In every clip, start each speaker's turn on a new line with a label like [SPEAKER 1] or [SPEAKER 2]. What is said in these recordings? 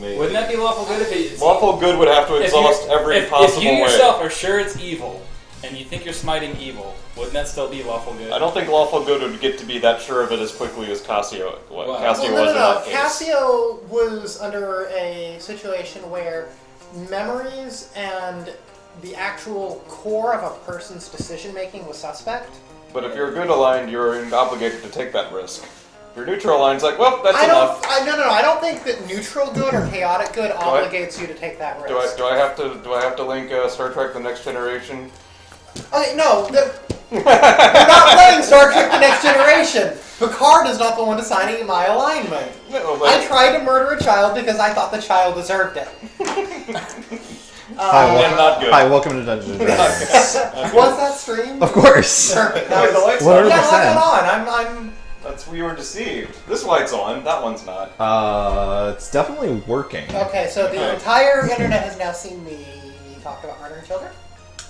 [SPEAKER 1] Wouldn't that be lawful good if it's
[SPEAKER 2] lawful good would have to exhaust every possible way.
[SPEAKER 1] If you yourself are sure it's evil, and you think you're smiting evil, wouldn't that still be lawful good?
[SPEAKER 2] I don't think lawful good would get to be that sure of it as quickly as Cassio. Cassio
[SPEAKER 3] was
[SPEAKER 2] in that case.
[SPEAKER 3] Cassio was under a situation where memories and the actual core of a person's decision making was suspect.
[SPEAKER 2] But if you're good aligned, you're obligated to take that risk. If you're neutral aligned, it's like, well, that's enough.
[SPEAKER 3] I don't think that neutral good or chaotic good obligates you to take that risk.
[SPEAKER 2] Do I have to link Star Trek: The Next Generation?
[SPEAKER 3] No, you're not playing Star Trek: The Next Generation. Picard is not the one deciding my alignment.
[SPEAKER 2] No,
[SPEAKER 3] I tried to murder a child because I thought the child deserved it.
[SPEAKER 4] Hi, welcome to Dungeons & Dragons.
[SPEAKER 3] Was that streamed?
[SPEAKER 4] Of course.
[SPEAKER 3] Perfect.
[SPEAKER 2] That was the lights
[SPEAKER 4] 100%.
[SPEAKER 3] Yeah, lights on.
[SPEAKER 2] That's we were deceived. This light's on. That one's not.
[SPEAKER 4] It's definitely working.
[SPEAKER 3] Okay, so the entire internet has now seen me talk about murdering children?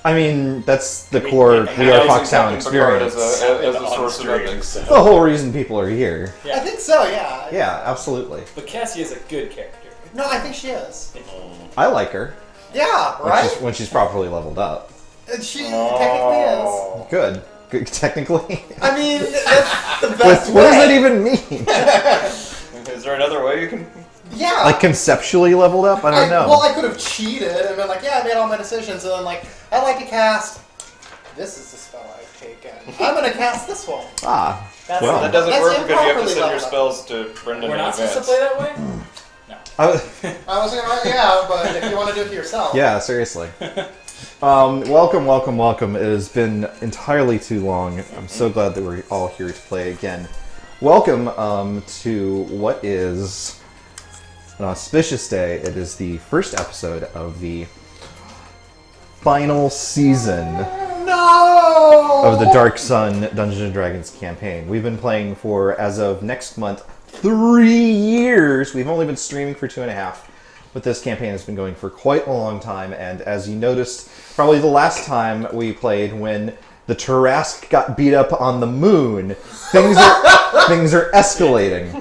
[SPEAKER 4] I mean, that's the core We Are Foxhound experience.
[SPEAKER 2] As a source of ethics.
[SPEAKER 4] The whole reason people are here.
[SPEAKER 3] Yeah. I think so, yeah.
[SPEAKER 4] Yeah, absolutely.
[SPEAKER 1] But Cassie is a good character.
[SPEAKER 3] No, I think she is.
[SPEAKER 4] I like her.
[SPEAKER 3] Yeah, right?
[SPEAKER 4] When she's properly leveled up.
[SPEAKER 3] She technically is.
[SPEAKER 4] Good. Technically.
[SPEAKER 3] I mean, that's the best
[SPEAKER 4] What does that even mean?
[SPEAKER 2] Is there another way you can...
[SPEAKER 3] Yeah.
[SPEAKER 4] Like conceptually leveled up? I don't know.
[SPEAKER 3] Well, I could have cheated and been like, yeah, I made all my decisions, and then like, I like to cast... This is the spell I've taken. I'm going to cast this one.
[SPEAKER 4] Ah.
[SPEAKER 3] That's
[SPEAKER 4] well.
[SPEAKER 2] That doesn't work because you have to
[SPEAKER 3] improperly
[SPEAKER 2] send your
[SPEAKER 3] leveled up.
[SPEAKER 2] spells to Brendan
[SPEAKER 1] We're
[SPEAKER 2] in
[SPEAKER 1] not
[SPEAKER 2] advance.
[SPEAKER 1] supposed to play that way? No.
[SPEAKER 3] I was going to, yeah, but if you want to do it to yourself.
[SPEAKER 4] Yeah, seriously. Welcome. It has been entirely too long. I'm so glad that we're all here to play again. Welcome to what is an auspicious day. It is the first episode of the final season of the Dark Sun Dungeons & Dragons campaign. We've been playing for, as of next month, 3 years. We've only been streaming for 2.5. But this campaign has been going for quite a long time, and as you noticed, probably the last time we played, when the Tarrasque got beat up on the moon, things are escalating.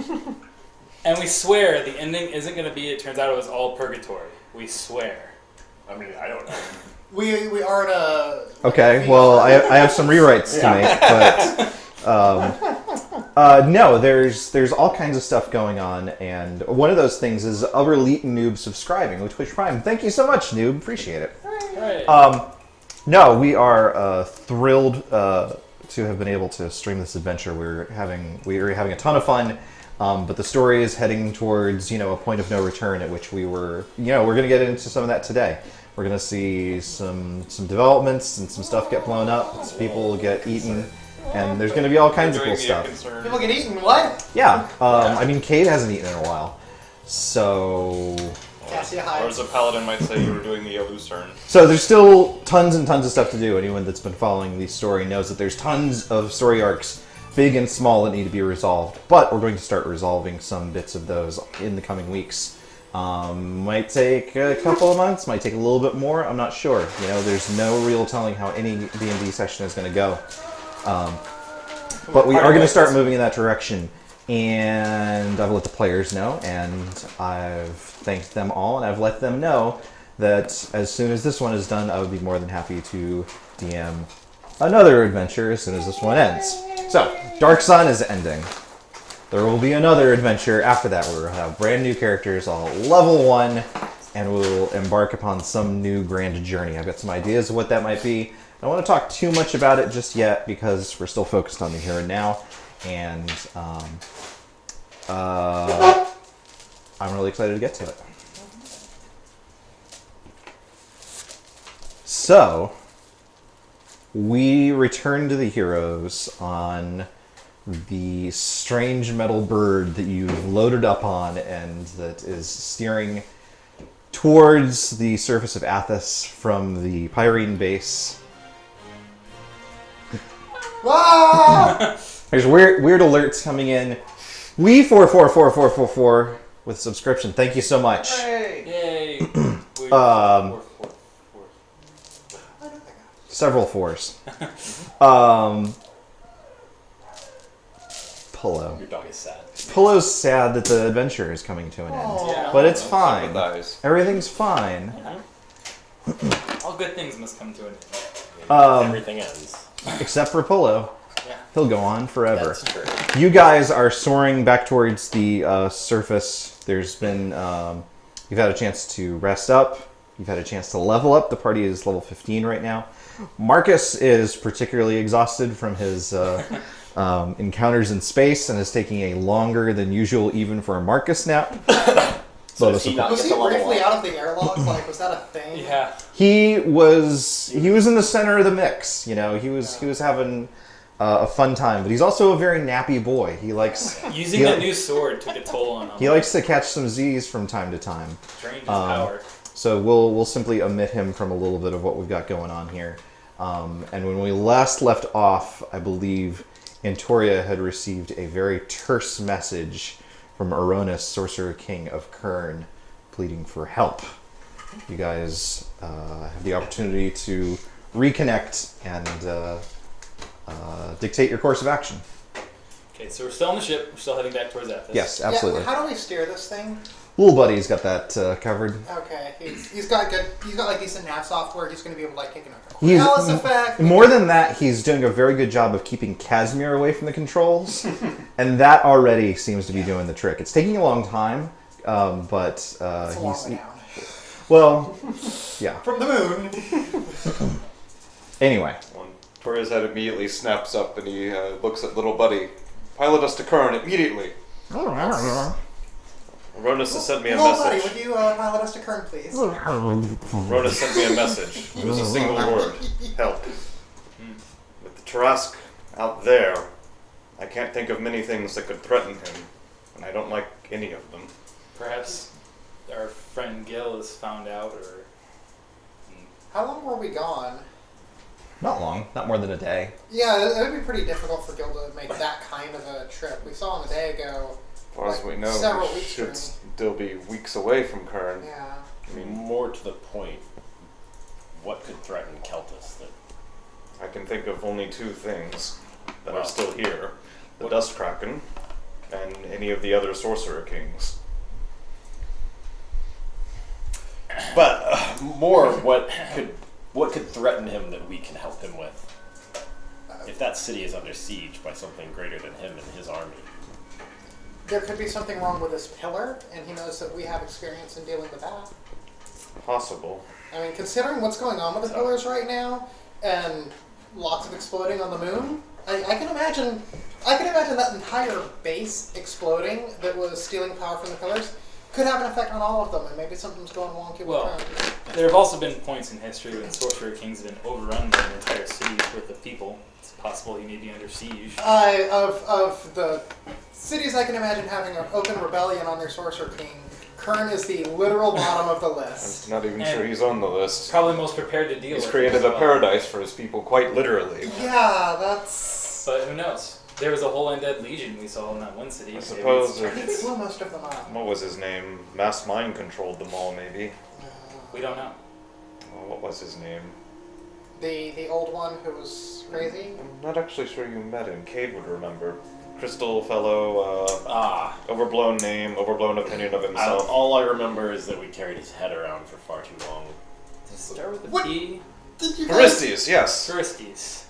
[SPEAKER 1] And we swear the ending isn't going to be, it turns out it was all purgatory. We swear.
[SPEAKER 2] I mean, I don't know.
[SPEAKER 3] We are in a...
[SPEAKER 4] Okay, well, I have some rewrites to make, but... no, there's all kinds of stuff going on, and one of those things is other elite noob subscribing, with Twitch Prime. Thank you so much, noob. Appreciate it.
[SPEAKER 1] Right.
[SPEAKER 4] No, we are thrilled to have been able to stream this adventure. We're having a ton of fun, but the story is heading towards a point of no return, at which we're going to get into some of that today. We're going to see some developments and some stuff get blown up, some people get eaten. And there's going to be all kinds of cool stuff.
[SPEAKER 3] People get eaten, what?
[SPEAKER 4] Yeah. I mean, Cade hasn't eaten in a while. So...
[SPEAKER 2] Or as a paladin might say, you were doing the loose turn.
[SPEAKER 4] So there's still tons and tons of stuff to do. Anyone that's been following the story knows that there's tons of story arcs, big and small, that need to be resolved. But we're going to start resolving some bits of those in the coming weeks. Might take a couple of months, might take a little bit more, I'm not sure. There's no real telling how any D&D session is going to go. But we are going to start moving in that direction, and I've let the players know, and I've thanked them all, and I've let them know that as soon as this one is done, I would be more than happy to DM another adventure as soon as this one ends. So, Dark Sun is ending. There will be another adventure after that where we'll have brand new characters, all level 1, and we'll embark upon some new grand journey. I've got some ideas of what that might be. I don't want to talk too much about it just yet because we're still focused on the here and now, and I'm really excited to get to it. So, we return to the heroes on the strange metal bird that you've loaded up on and that is steering towards the surface of Athas from the Pyrene base.
[SPEAKER 3] Ah!
[SPEAKER 4] There's weird alerts coming in. We 4444444 with subscription. Thank you so much.
[SPEAKER 1] Yay.
[SPEAKER 4] Several fours. Pullo.
[SPEAKER 5] Your dog is sad.
[SPEAKER 4] Pullo's sad that the adventure is coming to an end.
[SPEAKER 1] Yeah.
[SPEAKER 4] But it's fine.
[SPEAKER 2] Sympathize.
[SPEAKER 4] Everything's fine.
[SPEAKER 1] All good things must come to an end.
[SPEAKER 5] Everything ends.
[SPEAKER 4] Except for Pullo.
[SPEAKER 1] Yeah.
[SPEAKER 4] He'll go on forever.
[SPEAKER 5] That's true.
[SPEAKER 4] You guys are soaring back towards the surface. There's been... you've had a chance to rest up. You've had a chance to level up. The party is level 15 right now. Marcus is particularly exhausted from his encounters in space and is taking a longer than usual even for a Marcus nap.
[SPEAKER 5] So does he not
[SPEAKER 3] Was
[SPEAKER 5] get
[SPEAKER 3] he
[SPEAKER 5] to level
[SPEAKER 3] briefly
[SPEAKER 5] up?
[SPEAKER 3] out of the airlock? Like, was that a thing?
[SPEAKER 1] Yeah.
[SPEAKER 4] He was in the center of the mix. You know, he was having a fun time, but he's also a very nappy boy. He likes
[SPEAKER 1] Using that new sword took a toll on him.
[SPEAKER 4] he likes to catch some Z's from time to time.
[SPEAKER 1] Drained his power.
[SPEAKER 4] So we'll simply omit him from a little bit of what we've got going on here. And when we last left off, I believe Antoria had received a very terse message from Oronis, Sorcerer King of Kurn, pleading for help. You guys have the opportunity to reconnect and dictate your course of action.
[SPEAKER 1] Okay, so we're still on the ship. We're still heading back towards Athas.
[SPEAKER 4] Yes, absolutely.
[SPEAKER 3] Yeah, how do we steer this thing?
[SPEAKER 4] Little buddy's got that covered.
[SPEAKER 3] Okay, he's got like decent nav software. He's going to be able to like take another
[SPEAKER 4] He's-
[SPEAKER 3] Alice effect.
[SPEAKER 4] More than that, he's doing a very good job of keeping Casimir away from the controls, and that already seems to be doing the trick. It's taking a long time, but
[SPEAKER 3] It's a long way down.
[SPEAKER 4] well, yeah.
[SPEAKER 3] From the moon.
[SPEAKER 4] Anyway,
[SPEAKER 2] Toria's head immediately snaps up and he looks at little buddy. Pilot us to Kurn immediately. Oronis has sent me a
[SPEAKER 3] Hello, buddy.
[SPEAKER 2] message.
[SPEAKER 3] Would you pilot us to Kurn, please?
[SPEAKER 2] Oronis sent me a message. It was a single word. Help. With the Tarask out there, I can't think of many things that could threaten him, and I don't like any of them.
[SPEAKER 1] Perhaps our friend Gil has found out, or...
[SPEAKER 3] How long were we gone?
[SPEAKER 4] not long, not more than a day.
[SPEAKER 3] Yeah, it would be pretty difficult for Gil to make that kind of a trip. We saw him a day ago.
[SPEAKER 2] As far as we know,
[SPEAKER 3] several
[SPEAKER 2] we
[SPEAKER 3] weeks
[SPEAKER 2] should
[SPEAKER 3] from-
[SPEAKER 2] still be weeks away from Kurn.
[SPEAKER 3] Yeah.
[SPEAKER 2] I mean,
[SPEAKER 5] More to the point, what could threaten Keltis? That
[SPEAKER 2] I can think of only two things that
[SPEAKER 5] Well,
[SPEAKER 2] are still here. The
[SPEAKER 5] what-
[SPEAKER 2] Dust Kraken and any of the other Sorcerer Kings.
[SPEAKER 5] But more, what could threaten him that we can help him with? If that city is under siege by something greater than him and his army.
[SPEAKER 3] There could be something wrong with this pillar, and he knows that we have experience in dealing with that.
[SPEAKER 2] Possible.
[SPEAKER 3] I mean, considering what's going on with the pillars right now, and lots of exploding on the moon, I can imagine that entire base exploding that was stealing power from the pillars could have an effect on all of them, and maybe something's going wonky with
[SPEAKER 1] Well,
[SPEAKER 3] Kurn.
[SPEAKER 1] there have also been points in history when Sorcerer Kings have been overrun by an entire city's worth of people. It's possible he may be under siege.
[SPEAKER 3] Of the cities I can imagine having an open rebellion on their Sorcerer King, Kurn is the literal bottom of the list.
[SPEAKER 2] I'm not even
[SPEAKER 1] And-
[SPEAKER 2] sure he's on the list.
[SPEAKER 1] Probably most prepared to deal
[SPEAKER 2] He's
[SPEAKER 1] with
[SPEAKER 2] created
[SPEAKER 1] it
[SPEAKER 2] a
[SPEAKER 1] as well.
[SPEAKER 2] paradise for his people, quite literally.
[SPEAKER 3] Yeah, that's...
[SPEAKER 1] But who knows? There was a whole undead legion we saw in that one city.
[SPEAKER 2] I
[SPEAKER 1] Maybe
[SPEAKER 2] suppose
[SPEAKER 1] it's
[SPEAKER 2] if-
[SPEAKER 1] turned
[SPEAKER 3] I think we
[SPEAKER 1] its-
[SPEAKER 3] blew most of them up.
[SPEAKER 2] What was his name? Mass Mind controlled them all, maybe.
[SPEAKER 1] We don't know.
[SPEAKER 2] Oh, what was his name?
[SPEAKER 3] The old one who was crazy?
[SPEAKER 2] I'm not actually sure you met him. Cade would remember. Crystal fellow, overblown name, overblown opinion of himself.
[SPEAKER 5] All I remember is that we carried his head around for far too long.
[SPEAKER 1] Does it start with a
[SPEAKER 3] What?
[SPEAKER 1] P?
[SPEAKER 3] Did you guys,
[SPEAKER 2] Haristes, yes.
[SPEAKER 1] Furiskis.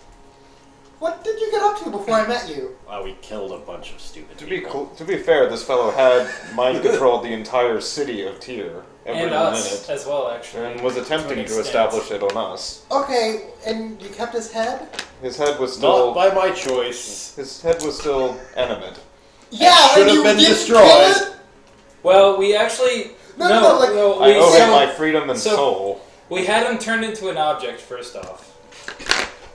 [SPEAKER 3] what did you get up to before I met you?
[SPEAKER 5] We killed a bunch of stupid
[SPEAKER 2] To be
[SPEAKER 5] people.
[SPEAKER 2] to be fair, this fellow had mind controlled the entire city of Tyr,
[SPEAKER 1] And
[SPEAKER 2] every
[SPEAKER 1] us
[SPEAKER 2] minute,
[SPEAKER 1] as well, actually.
[SPEAKER 2] and was attempting
[SPEAKER 1] an
[SPEAKER 2] to
[SPEAKER 1] extent.
[SPEAKER 2] establish it on us.
[SPEAKER 3] Okay, and you kept his head?
[SPEAKER 2] His head was
[SPEAKER 5] Not
[SPEAKER 2] still
[SPEAKER 5] by my choice.
[SPEAKER 2] his head was still animate.
[SPEAKER 3] Yeah,
[SPEAKER 5] should
[SPEAKER 3] and
[SPEAKER 5] have
[SPEAKER 3] you
[SPEAKER 5] been
[SPEAKER 3] didn't
[SPEAKER 5] destroyed.
[SPEAKER 3] kill it?
[SPEAKER 1] Well, we actually...
[SPEAKER 3] No, like-
[SPEAKER 2] I
[SPEAKER 1] we,
[SPEAKER 2] owe him
[SPEAKER 1] so-
[SPEAKER 2] my freedom and
[SPEAKER 1] so-
[SPEAKER 2] soul.
[SPEAKER 1] we had him turned into an object, first off.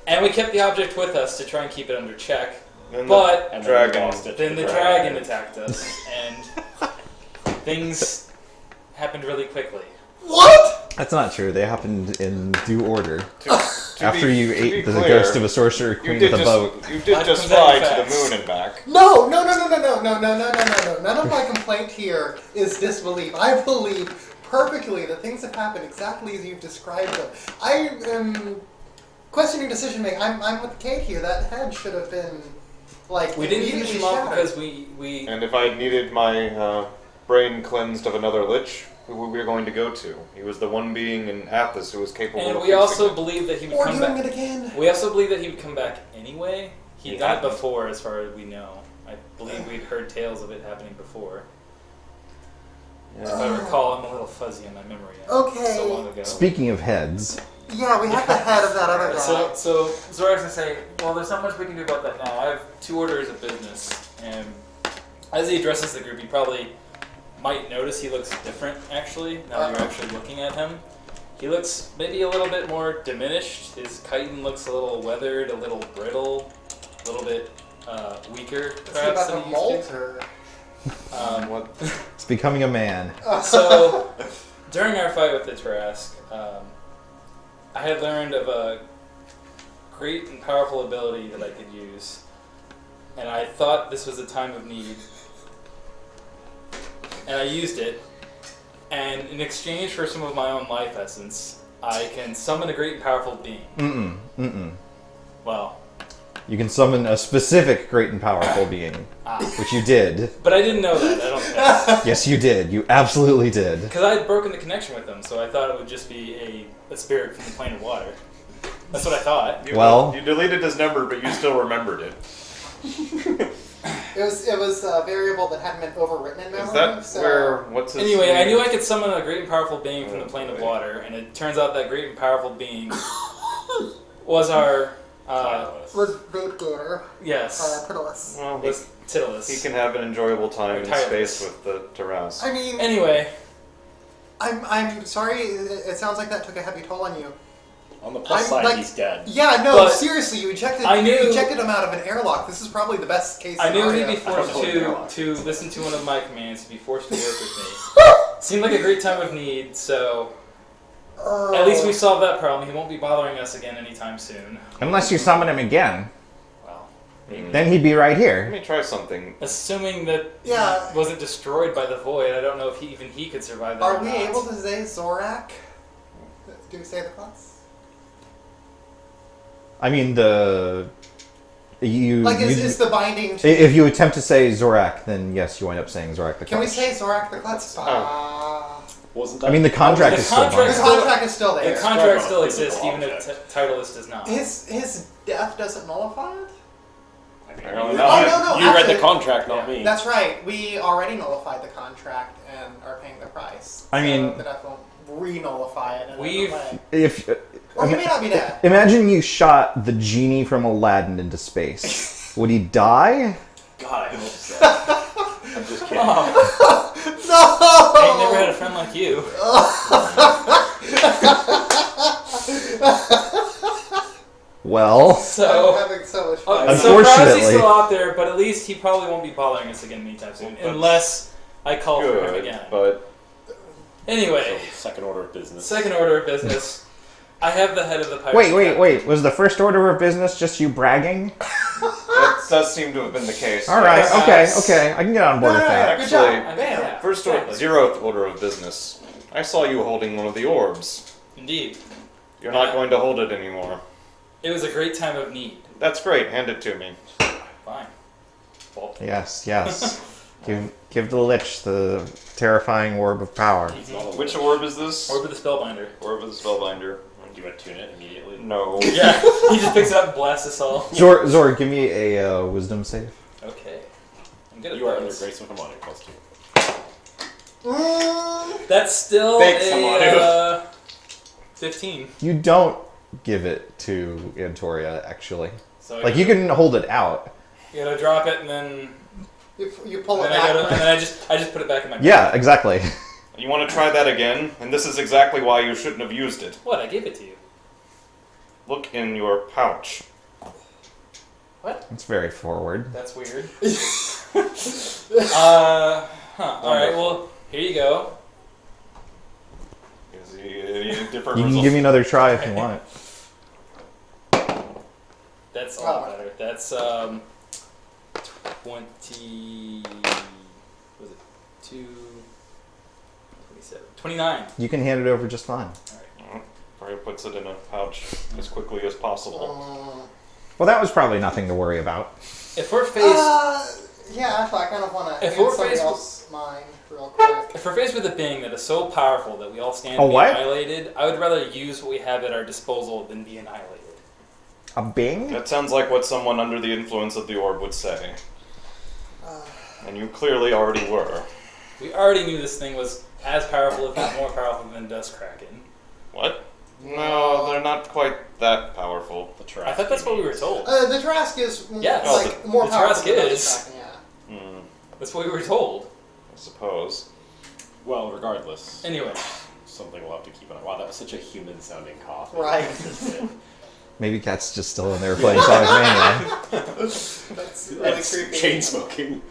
[SPEAKER 1] And we kept the object with us to try and keep it under check.
[SPEAKER 2] Then
[SPEAKER 1] But
[SPEAKER 5] And
[SPEAKER 2] Dragon.
[SPEAKER 5] then we lost it.
[SPEAKER 1] then the dragon attacked us, and things happened really quickly.
[SPEAKER 3] What?
[SPEAKER 4] That's not true. They happened in due order.
[SPEAKER 2] To
[SPEAKER 4] After
[SPEAKER 2] be-
[SPEAKER 4] you
[SPEAKER 2] to be
[SPEAKER 4] ate the
[SPEAKER 2] clear,
[SPEAKER 4] ghost of a sorcerer
[SPEAKER 2] you
[SPEAKER 4] queen
[SPEAKER 2] did
[SPEAKER 4] with a
[SPEAKER 2] just
[SPEAKER 4] boat.
[SPEAKER 2] you did
[SPEAKER 1] I've
[SPEAKER 2] just
[SPEAKER 1] conveyed
[SPEAKER 2] fly to the
[SPEAKER 1] facts.
[SPEAKER 2] moon and back.
[SPEAKER 3] No. None of my complaint here is disbelief. I believe perfectly that things have happened exactly as you've described them. I am questioning decision making. I'm with Kate here. That head should have been Like
[SPEAKER 1] We didn't finish him off because we
[SPEAKER 2] And if I needed my brain cleansed of another lich, who were we going to go to? He was the one being in Athas who was capable
[SPEAKER 1] and
[SPEAKER 2] of
[SPEAKER 1] we
[SPEAKER 2] fixing
[SPEAKER 1] also
[SPEAKER 2] it.
[SPEAKER 1] believe that he would
[SPEAKER 3] Or
[SPEAKER 1] come
[SPEAKER 3] doing
[SPEAKER 1] back.
[SPEAKER 3] it again.
[SPEAKER 1] We also believe that he would come back anyway. He'd
[SPEAKER 2] He
[SPEAKER 1] done it
[SPEAKER 2] hadn't.
[SPEAKER 1] before, as far as we know. I believe we'd heard tales of it happening before. If I recall, I'm a little fuzzy on my memory.
[SPEAKER 3] Okay.
[SPEAKER 1] So long ago.
[SPEAKER 4] Speaking of heads,
[SPEAKER 3] Yeah, we have the head of that other guy.
[SPEAKER 1] So Zorak's gonna say, well, there's not much we can do about that now. I have 2 orders of business, and as he addresses the group, you probably might notice he looks different, actually, now that you're actually looking at him. He looks maybe a little bit more diminished. His chitin looks a little weathered, a little brittle, a little bit weaker,
[SPEAKER 3] Is he
[SPEAKER 1] perhaps,
[SPEAKER 3] about
[SPEAKER 1] than
[SPEAKER 3] to
[SPEAKER 1] he
[SPEAKER 3] molt
[SPEAKER 1] used to.
[SPEAKER 3] or?
[SPEAKER 2] What?
[SPEAKER 4] it's becoming a man.
[SPEAKER 1] So, during our fight with the Tarask, I had learned of a great and powerful ability that I could use, and I thought this was a time of need. And I used it, and in exchange for some of my own life essence, I can summon a great and powerful being. Well,
[SPEAKER 4] You can summon a specific great and powerful being, which you did.
[SPEAKER 1] but I didn't know that, I don't think.
[SPEAKER 4] Yes, you did. You absolutely did.
[SPEAKER 1] Because I had broken the connection with them, so I thought it would just be a spirit from the plane of water. That's what I thought.
[SPEAKER 2] You deleted his number, but you still remembered it.
[SPEAKER 3] It was a variable that hadn't been overwritten in memory.
[SPEAKER 2] Is that
[SPEAKER 3] so
[SPEAKER 2] where? What's his
[SPEAKER 1] Anyway, I
[SPEAKER 2] name?
[SPEAKER 1] knew I could summon a great and powerful being from the plane of water, and it turns out that great and powerful being was our,
[SPEAKER 3] was Vape Gator,
[SPEAKER 1] yes,
[SPEAKER 3] Pitiless.
[SPEAKER 2] Well,
[SPEAKER 1] was Titulus.
[SPEAKER 2] he can have an enjoyable time in
[SPEAKER 1] Tireless.
[SPEAKER 2] space with the Taras.
[SPEAKER 3] I mean,
[SPEAKER 1] Anyway,
[SPEAKER 3] I'm sorry. It sounds like that took a heavy toll on you.
[SPEAKER 5] On the plus
[SPEAKER 3] I'm
[SPEAKER 5] side,
[SPEAKER 3] like-
[SPEAKER 5] he's dead.
[SPEAKER 3] Yeah, no,
[SPEAKER 1] But
[SPEAKER 3] seriously, you ejected him out of an airlock. This is probably the best case
[SPEAKER 1] I knew
[SPEAKER 3] scenario.
[SPEAKER 1] he'd be forced
[SPEAKER 5] I don't
[SPEAKER 1] to listen to one of my commands, to be forced to work with me. Seemed like a great time of need, so at least we solved that problem. He won't be bothering us again anytime soon.
[SPEAKER 4] Unless you summon him again,
[SPEAKER 1] Well,
[SPEAKER 4] then he'd be right
[SPEAKER 2] Let
[SPEAKER 4] here.
[SPEAKER 2] me try something.
[SPEAKER 1] assuming that
[SPEAKER 3] Yeah.
[SPEAKER 1] he wasn't destroyed by the void, I don't know if even he could survive that
[SPEAKER 3] Are
[SPEAKER 1] or
[SPEAKER 3] we
[SPEAKER 1] not.
[SPEAKER 3] able to say Zorak? Do we say the class?
[SPEAKER 4] I mean,
[SPEAKER 3] Is the binding to...
[SPEAKER 4] if you attempt to say Zorak, then yes, you wind up saying Zorak the
[SPEAKER 3] Can we
[SPEAKER 4] Clutch.
[SPEAKER 3] say Zorak the Klutz?
[SPEAKER 5] Wasn't that?
[SPEAKER 4] I mean, the contract
[SPEAKER 1] The
[SPEAKER 4] is still
[SPEAKER 1] contract-
[SPEAKER 3] The
[SPEAKER 4] binding.
[SPEAKER 3] contract is still
[SPEAKER 1] The
[SPEAKER 3] there.
[SPEAKER 1] contract
[SPEAKER 5] on a
[SPEAKER 1] still
[SPEAKER 5] physical
[SPEAKER 1] exists, even if
[SPEAKER 5] object.
[SPEAKER 1] Titulus does not.
[SPEAKER 3] His death doesn't nullify it?
[SPEAKER 5] I mean,
[SPEAKER 2] I don't
[SPEAKER 5] you-
[SPEAKER 2] know.
[SPEAKER 3] Oh, no,
[SPEAKER 5] you read
[SPEAKER 3] actually-
[SPEAKER 5] the contract, not
[SPEAKER 1] Yeah.
[SPEAKER 5] me.
[SPEAKER 3] That's right. We already nullified the contract and are paying the price.
[SPEAKER 4] I mean-
[SPEAKER 3] So the death won't re-nullify it. In
[SPEAKER 1] We've-
[SPEAKER 3] another way.
[SPEAKER 4] If
[SPEAKER 3] Well, he may not be dead.
[SPEAKER 4] imagine you shot the genie from Aladdin into space, would he die?
[SPEAKER 5] God, I hope so. I'm just kidding.
[SPEAKER 1] Oh,
[SPEAKER 3] No!
[SPEAKER 1] I ain't never had a friend like you.
[SPEAKER 4] Well,
[SPEAKER 1] So,
[SPEAKER 3] I'm having so much fun.
[SPEAKER 1] so Krause's
[SPEAKER 4] Unfortunately.
[SPEAKER 1] still out there, but at least he probably won't be bothering us again anytime soon,
[SPEAKER 2] Well, that's
[SPEAKER 1] unless I call for him
[SPEAKER 2] Good,
[SPEAKER 1] again.
[SPEAKER 2] but
[SPEAKER 1] Anyway,
[SPEAKER 5] Second order of business.
[SPEAKER 1] second order of business. I have the head of the pirate.
[SPEAKER 4] wait. Was the first order of business just you bragging?
[SPEAKER 2] that does seem to have been the case.
[SPEAKER 4] All right,
[SPEAKER 1] Perhaps.
[SPEAKER 4] okay. I can get on board with that.
[SPEAKER 3] Good
[SPEAKER 2] Actually,
[SPEAKER 3] job. Bam.
[SPEAKER 1] Yeah,
[SPEAKER 2] First
[SPEAKER 1] exactly.
[SPEAKER 2] 0th order of business. I saw you holding one of the orbs.
[SPEAKER 1] Indeed.
[SPEAKER 2] You're not going to hold it anymore.
[SPEAKER 1] It was a great time of need.
[SPEAKER 2] That's great. Hand it to me.
[SPEAKER 1] Fine. Well,
[SPEAKER 4] Yes. Give the Lich the terrifying orb of power.
[SPEAKER 5] He's not a
[SPEAKER 2] Which
[SPEAKER 5] lich.
[SPEAKER 2] orb is this?
[SPEAKER 1] Orb of the Spellbinder.
[SPEAKER 2] Orb of the Spellbinder.
[SPEAKER 5] Do you attune it immediately?
[SPEAKER 2] No.
[SPEAKER 1] Yeah, he just picks it up and blasts us all.
[SPEAKER 4] Zor, give me a wisdom save.
[SPEAKER 1] Okay. I'm good at
[SPEAKER 5] You are under
[SPEAKER 1] those.
[SPEAKER 5] grace with a monitor plus 2.
[SPEAKER 1] That's still
[SPEAKER 5] Thanks,
[SPEAKER 1] a
[SPEAKER 5] Amadu.
[SPEAKER 1] 15.
[SPEAKER 4] You don't give it to Antoria, actually.
[SPEAKER 1] So
[SPEAKER 4] Like, you can hold it out.
[SPEAKER 1] You gotta drop it and then
[SPEAKER 3] You pull it
[SPEAKER 1] and then
[SPEAKER 3] back.
[SPEAKER 1] I just put it back in my bag.
[SPEAKER 4] Yeah, exactly.
[SPEAKER 2] You want to try that again? And this is exactly why you shouldn't have used it.
[SPEAKER 1] What? I gave it to you.
[SPEAKER 2] Look in your pouch.
[SPEAKER 4] It's very forward.
[SPEAKER 1] That's weird. Alright, well, here you go.
[SPEAKER 2] Is he any different
[SPEAKER 4] You can
[SPEAKER 2] results?
[SPEAKER 4] give me another try if you want.
[SPEAKER 1] That's a lot better. That's 20. Was it 27? 29.
[SPEAKER 4] You can hand it over just fine.
[SPEAKER 2] Probably puts it in a pouch as quickly as possible.
[SPEAKER 4] Well, that was probably nothing to worry about.
[SPEAKER 1] If we're faced,
[SPEAKER 3] Yeah, actually, I kind of want to
[SPEAKER 1] If
[SPEAKER 3] hit
[SPEAKER 1] we're
[SPEAKER 3] somebody
[SPEAKER 1] faced with-
[SPEAKER 3] else's mind real quick.
[SPEAKER 1] if we're faced with a being that is so powerful that we all stand
[SPEAKER 4] A
[SPEAKER 1] to be
[SPEAKER 4] what?
[SPEAKER 1] annihilated, I would rather use what we have at our disposal than be annihilated.
[SPEAKER 4] A Bing?
[SPEAKER 2] That sounds like what someone under the influence of the orb would say. And you clearly already were.
[SPEAKER 1] We already knew this thing was as powerful, if not more powerful, than Dust Kraken.
[SPEAKER 2] What? No, they're not quite that powerful.
[SPEAKER 5] The Trask
[SPEAKER 1] I thought that's what we were told.
[SPEAKER 3] The Trask is
[SPEAKER 1] Yes.
[SPEAKER 3] like more
[SPEAKER 1] the
[SPEAKER 3] powerful
[SPEAKER 1] Trask
[SPEAKER 3] than the
[SPEAKER 1] is.
[SPEAKER 3] Kraken, yeah.
[SPEAKER 2] Hmm,
[SPEAKER 1] That's what we were told.
[SPEAKER 2] I suppose.
[SPEAKER 5] Well, regardless,
[SPEAKER 1] Anyway,
[SPEAKER 5] something we'll have to keep an eye. Wow, that was such a human-sounding cough.
[SPEAKER 3] Right.
[SPEAKER 4] Maybe Cat's just still in there playing Sonic Mania.
[SPEAKER 3] That's really
[SPEAKER 5] That's
[SPEAKER 3] creepy.
[SPEAKER 5] chain smoking.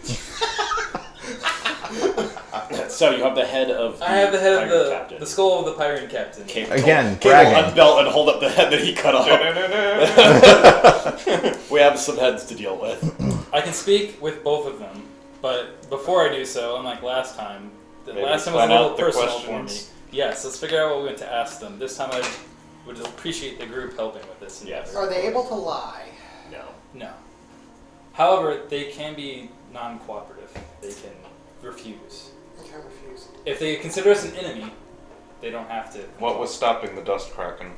[SPEAKER 5] So you have the head of.
[SPEAKER 1] I have the head
[SPEAKER 5] pirate
[SPEAKER 1] of
[SPEAKER 5] captain.
[SPEAKER 1] the skull of the pirate captain.
[SPEAKER 4] Again,
[SPEAKER 5] Cable
[SPEAKER 4] bragging.
[SPEAKER 5] unbelt and hold up the head that he cut off. We have some heads to deal with.
[SPEAKER 1] I can speak with both of them, but before I do so, unlike last time, the
[SPEAKER 2] Maybe
[SPEAKER 1] last time was a
[SPEAKER 2] plan
[SPEAKER 1] little
[SPEAKER 2] out the
[SPEAKER 1] personal for me.
[SPEAKER 2] questions.
[SPEAKER 1] Yes, let's figure out what we want to ask them. This time I would appreciate the group helping with this endeavor.
[SPEAKER 5] Yes.
[SPEAKER 3] Are they able to lie?
[SPEAKER 5] No.
[SPEAKER 1] No. However, they can be non-cooperative. They can refuse.
[SPEAKER 3] I can't refuse.
[SPEAKER 1] If they consider us an enemy, they don't have to.
[SPEAKER 2] What was stopping the Dust Kraken?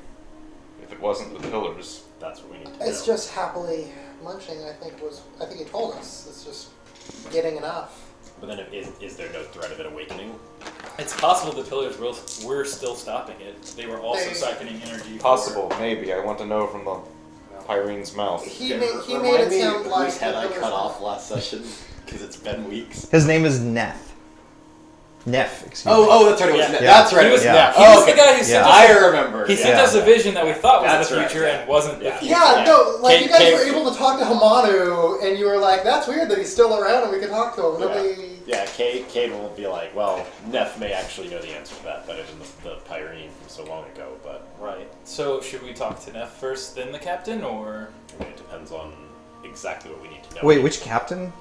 [SPEAKER 2] If it wasn't the pillars.
[SPEAKER 5] That's what we need to
[SPEAKER 3] It's
[SPEAKER 5] know.
[SPEAKER 3] just happily munching. I think he told us. It's just getting enough.
[SPEAKER 5] But then, is there no threat of it awakening?
[SPEAKER 1] It's possible the pillars were still stopping it. They were also
[SPEAKER 3] They-
[SPEAKER 1] siphoning energy.
[SPEAKER 2] Possible, maybe. I want to know from the Pyrene's mouth.
[SPEAKER 3] He
[SPEAKER 5] Okay,
[SPEAKER 3] made it
[SPEAKER 5] remind me
[SPEAKER 3] sound like
[SPEAKER 5] whose head I
[SPEAKER 3] the
[SPEAKER 5] cut
[SPEAKER 3] pillars-
[SPEAKER 5] off last session because it's been weeks.
[SPEAKER 4] His name is Neff. Neff, excuse me.
[SPEAKER 5] Oh, that's right. It was
[SPEAKER 1] Yeah.
[SPEAKER 5] That's right.
[SPEAKER 1] He
[SPEAKER 5] It
[SPEAKER 1] was,
[SPEAKER 5] was
[SPEAKER 4] yeah.
[SPEAKER 5] Neff.
[SPEAKER 1] he was
[SPEAKER 5] okay.
[SPEAKER 1] the guy who sent
[SPEAKER 4] Yeah.
[SPEAKER 1] us.
[SPEAKER 5] I remember.
[SPEAKER 1] He sent
[SPEAKER 4] Yeah.
[SPEAKER 1] us a vision that we thought was
[SPEAKER 5] That's
[SPEAKER 1] the future
[SPEAKER 5] right,
[SPEAKER 1] and wasn't the
[SPEAKER 5] yeah.
[SPEAKER 1] future.
[SPEAKER 3] Yeah, no, like
[SPEAKER 5] Kate-
[SPEAKER 3] you guys
[SPEAKER 5] Kate-
[SPEAKER 3] were able to talk to Hamanu, and you were like, "That's weird that he's still around and we can talk to him." Nobody.
[SPEAKER 5] Yeah, Cade will be like, well, Neff may actually know the answer to that better than the Pyrene from so long ago, but
[SPEAKER 1] Right. So should we talk to Neff first, then the captain, or
[SPEAKER 5] I mean, it depends on exactly what we need to know.
[SPEAKER 4] Wait, which captain?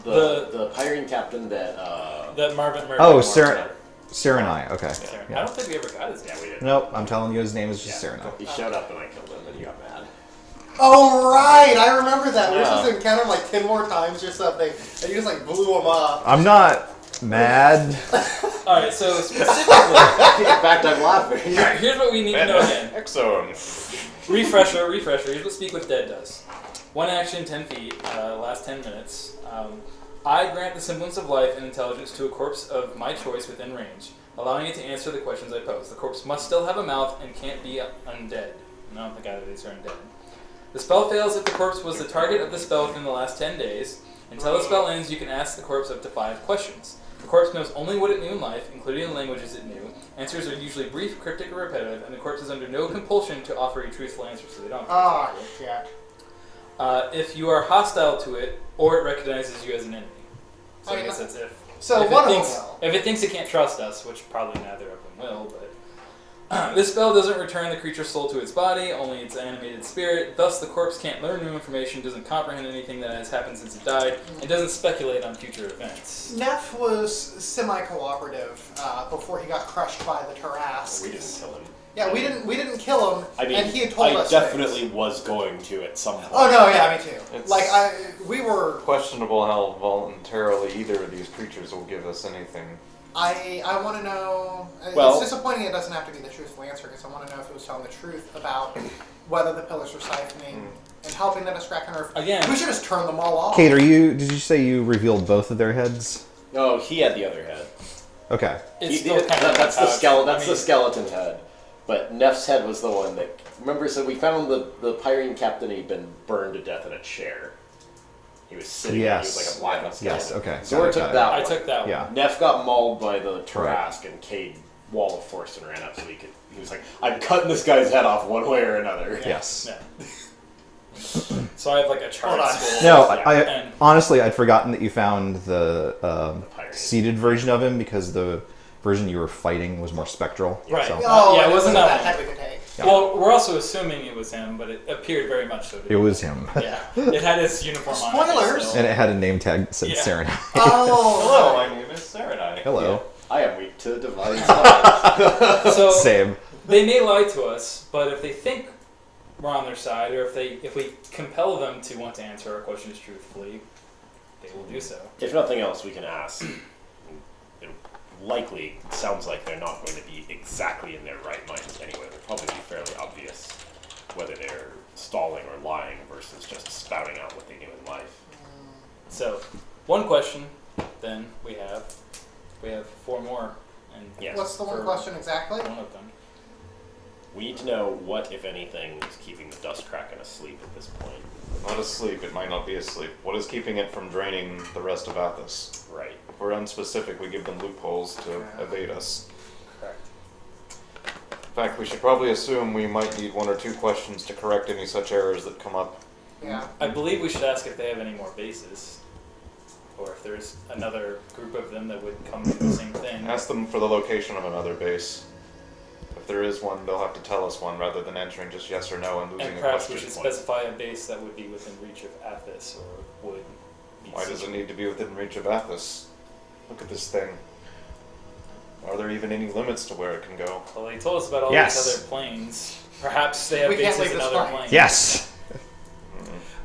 [SPEAKER 5] The Pyrene captain that
[SPEAKER 1] that Marvin Murphy?
[SPEAKER 4] Oh,
[SPEAKER 1] Sarah.
[SPEAKER 4] Serenai, okay.
[SPEAKER 1] I
[SPEAKER 4] Yeah.
[SPEAKER 1] don't think we ever got his name.
[SPEAKER 5] yeah, we did.
[SPEAKER 4] Nope, I'm telling you his name is just Serenai.
[SPEAKER 5] He showed up and I killed him, and he got mad.
[SPEAKER 3] Oh right, I remember that. We were
[SPEAKER 2] Yeah.
[SPEAKER 3] supposed to encounter him like 10 more times or something, and you just like blew him up.
[SPEAKER 4] I'm not mad.
[SPEAKER 1] All right. So specifically,
[SPEAKER 5] In fact, I'm laughing.
[SPEAKER 1] here's what we need to know again.
[SPEAKER 2] Exone.
[SPEAKER 1] Refresher. Here's what Speak with Dead does. One action, 10 feet, last 10 minutes. I grant the semblance of life and intelligence to a corpse of my choice within range, allowing it to answer the questions I pose. The corpse must still have a mouth and can't be undead. And I don't think either of these are undead. The spell fails if the corpse was the target of the spell within the last 10 days. Until the spell ends, you can ask the corpse up to 5 questions. The corpse knows only what it knew in life, including the languages it knew. Answers are usually brief, cryptic, or repetitive, and the corpse is under no compulsion to offer a truthful answer, so they don't have to
[SPEAKER 3] Oh shit.
[SPEAKER 1] if you are hostile to it, or it recognizes you as an enemy. So I guess that's if.
[SPEAKER 3] So
[SPEAKER 1] if
[SPEAKER 3] one
[SPEAKER 1] it
[SPEAKER 3] of them
[SPEAKER 1] thinks,
[SPEAKER 3] will.
[SPEAKER 1] if it thinks it can't trust us, which probably neither of them will, but this spell doesn't return the creature's soul to its body, only its animated spirit. Thus, the corpse can't learn new information, doesn't comprehend anything that has happened since it died, and doesn't speculate on future events.
[SPEAKER 3] Neff was semi-cooperative before he got crushed by the Tarrasque.
[SPEAKER 5] We didn't kill him.
[SPEAKER 3] Yeah, we didn't kill him,
[SPEAKER 5] I mean,
[SPEAKER 3] and he had told
[SPEAKER 5] I
[SPEAKER 3] us.
[SPEAKER 5] definitely
[SPEAKER 3] things.
[SPEAKER 5] was going to at some point.
[SPEAKER 3] Oh no, yeah, me too.
[SPEAKER 2] It's-
[SPEAKER 3] Like we were.
[SPEAKER 2] Questionable how voluntarily either of these creatures will give us anything.
[SPEAKER 3] I want to know.
[SPEAKER 5] Well-
[SPEAKER 3] It's disappointing it doesn't have to be the truthful answer because I want to know if it was telling the truth about whether the pillars were siphoning and helping the Distraction, or if
[SPEAKER 1] Again.
[SPEAKER 3] we should just turn them all off.
[SPEAKER 4] Kate, did you say you revealed both of their heads?
[SPEAKER 5] No, he had the other head.
[SPEAKER 4] Okay.
[SPEAKER 1] It's
[SPEAKER 5] He-
[SPEAKER 1] still kind of
[SPEAKER 5] that's the
[SPEAKER 1] pouch.
[SPEAKER 5] skeleton.
[SPEAKER 1] I
[SPEAKER 5] That's
[SPEAKER 1] mean,
[SPEAKER 5] the skeleton head. But Neff's head was the one that. Remember, so we found the Pyrene captain. He'd been burned to death in a chair. He was sitting. there,
[SPEAKER 4] Yes.
[SPEAKER 5] He was like a blackened skeleton.
[SPEAKER 4] Yes, okay.
[SPEAKER 5] Zora took
[SPEAKER 4] Got it.
[SPEAKER 5] that
[SPEAKER 1] I
[SPEAKER 5] one.
[SPEAKER 1] took that one.
[SPEAKER 4] Yeah.
[SPEAKER 5] Neff got mauled by the Tarrasque, and Cade wall of force and ran up so he could. He was like, "I'm cutting this guy's head off one way or another."
[SPEAKER 4] Yes.
[SPEAKER 1] Yeah. So I have like a chart.
[SPEAKER 3] Hold on.
[SPEAKER 1] school.
[SPEAKER 4] No,
[SPEAKER 1] Yeah,
[SPEAKER 4] I
[SPEAKER 1] and
[SPEAKER 4] honestly, I'd forgotten that you found the
[SPEAKER 5] pirate.
[SPEAKER 4] seated version of him because the version you were fighting was more spectral.
[SPEAKER 1] Right.
[SPEAKER 4] So
[SPEAKER 3] Oh,
[SPEAKER 1] Yeah, it wasn't that
[SPEAKER 3] that
[SPEAKER 1] one.
[SPEAKER 3] heavy to take.
[SPEAKER 1] Well, we're also assuming it was him, but it appeared very much so. To
[SPEAKER 4] it was him.
[SPEAKER 1] Yeah, it had his uniform on.
[SPEAKER 3] Spoilers!
[SPEAKER 4] And it had a name tag that said
[SPEAKER 1] Yeah.
[SPEAKER 4] Serenai.
[SPEAKER 3] Oh,
[SPEAKER 2] Hello, my name is Serenai.
[SPEAKER 4] Hello.
[SPEAKER 5] I am weak to divine spells.
[SPEAKER 1] So
[SPEAKER 4] Same.
[SPEAKER 1] they may lie to us, but if they think we're on their side, or if we compel them to want to answer our questions truthfully, they will do so.
[SPEAKER 5] If nothing else, we can ask. It likely sounds like they're not going to be exactly in their right minds anyway. They'll probably be fairly obvious whether they're stalling or lying versus just spouting out what they knew in life.
[SPEAKER 1] So, one question, then we have 4 more, and
[SPEAKER 5] Yes.
[SPEAKER 3] What's the one
[SPEAKER 1] for
[SPEAKER 3] question exactly?
[SPEAKER 1] one of them.
[SPEAKER 5] We need to know what, if anything, is keeping the dust kraken asleep at this point.
[SPEAKER 2] Not asleep, it might not be asleep. What is keeping it from draining the rest of Athas?
[SPEAKER 5] Right.
[SPEAKER 2] If we're unspecific, we give them loopholes to evade us.
[SPEAKER 1] Correct.
[SPEAKER 2] In fact, we should probably assume we might need 1 or 2 questions to correct any such errors that come up.
[SPEAKER 3] Yeah.
[SPEAKER 1] I believe we should ask if they have any more bases, or if there's another group of them that would come do the same thing.
[SPEAKER 2] Ask them for the location of another base. If there is one, they'll have to tell us one rather than answering just yes or no and losing
[SPEAKER 1] And
[SPEAKER 2] a
[SPEAKER 1] perhaps we
[SPEAKER 2] question.
[SPEAKER 1] should specify a base that would be within reach of Athas, or would be.
[SPEAKER 2] Why does it need to be within reach of Athas? Look at this thing. Are there even any limits to where it can go?
[SPEAKER 1] Well, they told us about all
[SPEAKER 4] Yes.
[SPEAKER 1] these other planes. Perhaps they have
[SPEAKER 3] We can't
[SPEAKER 1] bases
[SPEAKER 3] leave
[SPEAKER 1] in
[SPEAKER 3] this
[SPEAKER 1] other
[SPEAKER 3] flying.
[SPEAKER 1] planes.
[SPEAKER 4] Yes.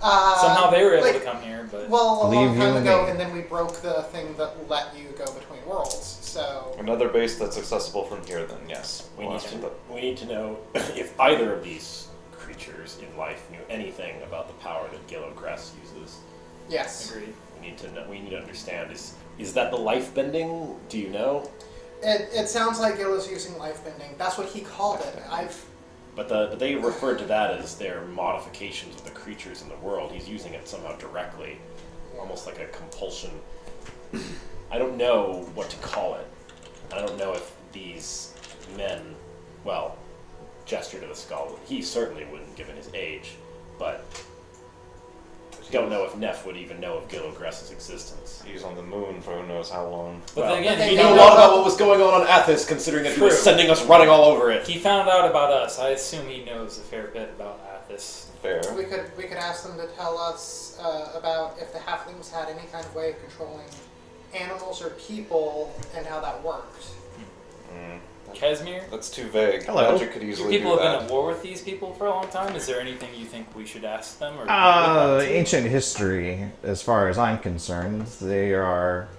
[SPEAKER 1] Somehow they were able
[SPEAKER 3] like,
[SPEAKER 1] to come here, but
[SPEAKER 3] Well, a
[SPEAKER 4] Believe
[SPEAKER 3] long
[SPEAKER 4] you
[SPEAKER 3] time ago,
[SPEAKER 4] me.
[SPEAKER 3] and then we broke the thing that let you go between worlds. So
[SPEAKER 2] Another base that's accessible from here, then yes.
[SPEAKER 5] We
[SPEAKER 2] We'll
[SPEAKER 5] need,
[SPEAKER 2] ask
[SPEAKER 5] to,
[SPEAKER 2] them that.
[SPEAKER 5] we need to know if either of these creatures in life knew anything about the power that Gilogress uses.
[SPEAKER 3] yes,
[SPEAKER 1] agreed.
[SPEAKER 5] We need to know, we need to understand, is that the life bending? Do you know?
[SPEAKER 3] it sounds like Gil is using life bending. That's what he called it.
[SPEAKER 5] But they referred to that as their modifications of the creatures in the world. He's using it somehow directly, almost like a compulsion. I don't know what to call it. I don't know if these men, well, gesture to the skull. He certainly wouldn't, given his age, but don't know if Neff would even know of Gilogress's existence.
[SPEAKER 2] He's on the moon for who knows how long.
[SPEAKER 1] But
[SPEAKER 5] Well,
[SPEAKER 1] then again,
[SPEAKER 3] they
[SPEAKER 5] He
[SPEAKER 1] he
[SPEAKER 5] knew a
[SPEAKER 3] know
[SPEAKER 5] lot
[SPEAKER 3] about-
[SPEAKER 5] about what was going on Athas, considering that he was
[SPEAKER 1] True.
[SPEAKER 5] sending us running all over it.
[SPEAKER 1] he found out about us. I assume he knows a fair bit about Athas.
[SPEAKER 2] Fair.
[SPEAKER 3] We could ask them to tell us about if the halflings had any kind of way of controlling animals or people and how that worked.
[SPEAKER 1] Casimir,
[SPEAKER 2] That's too vague.
[SPEAKER 4] Hello.
[SPEAKER 2] Magic could
[SPEAKER 1] your
[SPEAKER 2] easily
[SPEAKER 1] people
[SPEAKER 2] do
[SPEAKER 1] have
[SPEAKER 2] that.
[SPEAKER 1] been at war with these people for a long time. Is there anything you think we should ask them? Or would like to?
[SPEAKER 4] Ancient history, as far as I'm concerned, they are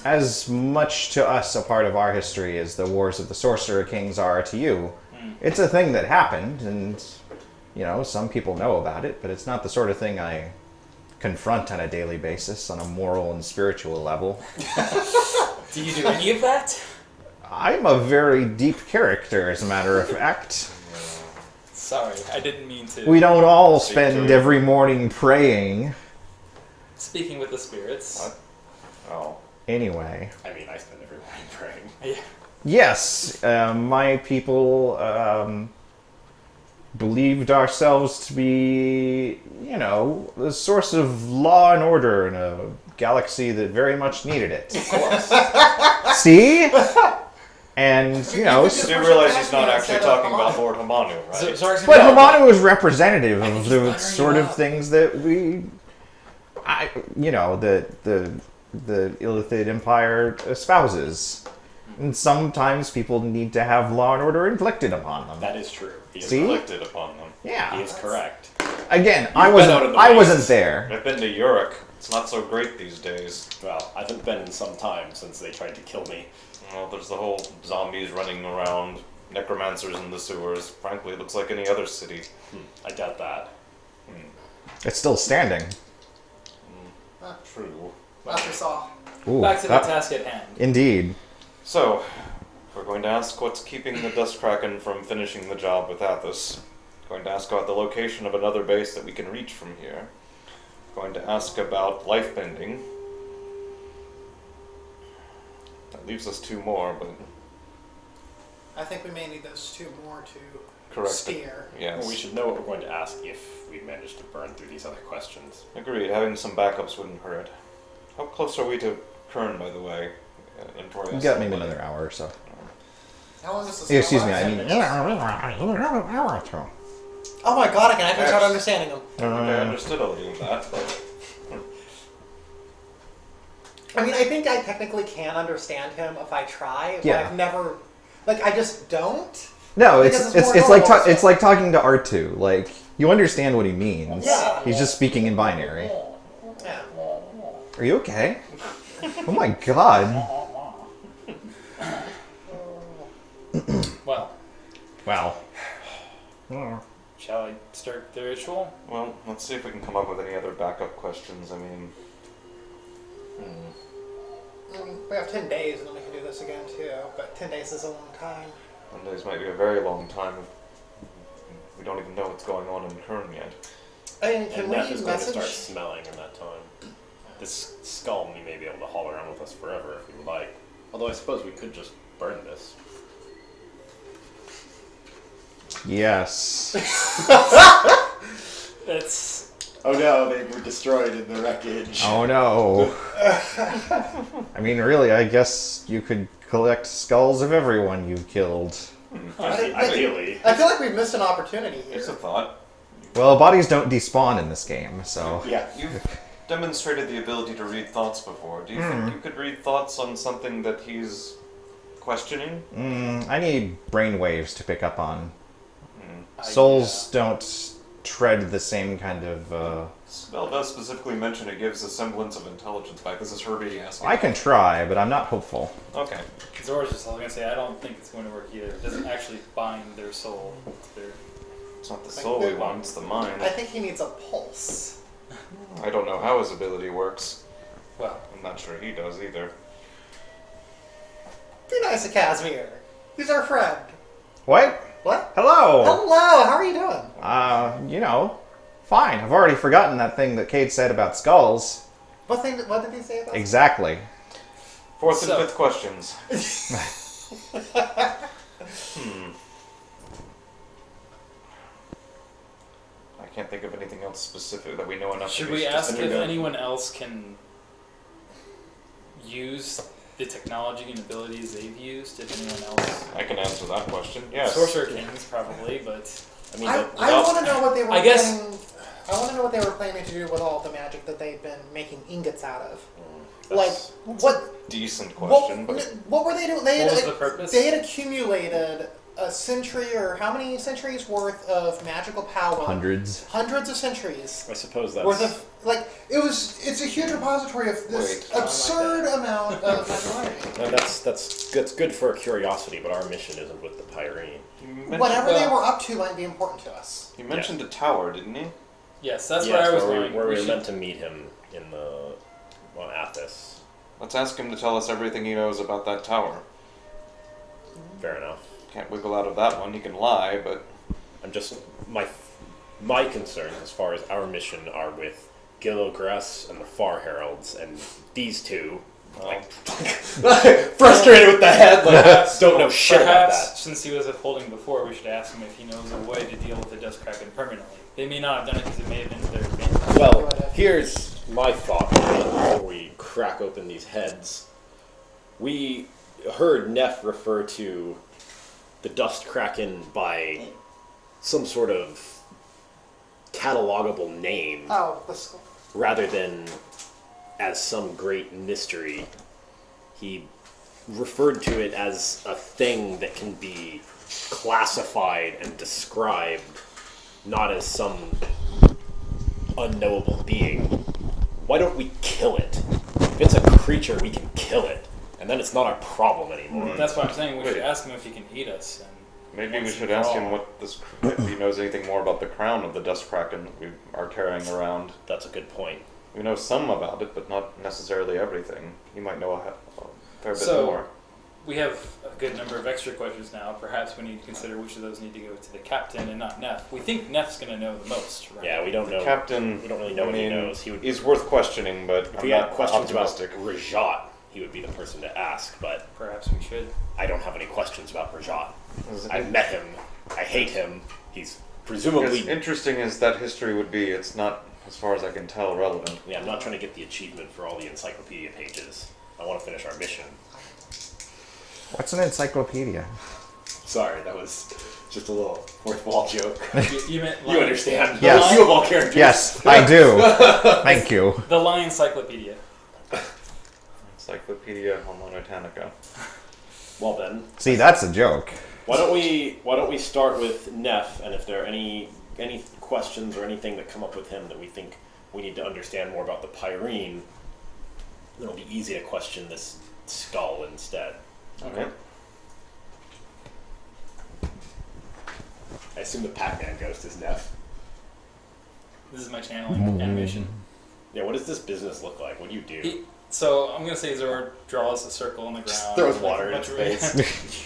[SPEAKER 4] as much to us a part of our history as the wars of the Sorcerer Kings are to you. It's a thing that happened, and some people know about it, but it's not the sort of thing I confront on a daily basis on a moral and spiritual level.
[SPEAKER 1] Do you do any of that?
[SPEAKER 4] I'm a very deep character, as a matter of fact.
[SPEAKER 1] Sorry, I didn't mean to.
[SPEAKER 4] We don't all
[SPEAKER 2] Speak
[SPEAKER 4] spend
[SPEAKER 2] to-
[SPEAKER 4] every morning praying.
[SPEAKER 1] Speaking with the spirits.
[SPEAKER 2] What? Oh.
[SPEAKER 4] Anyway.
[SPEAKER 5] I mean, I spend every morning praying.
[SPEAKER 1] Yeah.
[SPEAKER 4] Yes, my people believed ourselves to be, the source of law and order in a galaxy that very much needed it.
[SPEAKER 5] Of course.
[SPEAKER 4] See? And,
[SPEAKER 2] You do realize he's not actually talking about Lord Hamanu, right?
[SPEAKER 4] but Hamanu is representative of the sort of things that the Illithid Empire espouses. And sometimes people need to have law and order inflicted upon them.
[SPEAKER 5] That is true. He is,
[SPEAKER 4] See?
[SPEAKER 2] Inflicted upon them.
[SPEAKER 5] he
[SPEAKER 4] Yeah.
[SPEAKER 5] is correct.
[SPEAKER 4] Again,
[SPEAKER 5] been out in the
[SPEAKER 4] I wasn't
[SPEAKER 5] wastes.
[SPEAKER 4] there.
[SPEAKER 2] I've been to Uruk. It's not so great these days.
[SPEAKER 5] Well, I haven't been in some time since they tried to kill me.
[SPEAKER 2] Well, there's the whole zombies running around, necromancers in the sewers. Frankly, it looks like any other city.
[SPEAKER 5] I doubt that.
[SPEAKER 4] It's still standing.
[SPEAKER 2] True.
[SPEAKER 3] As we saw.
[SPEAKER 4] Ooh,
[SPEAKER 1] Back to the
[SPEAKER 4] that-
[SPEAKER 1] task at hand.
[SPEAKER 4] Indeed.
[SPEAKER 2] So, we're going to ask what's keeping the Dust Kraken from finishing the job with Athas. Going to ask about the location of another base that we can reach from here. Going to ask about life bending. That leaves us 2 more, but
[SPEAKER 3] I think we may need those 2 more to
[SPEAKER 2] correct.
[SPEAKER 3] steer.
[SPEAKER 2] Yes.
[SPEAKER 5] Well, we should know what we're going to ask if we manage to burn through these other questions.
[SPEAKER 2] Agreed. Having some backups wouldn't hurt. How close are we to Kurn, by the way? In
[SPEAKER 4] You got maybe another hour or so.
[SPEAKER 3] How long is this?
[SPEAKER 4] Excuse me, I mean...
[SPEAKER 3] Oh my god, I can actually start
[SPEAKER 2] Yes.
[SPEAKER 3] understanding them.
[SPEAKER 2] I understood a little of that, but
[SPEAKER 3] I mean, I think I technically can understand him if I try, but
[SPEAKER 4] Yeah.
[SPEAKER 3] I've never... Like, I just don't.
[SPEAKER 4] No,
[SPEAKER 3] Because
[SPEAKER 4] it's
[SPEAKER 3] more
[SPEAKER 4] it's like
[SPEAKER 3] normal,
[SPEAKER 4] it's
[SPEAKER 3] so-
[SPEAKER 4] like talking to R2. Like you understand what he means.
[SPEAKER 3] Yeah.
[SPEAKER 4] He's just speaking in binary.
[SPEAKER 3] Yeah.
[SPEAKER 4] Are you okay? Oh my god.
[SPEAKER 1] Well,
[SPEAKER 4] Wow.
[SPEAKER 1] shall I start the ritual?
[SPEAKER 2] Well, let's see if we can come up with any other backup questions. I mean,
[SPEAKER 3] We have 10 days and then we can do this again too, but 10 days is a long time.
[SPEAKER 2] 10 days might be a very long time. We don't even know what's going on in Kurn yet.
[SPEAKER 3] I mean, can
[SPEAKER 5] And
[SPEAKER 3] we
[SPEAKER 5] Neff is going to
[SPEAKER 3] message?
[SPEAKER 5] start smelling in that time. This skull we may be able to haul around with us forever if we would like. Although I suppose we could just burn this.
[SPEAKER 4] Yes.
[SPEAKER 1] It's
[SPEAKER 5] Oh no, they were destroyed in the wreckage.
[SPEAKER 4] Oh no. I mean, really, I guess you could collect skulls of everyone you've killed.
[SPEAKER 5] Ideally.
[SPEAKER 3] I feel like we've missed an opportunity here.
[SPEAKER 2] It's a thought.
[SPEAKER 4] Well, bodies don't despawn in this game, so.
[SPEAKER 5] Yeah.
[SPEAKER 2] You've demonstrated the ability to read thoughts before. Do you think you could read thoughts on something that he's questioning?
[SPEAKER 4] I need brainwaves to pick up on.
[SPEAKER 1] I-
[SPEAKER 4] Souls don't tread the same kind of.
[SPEAKER 2] Spell does specifically mention it gives a semblance of intelligence back. This is Herbie asking.
[SPEAKER 4] I can try, but I'm not hopeful.
[SPEAKER 2] Okay.
[SPEAKER 1] Zora's just gonna say I don't think it's going to work either. It doesn't actually bind their soul. to their...
[SPEAKER 2] It's not the soul we want, it's the mind.
[SPEAKER 3] I think he needs a pulse.
[SPEAKER 2] I don't know how his ability works.
[SPEAKER 1] Well,
[SPEAKER 2] I'm not sure he does either.
[SPEAKER 3] Be nice to Casimir. He's our friend.
[SPEAKER 4] What?
[SPEAKER 3] What?
[SPEAKER 4] Hello!
[SPEAKER 3] Hello, how are you doing?
[SPEAKER 4] You know, fine. I've already forgotten that thing that Cade said about skulls.
[SPEAKER 3] What did he say about
[SPEAKER 4] Exactly.
[SPEAKER 2] Fourth
[SPEAKER 1] So-
[SPEAKER 2] and fifth questions. I can't think of anything else specific that we know enough
[SPEAKER 1] should
[SPEAKER 2] to be
[SPEAKER 1] we ask
[SPEAKER 2] specific
[SPEAKER 1] if
[SPEAKER 2] of.
[SPEAKER 1] anyone else can use the technology and abilities they've used? If anyone else,
[SPEAKER 2] I can answer that question. Yes.
[SPEAKER 1] Sorcerer Kings probably, but
[SPEAKER 5] I mean,
[SPEAKER 3] I want to know what they were.
[SPEAKER 1] I guess-
[SPEAKER 3] planning, I want to know what they were planning to do with all the magic that they've been making ingots out of.
[SPEAKER 5] that's-
[SPEAKER 3] Like what?
[SPEAKER 2] Decent question, but
[SPEAKER 3] What were they doing? They
[SPEAKER 1] What
[SPEAKER 3] had,
[SPEAKER 1] was the purpose?
[SPEAKER 3] They had accumulated a century or how many centuries worth of magical power?
[SPEAKER 4] Hundreds.
[SPEAKER 3] Hundreds of centuries
[SPEAKER 5] I suppose
[SPEAKER 3] worth
[SPEAKER 5] that's...
[SPEAKER 3] of like it's a huge repository of this
[SPEAKER 2] Wait.
[SPEAKER 3] absurd amount of magical energy.
[SPEAKER 5] No, that's good for a curiosity, but our mission isn't with the Pyrene.
[SPEAKER 3] Whatever they were up to might be important to us.
[SPEAKER 2] You mentioned a tower, didn't you?
[SPEAKER 1] yes, that's
[SPEAKER 5] Yes,
[SPEAKER 1] where I was
[SPEAKER 5] where
[SPEAKER 1] going.
[SPEAKER 5] we
[SPEAKER 1] We
[SPEAKER 5] were
[SPEAKER 1] should-
[SPEAKER 5] meant to meet him in on Athas.
[SPEAKER 2] Let's ask him to tell us everything he knows about that tower.
[SPEAKER 5] Fair enough.
[SPEAKER 2] Can't wiggle out of that one. He can lie, but
[SPEAKER 5] I'm just my concerns as far as our mission are with Gilogress and the Far Heralds, and these two. Like, frustrated with the head, like don't know shit about
[SPEAKER 1] Perhaps,
[SPEAKER 5] that.
[SPEAKER 1] since he was withholding before, we should ask him if he knows a way to deal with the Dust Kraken permanently. They may not have done it because it may have been to their advantage.
[SPEAKER 5] Well, here's my thought before we crack open these heads. We heard Neff refer to the Dust Kraken by some sort of catalogable name
[SPEAKER 3] Oh, the skull.
[SPEAKER 5] rather than as some great mystery. He referred to it as a thing that can be classified and described, not as some unknowable being. Why don't we kill it? If it's a creature, we can kill it, and then it's not our problem anymore.
[SPEAKER 1] That's why I'm saying we should
[SPEAKER 2] Wait.
[SPEAKER 1] ask him if he can eat us. And
[SPEAKER 2] maybe we
[SPEAKER 1] once
[SPEAKER 2] should
[SPEAKER 1] and
[SPEAKER 2] ask
[SPEAKER 1] for
[SPEAKER 2] him
[SPEAKER 1] all.
[SPEAKER 2] what this if he knows anything more about the crown of the Dust Kraken that we are carrying around.
[SPEAKER 5] That's a good point.
[SPEAKER 2] We know some about it, but not necessarily everything. You might know a fair bit
[SPEAKER 1] So-
[SPEAKER 2] more.
[SPEAKER 1] We have a good number of extra questions now. Perhaps we need to consider which of those need to go to the captain and not Neff. We think Neff's going to know the most, right?
[SPEAKER 5] Yeah, we don't know.
[SPEAKER 2] Captain,
[SPEAKER 5] We don't really know
[SPEAKER 2] I
[SPEAKER 5] what he
[SPEAKER 2] mean,
[SPEAKER 5] knows. He would.
[SPEAKER 2] He's worth questioning, but
[SPEAKER 5] If
[SPEAKER 2] I'm
[SPEAKER 5] we had
[SPEAKER 2] not
[SPEAKER 5] questions
[SPEAKER 2] optimistic.
[SPEAKER 5] about Rajat, he would be the person to ask. But
[SPEAKER 1] Perhaps we should.
[SPEAKER 5] I don't have any questions about Rajat.
[SPEAKER 2] Is it-
[SPEAKER 5] I've met him. I hate him. He's
[SPEAKER 2] As
[SPEAKER 5] presumably.
[SPEAKER 2] interesting as that history would be, it's not, as far as I can tell, relevant.
[SPEAKER 5] Yeah, I'm not trying to get the achievement for all the encyclopedia pages. I want to finish our mission.
[SPEAKER 4] What's an encyclopedia?
[SPEAKER 5] Sorry, that was just a little fourth wall joke.
[SPEAKER 1] You meant
[SPEAKER 5] You understand?
[SPEAKER 4] Yes.
[SPEAKER 5] You of all characters.
[SPEAKER 4] Yes, I do. Thank you.
[SPEAKER 1] the Lion Encyclopedia.
[SPEAKER 2] Encyclopedia Homonotanica.
[SPEAKER 5] Well then,
[SPEAKER 4] See, that's a joke.
[SPEAKER 5] Why don't we start with Neff, and if there are any questions or anything that come up with him that we think we need to understand more about the Pyrene, then it'll be easy to question this skull instead.
[SPEAKER 2] Okay.
[SPEAKER 5] I assume the Pac-Man ghost is Neff.
[SPEAKER 1] This is my channeling animation.
[SPEAKER 5] Yeah, what does this business look like? What do you do?
[SPEAKER 1] So I'm gonna say Zord draws a circle on the ground.
[SPEAKER 5] Just throws water in
[SPEAKER 1] Bunch
[SPEAKER 5] his
[SPEAKER 1] of-
[SPEAKER 5] face.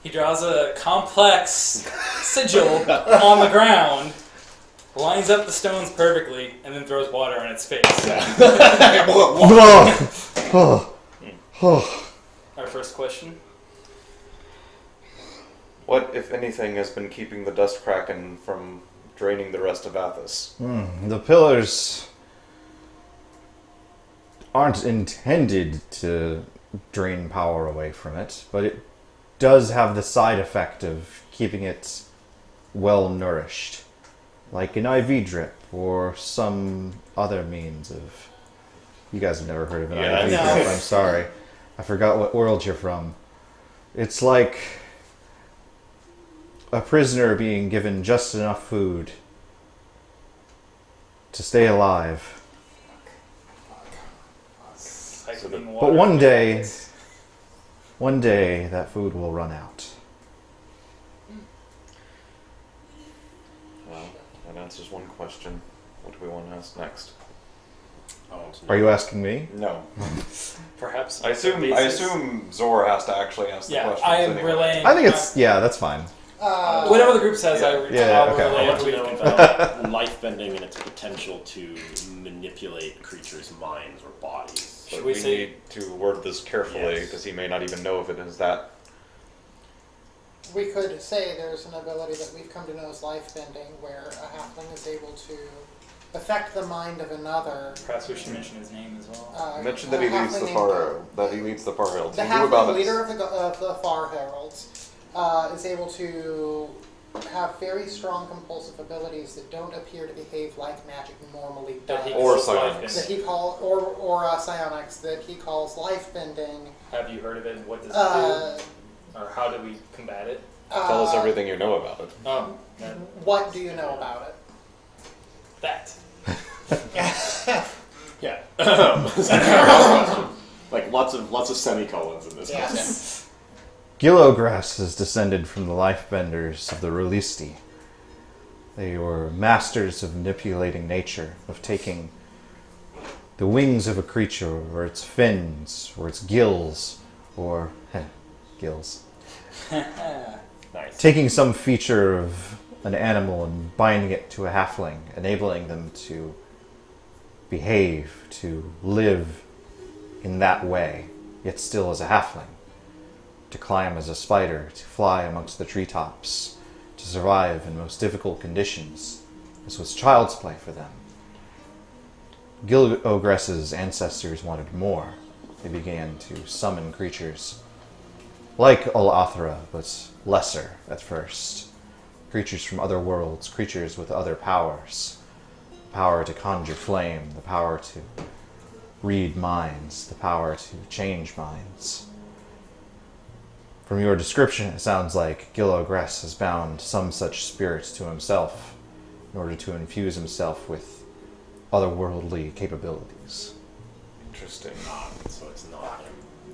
[SPEAKER 1] He draws a complex sigil on the ground, lines up the stones perfectly, and then throws water on its face. Our first question.
[SPEAKER 2] What, if anything, has been keeping the dust kraken from draining the rest of Athas?
[SPEAKER 4] The pillars aren't intended to drain power away from it, but it does have the side effect of keeping it well nourished, like an IV drip or some other means of. You guys have never heard of an IV
[SPEAKER 1] no.
[SPEAKER 4] drip. I'm sorry, I forgot what world you're from. It's like a prisoner being given just enough food to stay alive.
[SPEAKER 1] Cycling
[SPEAKER 4] But
[SPEAKER 1] water.
[SPEAKER 4] one day that food will run out.
[SPEAKER 2] Well, that answers one question. What do we want to ask next?
[SPEAKER 4] Are you asking me?
[SPEAKER 2] No.
[SPEAKER 1] Perhaps.
[SPEAKER 2] I assume Zor has to actually ask the
[SPEAKER 1] Yeah,
[SPEAKER 2] questions
[SPEAKER 1] I am
[SPEAKER 2] anyway.
[SPEAKER 1] relaying.
[SPEAKER 4] I think it's that's fine.
[SPEAKER 1] Whatever the group says, I'll
[SPEAKER 4] okay.
[SPEAKER 5] I
[SPEAKER 1] relay
[SPEAKER 5] want
[SPEAKER 1] it
[SPEAKER 5] to
[SPEAKER 1] to
[SPEAKER 5] know
[SPEAKER 1] you.
[SPEAKER 5] about life bending and its potential to manipulate creatures' minds or bodies.
[SPEAKER 2] But
[SPEAKER 1] Should we
[SPEAKER 2] we
[SPEAKER 1] say-
[SPEAKER 2] need to word this carefully
[SPEAKER 5] Yes.
[SPEAKER 2] because he may not even know if it is that.
[SPEAKER 3] We could say there's an ability that we've come to know as life bending, where a halfling is able to affect the mind of another.
[SPEAKER 1] Perhaps we should mention his name as well.
[SPEAKER 2] Mention that he
[SPEAKER 3] a
[SPEAKER 2] leads the
[SPEAKER 3] halfling
[SPEAKER 2] far
[SPEAKER 3] named-
[SPEAKER 2] that he leads the Far Heralds.
[SPEAKER 3] The
[SPEAKER 2] You knew about
[SPEAKER 3] halfling
[SPEAKER 2] it.
[SPEAKER 3] leader of the Far Heralds is able to have very strong compulsive abilities that don't appear to behave like magic normally
[SPEAKER 1] That
[SPEAKER 3] does.
[SPEAKER 1] he
[SPEAKER 2] Or
[SPEAKER 1] calls life
[SPEAKER 2] psionics.
[SPEAKER 3] That
[SPEAKER 1] bending.
[SPEAKER 3] he calls, or psionics, that he calls life bending.
[SPEAKER 1] Have you heard of it? What does it
[SPEAKER 3] Uh,
[SPEAKER 1] do? Or how do we combat it?
[SPEAKER 2] Tell us everything you know about it.
[SPEAKER 1] Oh, that.
[SPEAKER 3] What do you know about it?
[SPEAKER 1] that.
[SPEAKER 5] Yeah. Like lots of semicolons in this question.
[SPEAKER 3] Yes.
[SPEAKER 4] Gillowgrass is descended from the lifebenders of the Rulisti. They were masters of manipulating nature, of taking the wings of a creature, or its fins, or its gills, or gills.
[SPEAKER 5] Nice.
[SPEAKER 4] Taking some feature of an animal and binding it to a halfling, enabling them to behave, to live in that way, yet still as a halfling. To climb as a spider, to fly amongst the treetops, to survive in most difficult conditions. This was child's play for them. Gilogress's ancestors wanted more. They began to summon creatures like Olathra, but lesser at first. Creatures from other worlds, creatures with other powers. The power to conjure flame, the power to read minds, the power to change minds. From your description, it sounds like Gilogress has bound some such spirits to himself in order to infuse himself with otherworldly capabilities.
[SPEAKER 2] Interesting.
[SPEAKER 5] So it's not him.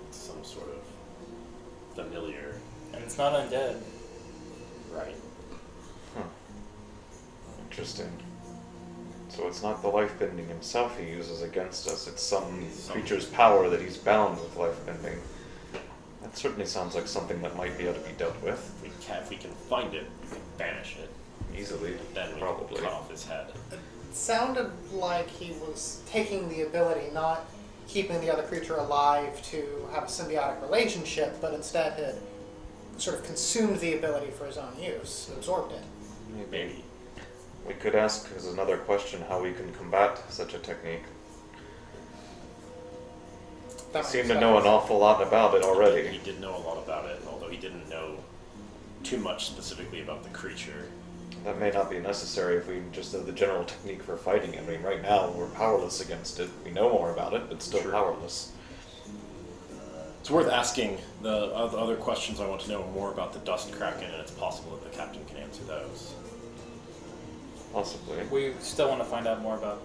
[SPEAKER 5] It's some sort of familiar,
[SPEAKER 1] And it's not undead.
[SPEAKER 5] right?
[SPEAKER 2] Interesting. So it's not the life bending himself he uses against us, it's some creature's power that he's bound with life bending. That certainly sounds like something that might be able to be dealt with
[SPEAKER 5] If we can find it, we can banish it.
[SPEAKER 2] easily.
[SPEAKER 5] Then we
[SPEAKER 2] Probably.
[SPEAKER 5] can cut off his head.
[SPEAKER 3] Sounded like he was taking the ability, not keeping the other creature alive to have a symbiotic relationship, but instead had sort of consumed the ability for his own use, absorbed it.
[SPEAKER 5] Maybe.
[SPEAKER 2] We could ask as another question how we can combat such a technique.
[SPEAKER 3] That
[SPEAKER 2] I
[SPEAKER 3] might
[SPEAKER 2] seem
[SPEAKER 3] be
[SPEAKER 2] to know an
[SPEAKER 3] better.
[SPEAKER 2] awful lot about it
[SPEAKER 5] He
[SPEAKER 2] already.
[SPEAKER 5] did know a lot about it, although he didn't know too much specifically about the creature.
[SPEAKER 2] That may not be necessary if we just know the general technique for fighting it. I mean, right now we're powerless against it. We know more about it, but still
[SPEAKER 5] True.
[SPEAKER 2] powerless.
[SPEAKER 5] It's worth asking the other questions. I want to know more about the Dust Kraken, and it's possible that the captain can answer those.
[SPEAKER 2] Possibly.
[SPEAKER 1] We still want to find out more about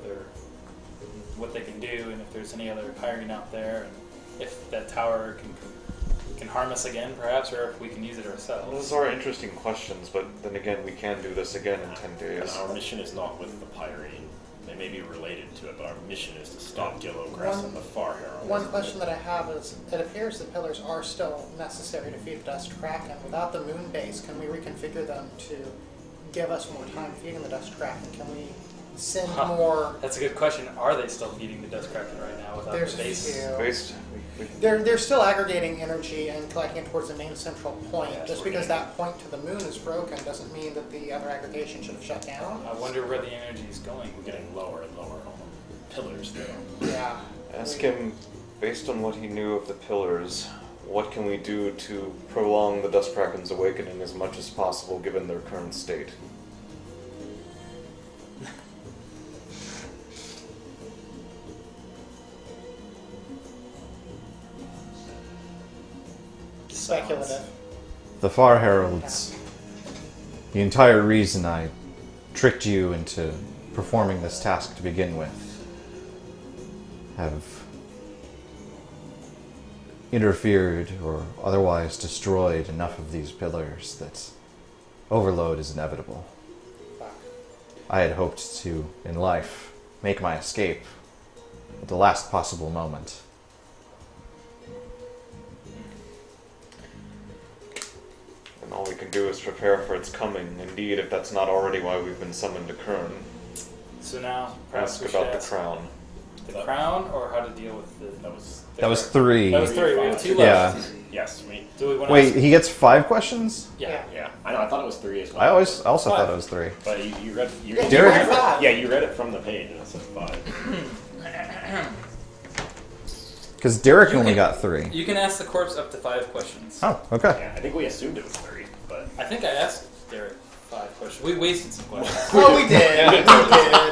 [SPEAKER 1] what they can do, and if there's any other Pyrene out there, and if that tower can harm us again, perhaps, or if we can use it ourselves.
[SPEAKER 2] Those are interesting questions, but then again, we can do this again in 10 days.
[SPEAKER 5] And our mission is not with the Pyrene. They may be related to it, but our mission is to stop Gilogress and the Far Herald.
[SPEAKER 3] One question that I have is, it appears the pillars are still necessary to feed the Dust Kraken. Without the moon base, can we reconfigure them to give us more time feeding the Dust Kraken? Can we send more?
[SPEAKER 1] That's a good question. Are they still feeding the Dust Kraken right now without
[SPEAKER 3] There's
[SPEAKER 1] the base?
[SPEAKER 3] a few.
[SPEAKER 2] Based,
[SPEAKER 3] They're still aggregating energy and collecting it towards the main central point.
[SPEAKER 5] Yeah,
[SPEAKER 3] Just
[SPEAKER 5] we're
[SPEAKER 3] because
[SPEAKER 5] getting-
[SPEAKER 3] that point to the moon is broken doesn't mean that the other aggregation should have shut down.
[SPEAKER 1] I wonder where the energy is going.
[SPEAKER 5] We're getting lower and lower on the pillars, though.
[SPEAKER 3] Yeah.
[SPEAKER 2] ask him, based on what he knew of the pillars, what can we do to prolong the Dust Kraken's awakening as much as possible given their current state?
[SPEAKER 3] Speculative.
[SPEAKER 4] The Far Heralds, the entire reason I tricked you into performing this task to begin with, have interfered or otherwise destroyed enough of these pillars that overload is inevitable.
[SPEAKER 3] Fuck.
[SPEAKER 4] I had hoped to, in life, make my escape at the last possible moment.
[SPEAKER 2] And all we can do is prepare for its coming. Indeed, if that's not already why we've been summoned to Kurn.
[SPEAKER 1] So now, perhaps
[SPEAKER 2] Ask
[SPEAKER 1] we should
[SPEAKER 2] about the
[SPEAKER 1] ask
[SPEAKER 2] crown.
[SPEAKER 1] the crown, or how to deal with the.
[SPEAKER 5] That was
[SPEAKER 4] That was 3.
[SPEAKER 1] That was 3. We have 2
[SPEAKER 4] Yeah.
[SPEAKER 1] left.
[SPEAKER 5] yes. We
[SPEAKER 1] Do we want to
[SPEAKER 4] Wait,
[SPEAKER 1] ask?
[SPEAKER 4] he gets 5 questions?
[SPEAKER 1] Yeah.
[SPEAKER 5] yeah. I know. I thought it was 3 as well.
[SPEAKER 4] I also
[SPEAKER 1] Five.
[SPEAKER 4] thought it was 3.
[SPEAKER 5] But you read. You,
[SPEAKER 3] Yeah,
[SPEAKER 4] Derek-
[SPEAKER 3] you read five.
[SPEAKER 5] Yeah, you read it from the page, and it said 5.
[SPEAKER 4] Because Derek
[SPEAKER 1] You
[SPEAKER 4] only
[SPEAKER 1] can-
[SPEAKER 4] got 3.
[SPEAKER 1] You can ask the corpse up to 5 questions.
[SPEAKER 4] Oh, okay.
[SPEAKER 5] Yeah, I think we assumed it was 3, but
[SPEAKER 1] I think I asked Derek 5 questions. We wasted some questions.
[SPEAKER 3] Oh, we did. We did.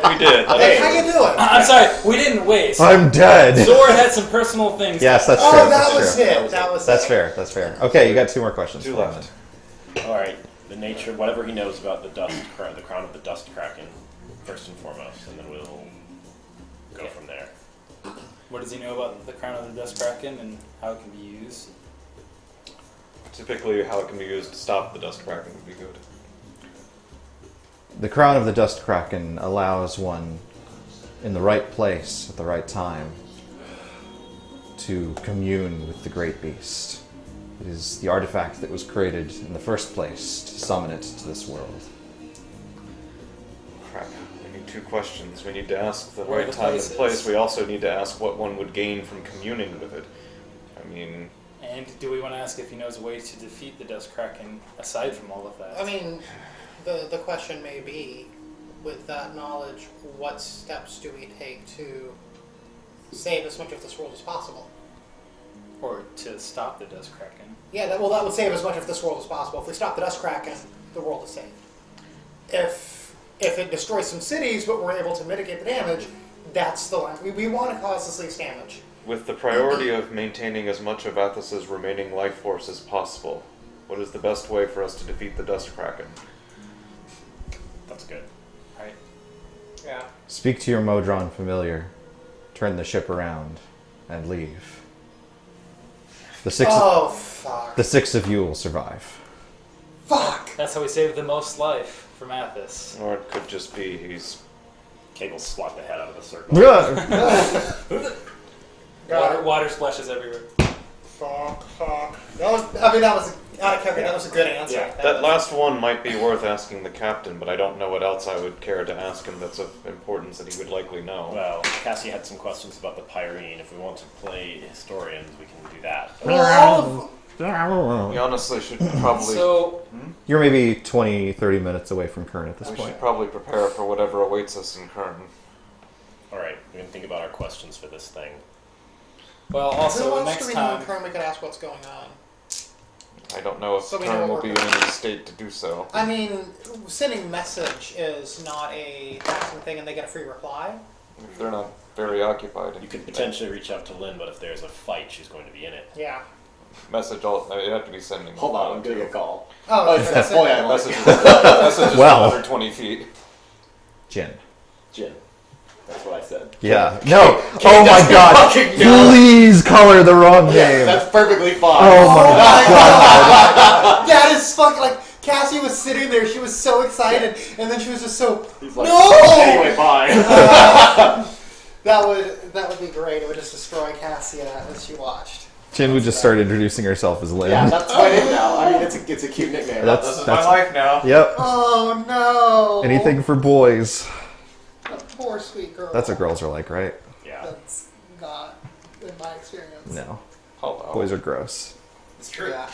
[SPEAKER 2] We did.
[SPEAKER 3] Hey, how you doing?
[SPEAKER 1] I'm sorry, we didn't waste.
[SPEAKER 4] I'm dead!
[SPEAKER 1] Zor had some personal things.
[SPEAKER 4] Yes, that's
[SPEAKER 3] Oh,
[SPEAKER 4] true.
[SPEAKER 3] that
[SPEAKER 4] That's
[SPEAKER 3] was
[SPEAKER 4] true.
[SPEAKER 3] it. That was
[SPEAKER 4] That's
[SPEAKER 3] it.
[SPEAKER 4] fair. That's fair. Okay, you got 2 more questions.
[SPEAKER 2] 2
[SPEAKER 4] for him
[SPEAKER 2] left.
[SPEAKER 5] all right. The nature, whatever he knows about the the crown of the Dust Kraken, first and foremost, and then we'll go from there.
[SPEAKER 1] What does he know about the crown of the Dust Kraken and how it can be used?
[SPEAKER 2] Typically, how it can be used to stop the Dust Kraken would be good.
[SPEAKER 4] The crown of the Dust Kraken allows one in the right place at the right time to commune with the Great Beast. It is the artifact that was created in the first place to summon it to this world.
[SPEAKER 2] Crap. We need 2 questions. We need to ask the
[SPEAKER 1] Where
[SPEAKER 2] right
[SPEAKER 1] the
[SPEAKER 2] time and
[SPEAKER 1] place
[SPEAKER 2] place.
[SPEAKER 1] is.
[SPEAKER 2] We also need to ask what one would gain from communing with it. I mean,
[SPEAKER 1] And do we want to ask if he knows a way to defeat the Dust Kraken aside from all of that?
[SPEAKER 3] I mean, the question may be, with that knowledge, what steps do we take to save as much of this world as possible?
[SPEAKER 1] Or to stop the Dust Kraken.
[SPEAKER 3] Yeah, that would save as much of this world as possible. If we stop the Dust Kraken, the world is saved. If it destroys some cities, but we're able to mitigate the damage, that's the line. We want to cause the least damage.
[SPEAKER 2] with the priority of maintaining as much of Athas's remaining life force as possible, what is the best way for us to defeat the Dust Kraken?
[SPEAKER 5] That's good.
[SPEAKER 1] Right?
[SPEAKER 3] Yeah.
[SPEAKER 4] Speak to your Modron familiar, turn the ship around, and leave. The 6
[SPEAKER 3] Oh, fuck.
[SPEAKER 4] the 6 of you will survive.
[SPEAKER 3] Fuck!
[SPEAKER 1] That's how we save the most life from Athas.
[SPEAKER 2] Or it could just be he's...
[SPEAKER 5] Cable swat the head out of the circle.
[SPEAKER 1] Water splashes everywhere.
[SPEAKER 3] Fuck. That was out of character. That was a good answer.
[SPEAKER 5] Yeah,
[SPEAKER 2] That last one might be worth asking the captain, but I don't know what else I would care to ask him that's of importance that he would likely know.
[SPEAKER 5] Well, Cassie had some questions about the Pyrene. If we want to play historians, we can do that.
[SPEAKER 3] Well, all
[SPEAKER 2] We honestly should probably...
[SPEAKER 1] So,
[SPEAKER 4] You're maybe 20, 30 minutes away from Kurn at this
[SPEAKER 2] we
[SPEAKER 4] point.
[SPEAKER 2] should probably prepare for whatever awaits us in Kurn.
[SPEAKER 5] All right, we can think about our questions for this thing.
[SPEAKER 1] well,
[SPEAKER 3] who
[SPEAKER 1] also
[SPEAKER 3] wants
[SPEAKER 1] next
[SPEAKER 3] to be known
[SPEAKER 1] time.
[SPEAKER 3] Kurn? We could ask what's going on.
[SPEAKER 2] I don't know if
[SPEAKER 3] So we know
[SPEAKER 2] Kurn
[SPEAKER 3] what
[SPEAKER 2] will be
[SPEAKER 3] we're
[SPEAKER 2] in
[SPEAKER 3] doing.
[SPEAKER 2] any state to do so.
[SPEAKER 3] I mean, sending message is not a taxing thing, and they get a free reply.
[SPEAKER 2] If they're not very occupied.
[SPEAKER 5] You could potentially reach out to Lynn, but if there's a fight, she's going to be in it.
[SPEAKER 3] Yeah.
[SPEAKER 2] Message all. You have to be sending.
[SPEAKER 5] Hold on, I'm getting a call.
[SPEAKER 3] Oh,
[SPEAKER 5] that's oh yeah,
[SPEAKER 2] Message is
[SPEAKER 4] Well.
[SPEAKER 2] 120 feet.
[SPEAKER 4] Jin.
[SPEAKER 5] Jin. That's what I said.
[SPEAKER 4] Yeah. No. Oh my god. Please call her the wrong name.
[SPEAKER 5] Yeah, that's perfectly fine.
[SPEAKER 4] Oh my god.
[SPEAKER 3] That is fucking like Cassie was sitting there. She was so excited, and then she was just so
[SPEAKER 5] He's like,
[SPEAKER 3] no.
[SPEAKER 5] Anyway, bye.
[SPEAKER 3] That would be great. It would just destroy Cassia as she watched.
[SPEAKER 4] Jin would just start introducing herself as Lynn.
[SPEAKER 5] Yeah, that's my name now. I mean, it's a cute nickname.
[SPEAKER 2] This is my life now.
[SPEAKER 4] Yep.
[SPEAKER 3] Oh no!
[SPEAKER 4] Anything for boys.
[SPEAKER 3] That poor sweet girl.
[SPEAKER 4] That's what girls are like, right?
[SPEAKER 5] Yeah.
[SPEAKER 3] That's not in my experience.
[SPEAKER 4] No.
[SPEAKER 2] Hello.
[SPEAKER 4] Boys are gross.
[SPEAKER 1] It's true.
[SPEAKER 3] Yeah.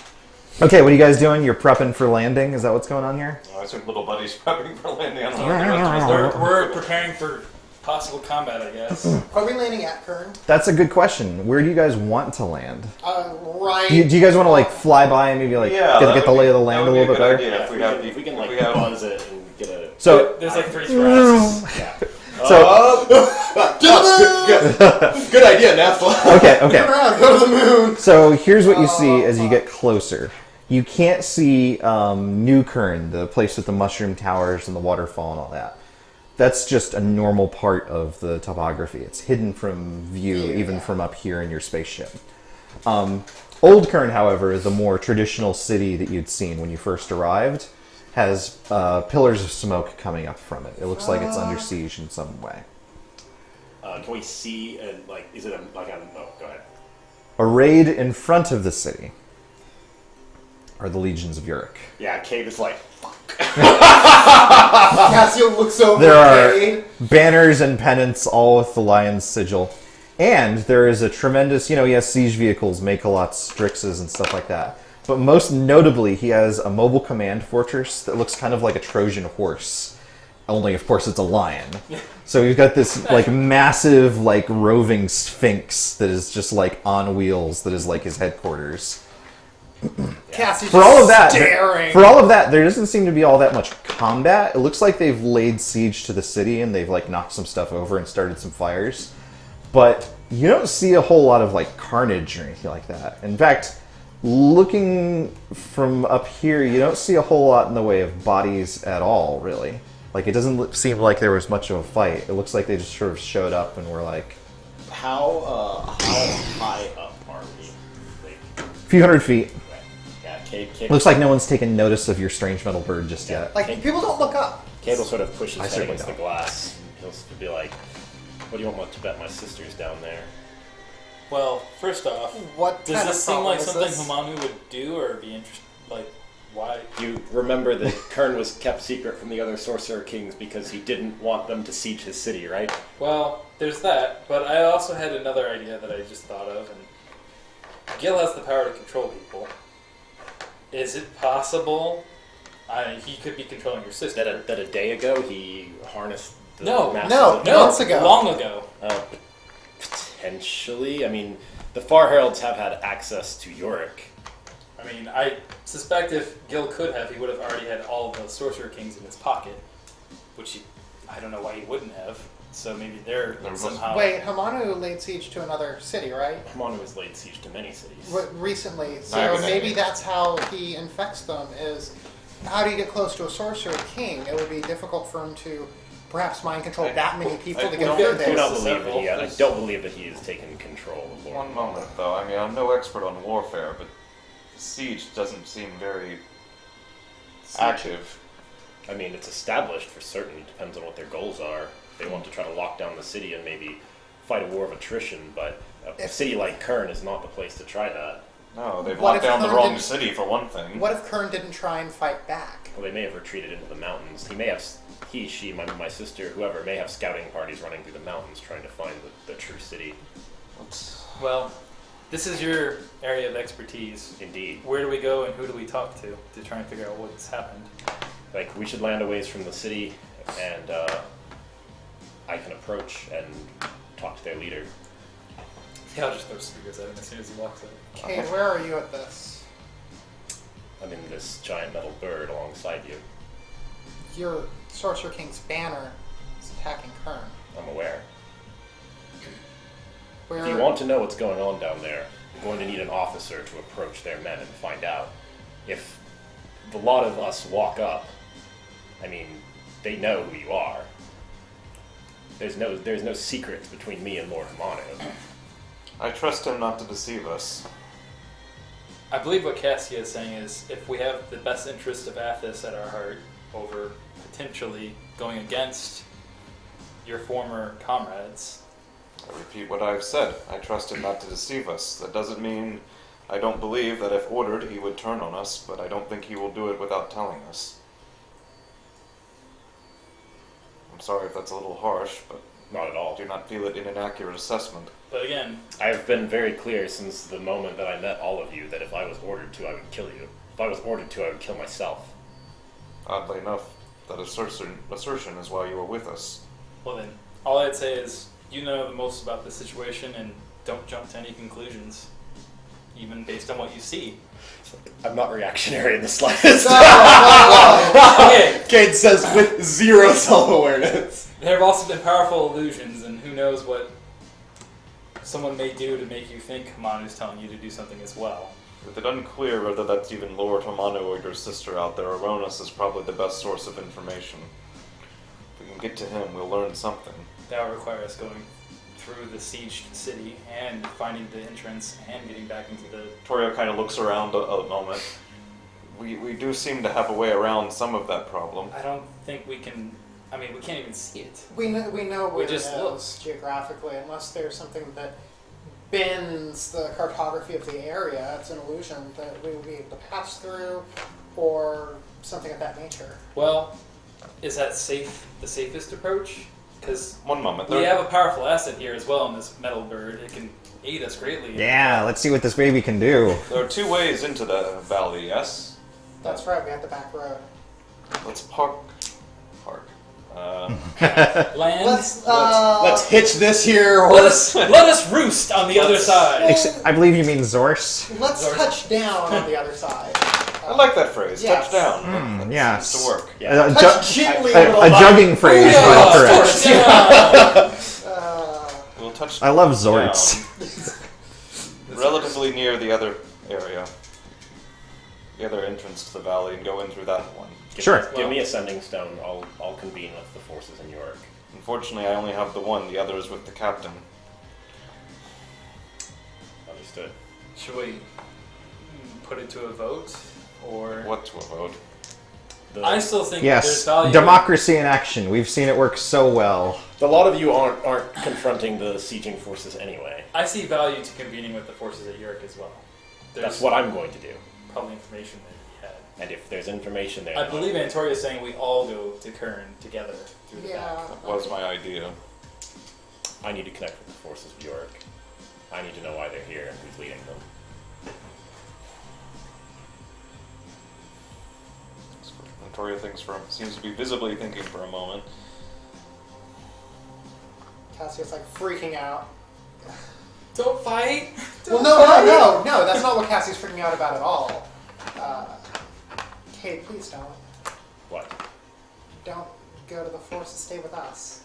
[SPEAKER 4] Okay, what are you guys doing? You're prepping for landing? Is that what's going on here?
[SPEAKER 2] I assume little buddy's prepping for landing on the
[SPEAKER 1] We're preparing for possible combat, I guess.
[SPEAKER 3] Are we landing at Kurn?
[SPEAKER 4] That's a good question. Where do you guys want to land?
[SPEAKER 3] Right.
[SPEAKER 4] Do you guys want to like fly by and maybe like get the lay of the land a little bit better?
[SPEAKER 5] Yeah, if we can like buzz it and get a.
[SPEAKER 4] So
[SPEAKER 1] There's like 3 thrusts.
[SPEAKER 5] Yeah.
[SPEAKER 4] So
[SPEAKER 5] Good idea, Nephilim.
[SPEAKER 4] okay.
[SPEAKER 3] Turn around, go to the moon.
[SPEAKER 4] So here's what you see as you get closer. You can't see New Kurn, the place with the mushroom towers and the waterfall and all that. That's just a normal part of the topography. It's hidden from view, even from up here in your spaceship. Old Kurn, however, the more traditional city that you'd seen when you first arrived, has pillars of smoke coming up from it. It looks like it's under siege in some way.
[SPEAKER 5] Can we see is it go ahead.
[SPEAKER 4] Arrayed in front of the city are the legions of Uruk.
[SPEAKER 5] Yeah, Cade is like,
[SPEAKER 3] Cassia looks over.
[SPEAKER 4] There are banners and pennants, all with the lion's sigil. And there is a tremendous, he has siege vehicles, Make-a-Lots, Strixes, and stuff like that. But most notably, he has a mobile command fortress that looks kind of like a Trojan horse. Only, of course, it's a lion. So we've got this, massive, roving sphinx that is just, on wheels, that is, his headquarters.
[SPEAKER 3] Cassie's
[SPEAKER 4] For all of that,
[SPEAKER 3] staring.
[SPEAKER 4] there doesn't seem to be all that much combat. It looks like they've laid siege to the city and they've knocked some stuff over and started some fires. But you don't see a whole lot of carnage or anything like that. In fact, looking from up here, you don't see a whole lot in the way of bodies at all, really. It doesn't seem like there was much of a fight. It looks like they just sort of showed up and were
[SPEAKER 5] how high up are we?
[SPEAKER 4] a few hundred feet.
[SPEAKER 5] Yeah, Cade.
[SPEAKER 4] Looks like no one's taken notice of your strange metal bird just yet.
[SPEAKER 3] People don't look up.
[SPEAKER 5] Cade will sort of push his
[SPEAKER 4] I
[SPEAKER 5] head
[SPEAKER 4] certainly
[SPEAKER 5] against the
[SPEAKER 4] don't.
[SPEAKER 5] glass. He'll be like, "What do you want to bet my sister's down there?"
[SPEAKER 1] Well, first off,
[SPEAKER 3] What
[SPEAKER 1] does
[SPEAKER 3] kind
[SPEAKER 1] this
[SPEAKER 3] of
[SPEAKER 1] seem
[SPEAKER 3] problem
[SPEAKER 1] like
[SPEAKER 3] is
[SPEAKER 1] something
[SPEAKER 3] this?
[SPEAKER 1] Humanu would do or be interested? Why?
[SPEAKER 5] You remember that Kurn was kept secret from the other sorcerer kings because he didn't want them to siege his city, right?
[SPEAKER 1] Well, there's that, but I also had another idea that I just thought of, and Gil has the power to control people. Is it possible he could be controlling your sister?
[SPEAKER 5] That a day ago he harnessed the
[SPEAKER 1] No,
[SPEAKER 5] masses
[SPEAKER 3] no,
[SPEAKER 5] of-
[SPEAKER 3] months ago.
[SPEAKER 1] Long ago.
[SPEAKER 5] Potentially. I mean, the Far Heralds have had access to Yorick.
[SPEAKER 1] I mean, I suspect if Gil could have, he would have already had all the Sorcerer Kings in his pocket, which I don't know why he wouldn't have. So maybe they're somehow...
[SPEAKER 3] Wait, Hamanu laid siege to another city, right?
[SPEAKER 5] Hamanu has laid siege to many cities.
[SPEAKER 3] Recently. So
[SPEAKER 2] Naga.
[SPEAKER 3] maybe that's how he infects them, is how do you get close to a sorcerer king? It would be difficult for him to perhaps mind control that many people to get
[SPEAKER 1] I
[SPEAKER 3] over
[SPEAKER 1] do
[SPEAKER 5] I
[SPEAKER 3] there.
[SPEAKER 5] don't believe that he has taken control of Lord.
[SPEAKER 2] One moment, though. I mean, I'm no expert on warfare, but siege doesn't seem very active.
[SPEAKER 5] I mean, it's established for certain. It depends on what their goals are. They want to try to lock down the city and maybe fight a war of attrition, but a city like Kurn is not the place to try that.
[SPEAKER 2] No, they've
[SPEAKER 3] What
[SPEAKER 2] locked
[SPEAKER 3] if
[SPEAKER 2] down the
[SPEAKER 3] Kurn
[SPEAKER 2] wrong
[SPEAKER 3] didn't-
[SPEAKER 2] city, for one thing.
[SPEAKER 3] What if Kurn didn't try and fight back?
[SPEAKER 5] Well, they may have retreated into the mountains. He may have, she, my sister, whoever, may have scouting parties running through the mountains trying to find the true city.
[SPEAKER 1] Well, this is your area of expertise.
[SPEAKER 5] Indeed.
[SPEAKER 1] Where do we go and who do we talk to try and figure out what's happened?
[SPEAKER 5] We should land a ways from the city, and I can approach and talk to their leader.
[SPEAKER 1] Yeah, I'll just throw speakers at him as soon as he walks in.
[SPEAKER 3] Cade, where are you at this?
[SPEAKER 5] I'm in this giant metal bird alongside you.
[SPEAKER 3] Your sorcerer king's banner is attacking Kurn.
[SPEAKER 5] I'm aware. If you want to know what's going on down there, you're going to need an officer to approach their men and find out. If the lot of us walk up, I mean, they know who you are. There's no secrets between me and Lord Hamano.
[SPEAKER 2] I trust him not to deceive us.
[SPEAKER 1] I believe what Cassia is saying is if we have the best interest of Athas at our heart over potentially going against your former comrades.
[SPEAKER 2] I repeat what I've said. I trust him not to deceive us. That doesn't mean I don't believe that if ordered he would turn on us, but I don't think he will do it without telling us. I'm sorry if that's a little harsh, but
[SPEAKER 5] Not at all.
[SPEAKER 2] I do not feel it in an accurate assessment.
[SPEAKER 1] But again,
[SPEAKER 5] I've been very clear since the moment that I met all of you that if I was ordered to, I would kill you. If I was ordered to, I would kill myself.
[SPEAKER 2] Oddly enough, that assertion is why you were with us.
[SPEAKER 1] well then, all I'd say is you know the most about the situation and don't jump to any conclusions, even based on what you see.
[SPEAKER 5] I'm not reactionary in the slightest.
[SPEAKER 1] Okay,
[SPEAKER 6] Cade says with zero self-awareness.
[SPEAKER 1] there have also been powerful illusions, and who knows what someone may do to make you think Hamanu's telling you to do something as well.
[SPEAKER 2] With it unclear whether that's even Lord Hamano or your sister out there, Oronis is probably the best source of information. If we can get to him, we'll learn something.
[SPEAKER 1] That will require us going through the sieged city and finding the entrance and getting back into the...
[SPEAKER 2] Torio kind of looks around a moment. We do seem to have a way around some of that problem.
[SPEAKER 1] I don't think we can... I mean, we can't even see it.
[SPEAKER 3] We know where
[SPEAKER 1] just
[SPEAKER 3] it is geographically, unless there's something that bends the cartography of the area. It's an illusion that we will be able to pass through, or something of that nature.
[SPEAKER 1] Well, is that the safest approach? Because
[SPEAKER 2] One moment.
[SPEAKER 1] we have a powerful asset here as well in this metal bird. It can aid us greatly.
[SPEAKER 4] Yeah, let's see what this baby can do.
[SPEAKER 2] There are two ways into the valley, yes?
[SPEAKER 3] That's right. We have the back road.
[SPEAKER 2] Let's park.
[SPEAKER 1] Land.
[SPEAKER 6] Let's hitch this here
[SPEAKER 1] Let
[SPEAKER 6] horse.
[SPEAKER 1] us roost on the other side.
[SPEAKER 4] I believe you mean Zorse.
[SPEAKER 3] Let's touch down on the other side.
[SPEAKER 2] I like that phrase.
[SPEAKER 3] Yes.
[SPEAKER 2] Touch down. That
[SPEAKER 4] yes.
[SPEAKER 2] seems to work.
[SPEAKER 5] Yeah.
[SPEAKER 3] Touch gently
[SPEAKER 4] a
[SPEAKER 3] on the
[SPEAKER 4] jugging phrase, but correct.
[SPEAKER 2] We'll touch
[SPEAKER 4] I love Zorts.
[SPEAKER 2] down relatively near the other area. The other entrance to the valley and go in through that one.
[SPEAKER 5] Give me a sending stone. I'll convene with the forces in York.
[SPEAKER 2] Unfortunately, I only have the one. The other is with the captain.
[SPEAKER 5] Understood.
[SPEAKER 1] Should we put it to a vote? Or...
[SPEAKER 2] What to a vote?
[SPEAKER 1] I still think there's
[SPEAKER 4] Yes,
[SPEAKER 1] value...
[SPEAKER 4] democracy in action. We've seen it work so well.
[SPEAKER 5] A lot of you aren't confronting the sieging forces anyway.
[SPEAKER 1] I see value to convening with the forces at York as well.
[SPEAKER 5] That's what I'm going to do.
[SPEAKER 1] Probably information that he had.
[SPEAKER 5] And if there's information there,
[SPEAKER 1] I believe Antoria is saying we all go to Kurn together through the
[SPEAKER 3] Yeah.
[SPEAKER 1] back.
[SPEAKER 2] That was my idea.
[SPEAKER 5] I need to connect with the forces of York. I need to know why they're here and who's leading them.
[SPEAKER 2] Torio seems to be visibly thinking for a moment.
[SPEAKER 3] Cassia's like freaking out.
[SPEAKER 1] Don't fight!
[SPEAKER 3] Well, no, that's not what Cassie's freaking out about at all. Kate, please don't.
[SPEAKER 5] What?
[SPEAKER 3] Don't go to the force and stay with us.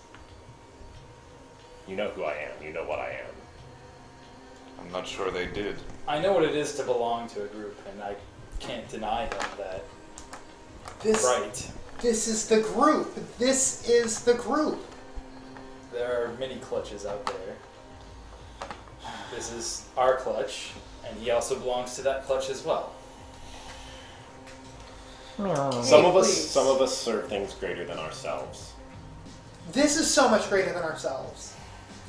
[SPEAKER 5] You know who I am. You know what I am.
[SPEAKER 2] I'm not sure they did.
[SPEAKER 1] I know what it is to belong to a group, and I can't deny him that. Right.
[SPEAKER 3] This is the group. This is the group.
[SPEAKER 1] There are many clutches out there. This is our clutch, and he also belongs to that clutch as well.
[SPEAKER 5] Some of
[SPEAKER 3] please.
[SPEAKER 5] us serve things greater than ourselves.
[SPEAKER 3] This is so much greater than ourselves.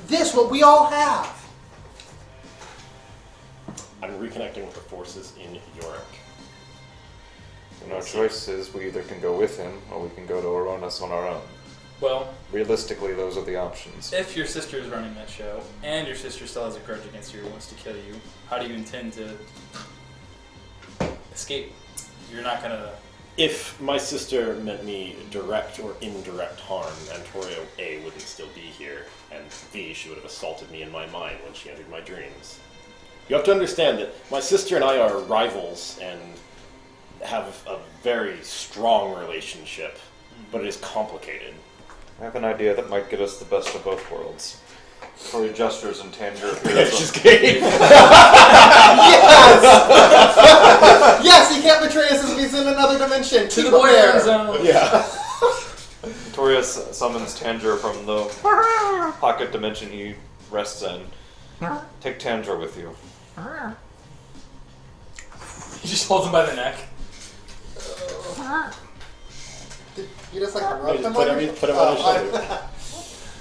[SPEAKER 3] This, what we all have.
[SPEAKER 5] I'm reconnecting with the forces in York.
[SPEAKER 2] And our choice is we either can go with him or we can go to Oronis on our own.
[SPEAKER 1] Well,
[SPEAKER 2] Realistically, those are the options.
[SPEAKER 1] if your sister is running that show, and your sister still has a grudge against you and wants to kill you, how do you intend to escape? You're not gonna...
[SPEAKER 5] If my sister meant me direct or indirect harm, Antorio A wouldn't still be here, and B, she would have assaulted me in my mind when she entered my dreams. You have to understand that my sister and I are rivals and have a very strong relationship, but it is complicated.
[SPEAKER 2] I have an idea that might get us the best of both worlds. Tori gestures and Tanger
[SPEAKER 6] It's
[SPEAKER 2] appears.
[SPEAKER 6] just kidding.
[SPEAKER 3] Yes! Yes, he can't betray us as he's in another dimension.
[SPEAKER 1] To the
[SPEAKER 3] Keep him there.
[SPEAKER 1] boyfriend zone.
[SPEAKER 6] Yeah.
[SPEAKER 2] Tori summons Tanger from the pocket dimension he rests in. Take Tanger with you.
[SPEAKER 1] He just holds him by the neck.
[SPEAKER 3] You just like to
[SPEAKER 5] Wait,
[SPEAKER 3] rub them
[SPEAKER 5] put
[SPEAKER 3] on
[SPEAKER 5] him-
[SPEAKER 3] your-
[SPEAKER 5] put him on his
[SPEAKER 3] Oh,
[SPEAKER 5] shoulder.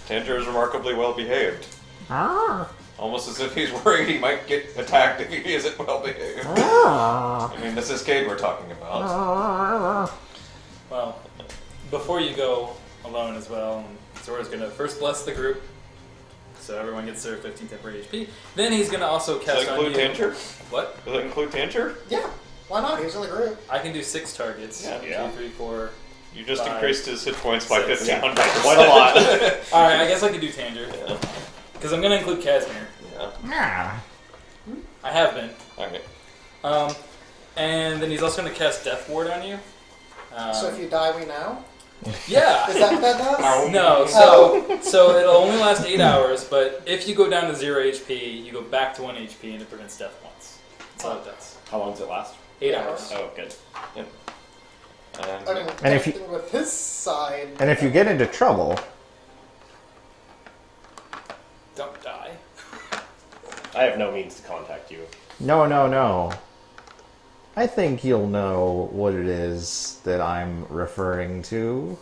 [SPEAKER 2] Tanger is remarkably well behaved. Almost as if he's worried he might get attacked if he isn't well behaved. I mean, this is Cade we're talking about.
[SPEAKER 1] Well, before you go alone as well, Zora's gonna first bless the group, so everyone gets their 15 temporary HP. Then he's gonna also
[SPEAKER 2] Does
[SPEAKER 1] cast
[SPEAKER 2] that
[SPEAKER 1] on
[SPEAKER 2] include
[SPEAKER 1] you.
[SPEAKER 2] Tanger?
[SPEAKER 1] What?
[SPEAKER 2] Does that include Tanger?
[SPEAKER 3] Yeah, why not? He's in the group.
[SPEAKER 1] I can do 6 targets.
[SPEAKER 2] Yeah.
[SPEAKER 1] 2, 3, 4.
[SPEAKER 2] You just
[SPEAKER 1] 5,
[SPEAKER 2] increased his hit points by
[SPEAKER 1] 6.
[SPEAKER 2] 1,500.
[SPEAKER 5] Quite a lot.
[SPEAKER 1] All right, I guess I could do Tanger because I'm gonna include Casimir.
[SPEAKER 2] Yeah.
[SPEAKER 1] I have been.
[SPEAKER 2] Okay.
[SPEAKER 1] And then he's also gonna cast Death Ward on you.
[SPEAKER 3] So if you die, we know?
[SPEAKER 1] Yeah.
[SPEAKER 3] Is that what that does?
[SPEAKER 1] No, so it'll only last 8 hours, but if you go down to 0 HP, you go back to 1 HP, and it prevents death once. That's all it does.
[SPEAKER 5] How long does it last?
[SPEAKER 1] 8 hours.
[SPEAKER 5] Oh, good.
[SPEAKER 3] I mean,
[SPEAKER 4] And if you-
[SPEAKER 3] connecting with his side.
[SPEAKER 4] And if you get into trouble,
[SPEAKER 1] Don't die.
[SPEAKER 5] I have no means to contact you.
[SPEAKER 4] no. I think you'll know what it is that I'm referring to.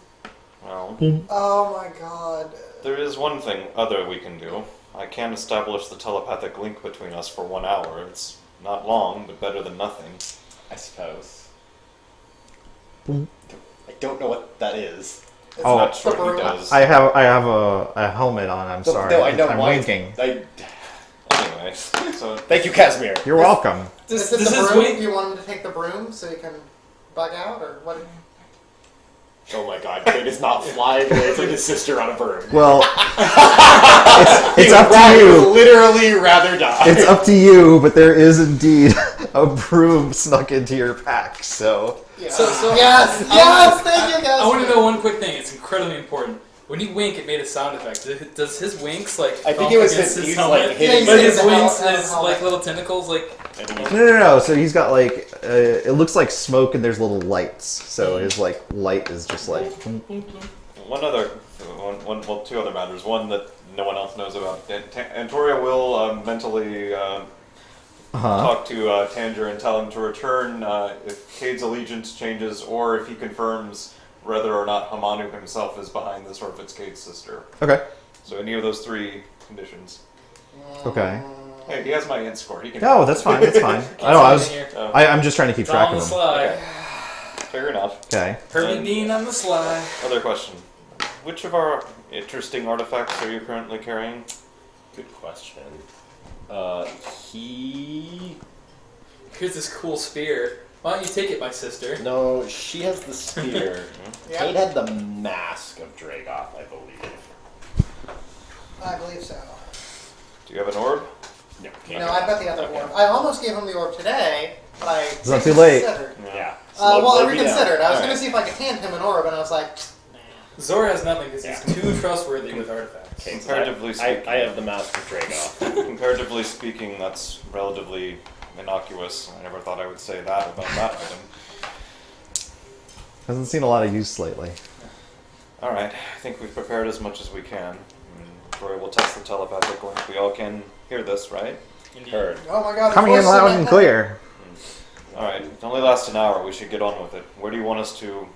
[SPEAKER 2] Well,
[SPEAKER 3] Oh my god.
[SPEAKER 2] there is one thing other we can do. I can establish the telepathic link between us for 1 hour. It's not long, but better than nothing.
[SPEAKER 5] I suppose.
[SPEAKER 4] Boom.
[SPEAKER 5] I don't know what that is.
[SPEAKER 3] It's
[SPEAKER 4] Oh.
[SPEAKER 3] not
[SPEAKER 2] Not sure
[SPEAKER 3] the
[SPEAKER 2] what he
[SPEAKER 3] broom.
[SPEAKER 2] does.
[SPEAKER 4] I have a helmet on. I'm sorry.
[SPEAKER 5] No, I know
[SPEAKER 4] I'm
[SPEAKER 5] why.
[SPEAKER 4] winking.
[SPEAKER 2] Anyway, so
[SPEAKER 5] Thank you, Casimir.
[SPEAKER 4] You're welcome.
[SPEAKER 3] Is
[SPEAKER 1] This
[SPEAKER 3] it the
[SPEAKER 1] is
[SPEAKER 3] broom?
[SPEAKER 1] wink.
[SPEAKER 3] Do you want him to take the broom so he can bug out, or what?
[SPEAKER 5] Oh my god, Cade is not flying away from his sister on a bird.
[SPEAKER 4] Well, it's up to
[SPEAKER 5] Would
[SPEAKER 4] you.
[SPEAKER 5] literally rather die.
[SPEAKER 4] It's up to you, but there is indeed a broom snuck into your pack. So
[SPEAKER 3] Yeah.
[SPEAKER 1] So-
[SPEAKER 3] yes, thank you guys.
[SPEAKER 1] I want to know one quick thing. It's incredibly important. When you wink, it made a sound effect. Does his winks like?
[SPEAKER 5] I think
[SPEAKER 1] bump
[SPEAKER 5] it was
[SPEAKER 1] against
[SPEAKER 5] his- he's,
[SPEAKER 1] helmet?
[SPEAKER 5] like, hitting-
[SPEAKER 1] But
[SPEAKER 3] Yeah,
[SPEAKER 1] his
[SPEAKER 3] he's
[SPEAKER 1] winks
[SPEAKER 3] hitting the
[SPEAKER 1] is
[SPEAKER 3] helmet.
[SPEAKER 1] like little tentacles, like.
[SPEAKER 5] I think he's-
[SPEAKER 4] no. So he's got like it looks like smoke, and there's little lights. So his like light is just like.
[SPEAKER 2] well, 2 other matters. One that no one else knows about. Antoria will mentally talk to Tanger and tell him to return if Cade's allegiance changes, or if he confirms whether or not Hamanu himself is behind this, or if it's Cade's sister.
[SPEAKER 4] Okay.
[SPEAKER 2] So any of those 3 conditions.
[SPEAKER 4] Okay.
[SPEAKER 2] Hey, he has my int score. He can.
[SPEAKER 4] No, that's fine. That's fine. I know. I was.
[SPEAKER 1] Here.
[SPEAKER 4] I'm just trying to keep
[SPEAKER 1] It's all
[SPEAKER 4] track
[SPEAKER 1] on the
[SPEAKER 4] of them.
[SPEAKER 1] sly.
[SPEAKER 2] Okay. Fair enough.
[SPEAKER 4] Okay.
[SPEAKER 1] Herbie
[SPEAKER 2] And-
[SPEAKER 1] Dean on the sly.
[SPEAKER 2] Other question. Which of our interesting artifacts are you currently carrying?
[SPEAKER 5] Good question. He...
[SPEAKER 1] Here's this cool spear. Why don't you take it, my sister?
[SPEAKER 5] No, she has the spear.
[SPEAKER 3] Yeah.
[SPEAKER 5] Cade had the mask of Dragoth, I believe.
[SPEAKER 3] I believe so.
[SPEAKER 2] Do you have an orb?
[SPEAKER 5] No, Cade
[SPEAKER 3] No, I've got the other
[SPEAKER 2] Okay.
[SPEAKER 3] orb. I almost gave him the orb today, but I
[SPEAKER 4] It's not too late.
[SPEAKER 3] reconsidered.
[SPEAKER 5] Yeah.
[SPEAKER 3] Well, I
[SPEAKER 5] Slow me down.
[SPEAKER 3] reconsidered. I was
[SPEAKER 2] Alright.
[SPEAKER 3] going to see if I could hand him an orb, and I was like,
[SPEAKER 1] Zora has nothing because
[SPEAKER 5] Yeah.
[SPEAKER 1] he's too trustworthy with artifacts.
[SPEAKER 5] Okay, so
[SPEAKER 2] Comparatively
[SPEAKER 5] I
[SPEAKER 2] speaking.
[SPEAKER 5] have the mask of Dragoth.
[SPEAKER 2] Comparatively speaking, that's relatively innocuous. I never thought I would say that about that item.
[SPEAKER 4] Hasn't seen a lot of use lately.
[SPEAKER 2] Alright, I think we've prepared as much as we can. Troy will test the telepathic link. We all can hear this, right?
[SPEAKER 1] Indeed.
[SPEAKER 5] Heard.
[SPEAKER 3] oh my god. the
[SPEAKER 4] Coming in
[SPEAKER 3] force
[SPEAKER 4] loud
[SPEAKER 3] my
[SPEAKER 4] and
[SPEAKER 3] head.
[SPEAKER 4] clear.
[SPEAKER 2] Alright, it only lasts an hour. We should get on with it. Where do you want us to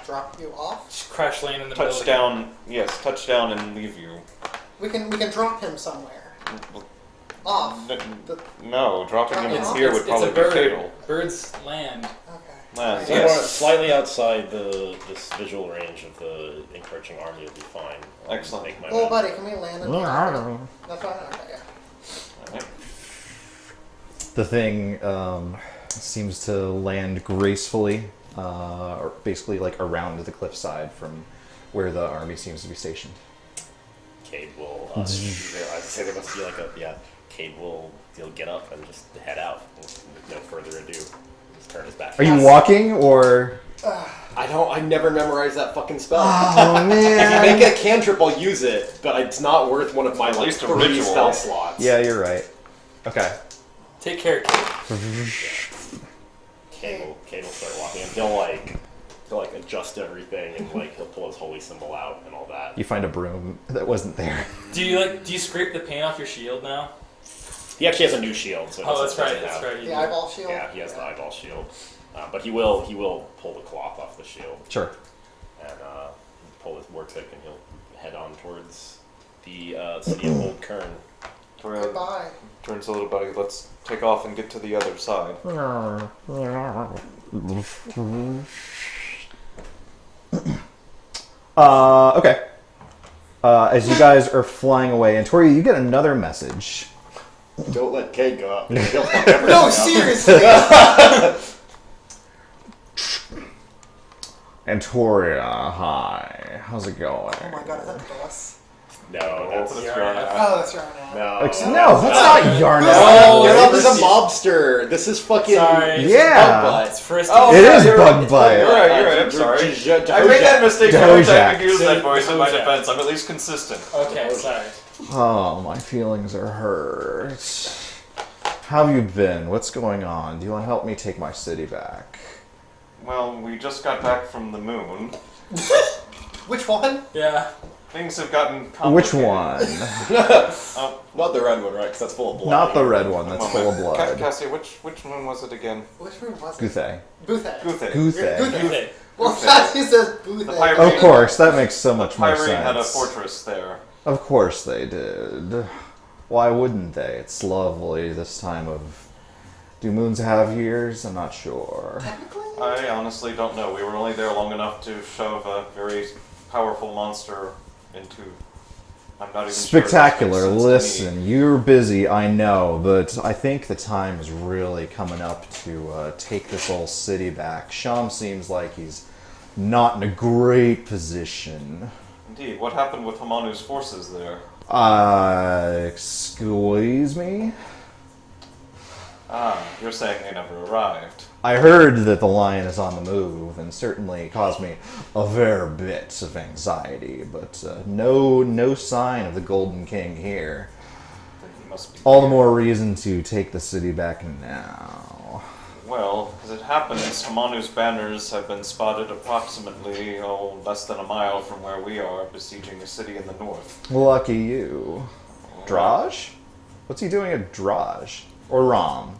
[SPEAKER 3] Drop you off?
[SPEAKER 1] Just crash land in the
[SPEAKER 2] touch
[SPEAKER 1] building.
[SPEAKER 2] down? Yes, touch down and leave you.
[SPEAKER 3] We can drop him somewhere. Off.
[SPEAKER 2] No, dropping him
[SPEAKER 3] It's-
[SPEAKER 2] in here would
[SPEAKER 1] It's
[SPEAKER 2] probably
[SPEAKER 1] a
[SPEAKER 2] be
[SPEAKER 1] bird.
[SPEAKER 2] fatal.
[SPEAKER 1] Birds land.
[SPEAKER 3] Okay.
[SPEAKER 2] Land,
[SPEAKER 5] So
[SPEAKER 2] yes.
[SPEAKER 5] slightly outside this visual range of the encroaching army will be fine. I'll
[SPEAKER 2] Excellent.
[SPEAKER 5] Make my
[SPEAKER 3] Oh,
[SPEAKER 5] move.
[SPEAKER 3] buddy, can we land in the
[SPEAKER 4] Well,
[SPEAKER 3] That's fine. Okay, yeah.
[SPEAKER 2] Alright.
[SPEAKER 4] The thing seems to land gracefully, or basically like around the cliffside from where the army seems to be stationed.
[SPEAKER 5] Cade will. I say there must be like a Cade will. He'll get up and just head out with no further ado. Just turn his back.
[SPEAKER 4] Are you
[SPEAKER 3] Yes.
[SPEAKER 4] walking or?
[SPEAKER 5] I never memorized that fucking spell.
[SPEAKER 4] Oh
[SPEAKER 5] If you
[SPEAKER 4] man.
[SPEAKER 5] make it a cantrip, I'll use it, but it's not worth one of my like
[SPEAKER 2] least a
[SPEAKER 5] 3
[SPEAKER 2] ritual.
[SPEAKER 5] spell slots.
[SPEAKER 4] Yeah, you're right. Okay.
[SPEAKER 1] Take care, kid.
[SPEAKER 5] Kane will start walking, and he'll like adjust everything, and like he'll pull his holy symbol out and all that.
[SPEAKER 4] You find a broom that wasn't there.
[SPEAKER 1] Do you scrape the paint off your shield now?
[SPEAKER 5] He actually has a new shield. So it
[SPEAKER 1] Oh,
[SPEAKER 5] doesn't-
[SPEAKER 1] that's right.
[SPEAKER 5] doesn't
[SPEAKER 1] That's
[SPEAKER 5] have-
[SPEAKER 1] right.
[SPEAKER 3] The eyeball shield?
[SPEAKER 5] Yeah, he has the eyeball shield, but he will pull the cloth off the shield
[SPEAKER 4] Sure.
[SPEAKER 5] and pull his war pick, and he'll head on towards the city of Old Kurn.
[SPEAKER 2] Toriel
[SPEAKER 3] Goodbye.
[SPEAKER 2] turns to little buddy. Let's take off and get to the other side.
[SPEAKER 4] Okay. As you guys are flying away, and Tori, you get another message.
[SPEAKER 5] Don't let Kate go up. He'll fuck everything
[SPEAKER 3] No,
[SPEAKER 5] up.
[SPEAKER 3] seriously!
[SPEAKER 4] Antoria, hi. How's it going?
[SPEAKER 3] Oh my god, is that Doss?
[SPEAKER 5] No,
[SPEAKER 2] That's
[SPEAKER 5] that's
[SPEAKER 2] Yarna.
[SPEAKER 3] Oh, that's right now.
[SPEAKER 5] no.
[SPEAKER 4] No, that's not Yarna.
[SPEAKER 1] Oh,
[SPEAKER 5] Yarna is a
[SPEAKER 1] Frisky.
[SPEAKER 5] mobster. This is fucking.
[SPEAKER 1] Sorry.
[SPEAKER 4] Yeah.
[SPEAKER 1] It's Frisky.
[SPEAKER 2] Oh,
[SPEAKER 4] It
[SPEAKER 2] yeah,
[SPEAKER 4] is
[SPEAKER 2] you're
[SPEAKER 4] Bug
[SPEAKER 2] right.
[SPEAKER 4] Bite.
[SPEAKER 2] You're right. I'm sorry. I made that mistake every time I use that voice in my
[SPEAKER 1] Dojak.
[SPEAKER 2] defense. I'm at least consistent.
[SPEAKER 1] Okay, sorry.
[SPEAKER 4] Oh, my feelings are hurt. How have you been? What's going on? Do you want to help me take my city back?
[SPEAKER 2] Well, we just got back from the moon.
[SPEAKER 3] Which one?
[SPEAKER 1] Yeah.
[SPEAKER 2] Things have gotten complicated.
[SPEAKER 4] Which one?
[SPEAKER 5] Not the red one, right? Because that's full of blood.
[SPEAKER 4] Not the red one that's full of blood.
[SPEAKER 2] Cassie, which moon was it again?
[SPEAKER 3] Which room was it?
[SPEAKER 4] Guthe.
[SPEAKER 3] Boothhead.
[SPEAKER 2] Guthe.
[SPEAKER 4] Guthe.
[SPEAKER 1] Okay.
[SPEAKER 3] Well, Cassie says Boothhead.
[SPEAKER 2] The pirate-
[SPEAKER 4] Of course, that makes so much more
[SPEAKER 2] Pyrene had a
[SPEAKER 4] sense.
[SPEAKER 2] fortress there.
[SPEAKER 4] Of course they did. Why wouldn't they? It's lovely this time of... Do moons have years? I'm not sure.
[SPEAKER 3] Technically?
[SPEAKER 2] I honestly don't know. We were only there long enough to shove a very powerful monster into... I'm not even
[SPEAKER 4] Spectacular.
[SPEAKER 2] sure if this makes sense to me.
[SPEAKER 4] Listen, you're busy, I know, but I think the time is really coming up to take this whole city back. Sham seems like he's not in a great position.
[SPEAKER 2] Indeed. What happened with Hamanu's forces there?
[SPEAKER 4] Excuse me?
[SPEAKER 2] Ah, you're saying they never arrived.
[SPEAKER 4] I heard that the lion is on the move, and certainly caused me a fair bit of anxiety, but no sign of the Golden King here.
[SPEAKER 2] Then he must be...
[SPEAKER 4] All the more reason to take the city back now.
[SPEAKER 2] Well, as it happens, Hamanu's banners have been spotted approximately, less than a mile from where we are, besieging a city in the north.
[SPEAKER 4] Lucky you. Draj? What's he doing at Draj? Or Ram?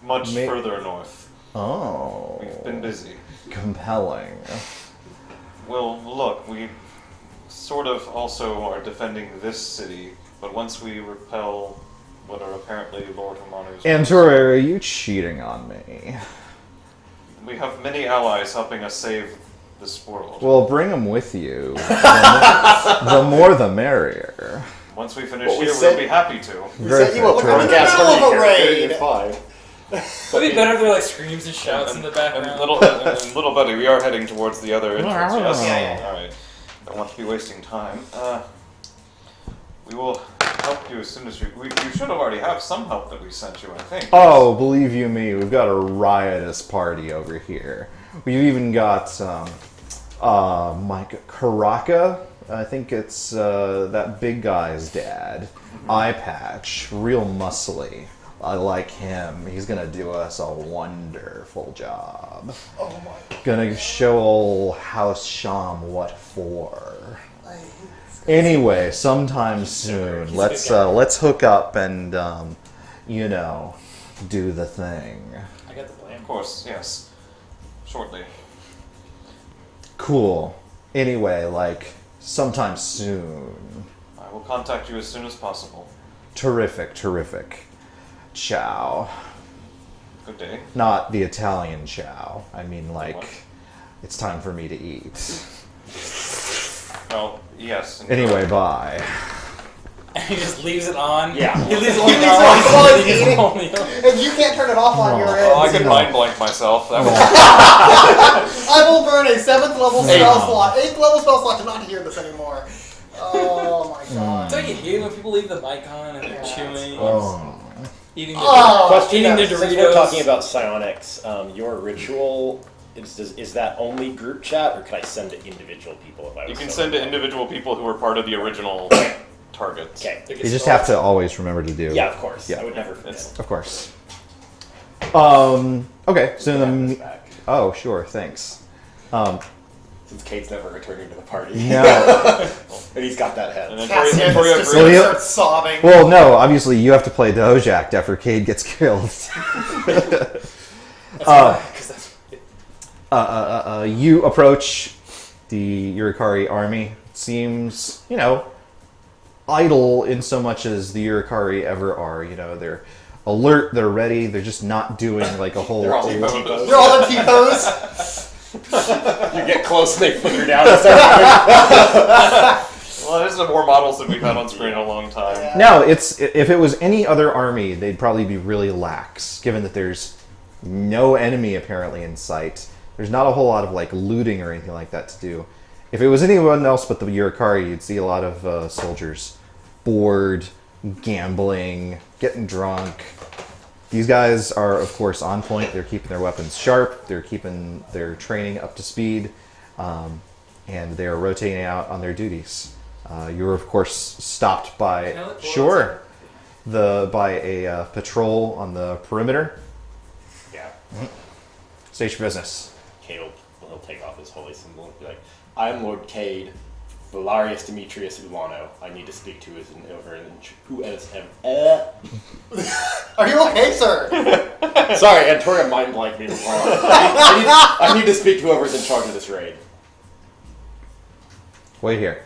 [SPEAKER 2] Much
[SPEAKER 4] May-
[SPEAKER 2] further north.
[SPEAKER 4] Oh.
[SPEAKER 2] We've been busy.
[SPEAKER 4] Compelling.
[SPEAKER 2] Well, look, we sort of also are defending this city, but once we repel what are apparently Lord Hamanu's...
[SPEAKER 4] Antor, are you cheating on me?
[SPEAKER 2] We have many allies helping us save this world.
[SPEAKER 4] Well, bring them with you. The more the merrier.
[SPEAKER 2] Once we finish
[SPEAKER 5] Well, we
[SPEAKER 2] here,
[SPEAKER 5] said-
[SPEAKER 2] we'll be happy to.
[SPEAKER 5] We sent you a
[SPEAKER 4] Perfect.
[SPEAKER 5] punk ass
[SPEAKER 3] We're in the middle of a
[SPEAKER 5] hurry character,
[SPEAKER 3] raid.
[SPEAKER 5] you're fine.
[SPEAKER 1] It'd be better if there were like screams and shouts in the background.
[SPEAKER 2] And little buddy, we are heading towards the other entrance, yes?
[SPEAKER 4] Yeah,
[SPEAKER 2] All right. Don't want to be wasting time. We will help you as soon as you should already have some help that we sent you, I think.
[SPEAKER 4] Oh, believe you me, we've got a riotous party over here. We've even got Mike Karaka. I think it's that big guy's dad. Eye patch, real muscly. I like him. He's gonna do us a wonderful job.
[SPEAKER 3] Oh my.
[SPEAKER 4] Gonna show old House Sham what for.
[SPEAKER 3] I hate this guy.
[SPEAKER 4] Anyway, sometime soon,
[SPEAKER 1] He's a good guy.
[SPEAKER 4] let's hook up and do the thing.
[SPEAKER 1] I got the plan.
[SPEAKER 2] Of course, yes. Shortly.
[SPEAKER 4] Cool. Anyway, sometime soon.
[SPEAKER 2] I will contact you as soon as possible.
[SPEAKER 4] Terrific. Ciao.
[SPEAKER 2] Good day.
[SPEAKER 4] Not the Italian ciao. I mean,
[SPEAKER 2] What?
[SPEAKER 4] it's time for me to eat.
[SPEAKER 2] Well, yes.
[SPEAKER 4] Anyway, bye.
[SPEAKER 1] And he just leaves it on.
[SPEAKER 5] Yeah.
[SPEAKER 1] He leaves it
[SPEAKER 3] He
[SPEAKER 1] on.
[SPEAKER 3] leaves it on while he's
[SPEAKER 1] He's
[SPEAKER 3] eating.
[SPEAKER 1] only-
[SPEAKER 3] And you can't turn it off on your end.
[SPEAKER 2] Oh, I could mind blank myself. That was
[SPEAKER 3] I will burn a 7th level
[SPEAKER 1] Hey.
[SPEAKER 3] spell slot, 8th level spell slot to not hear this anymore. Oh my god.
[SPEAKER 1] Don't you hate when people leave the mic on and they're
[SPEAKER 3] Yeah.
[SPEAKER 1] chewing,
[SPEAKER 4] Oh.
[SPEAKER 1] eating the,
[SPEAKER 3] Oh.
[SPEAKER 5] Question:
[SPEAKER 1] eating the
[SPEAKER 5] Since
[SPEAKER 1] Doritos?
[SPEAKER 5] we're talking about psionics, your ritual is that only group chat, or can I send to individual people if I was
[SPEAKER 2] You can
[SPEAKER 5] so
[SPEAKER 2] send to
[SPEAKER 5] involved?
[SPEAKER 2] individual people who were part of the original targets.
[SPEAKER 5] Okay.
[SPEAKER 1] They get
[SPEAKER 4] You just
[SPEAKER 1] stalked.
[SPEAKER 4] have to always remember to do.
[SPEAKER 5] Yeah, of course.
[SPEAKER 4] Yeah.
[SPEAKER 5] I would never forget.
[SPEAKER 2] It's-
[SPEAKER 4] Of course. Okay, so
[SPEAKER 5] Yeah,
[SPEAKER 4] then...
[SPEAKER 5] it's back.
[SPEAKER 4] Oh, sure, thanks.
[SPEAKER 5] Since Kate's never returning to the party.
[SPEAKER 4] No.
[SPEAKER 5] And he's got that head.
[SPEAKER 2] And then
[SPEAKER 3] Cassian
[SPEAKER 2] Toria
[SPEAKER 3] just
[SPEAKER 2] agrees.
[SPEAKER 4] Well,
[SPEAKER 3] starts sobbing.
[SPEAKER 4] Well, no, obviously you have to play Dojak after Cade gets killed. You approach the Urikari army. It seems, idle in so much as the Urikari ever are. They're alert, they're ready, they're just not doing like a whole...
[SPEAKER 5] They're all in T-pose.
[SPEAKER 3] They're all in T-pose.
[SPEAKER 5] You get close and they flicker down.
[SPEAKER 2] Well, there's more models than we've had on screen in a long time.
[SPEAKER 4] No, if it was any other army, they'd probably be really lax, given that there's no enemy apparently in sight. There's not a whole lot of like looting or anything like that to do. If it was anyone else but the Urikari, you'd see a lot of soldiers bored, gambling, getting drunk. These guys are, of course, on point. They're keeping their weapons sharp. They're keeping their training up to speed, and they are rotating out on their duties. You were, of course, stopped by
[SPEAKER 1] Can I look
[SPEAKER 4] by a patrol on the perimeter.
[SPEAKER 5] Yeah.
[SPEAKER 4] State your business.
[SPEAKER 5] Cade will take off his holy symbol and be like, I'm Lord Cade, Valarius Demetrius Ulano. I need to speak to who is
[SPEAKER 3] Are you okay, sir?
[SPEAKER 5] Sorry, Antoria mind blanked me before. I need to speak to whoever's in charge of this raid.
[SPEAKER 4] Wait here.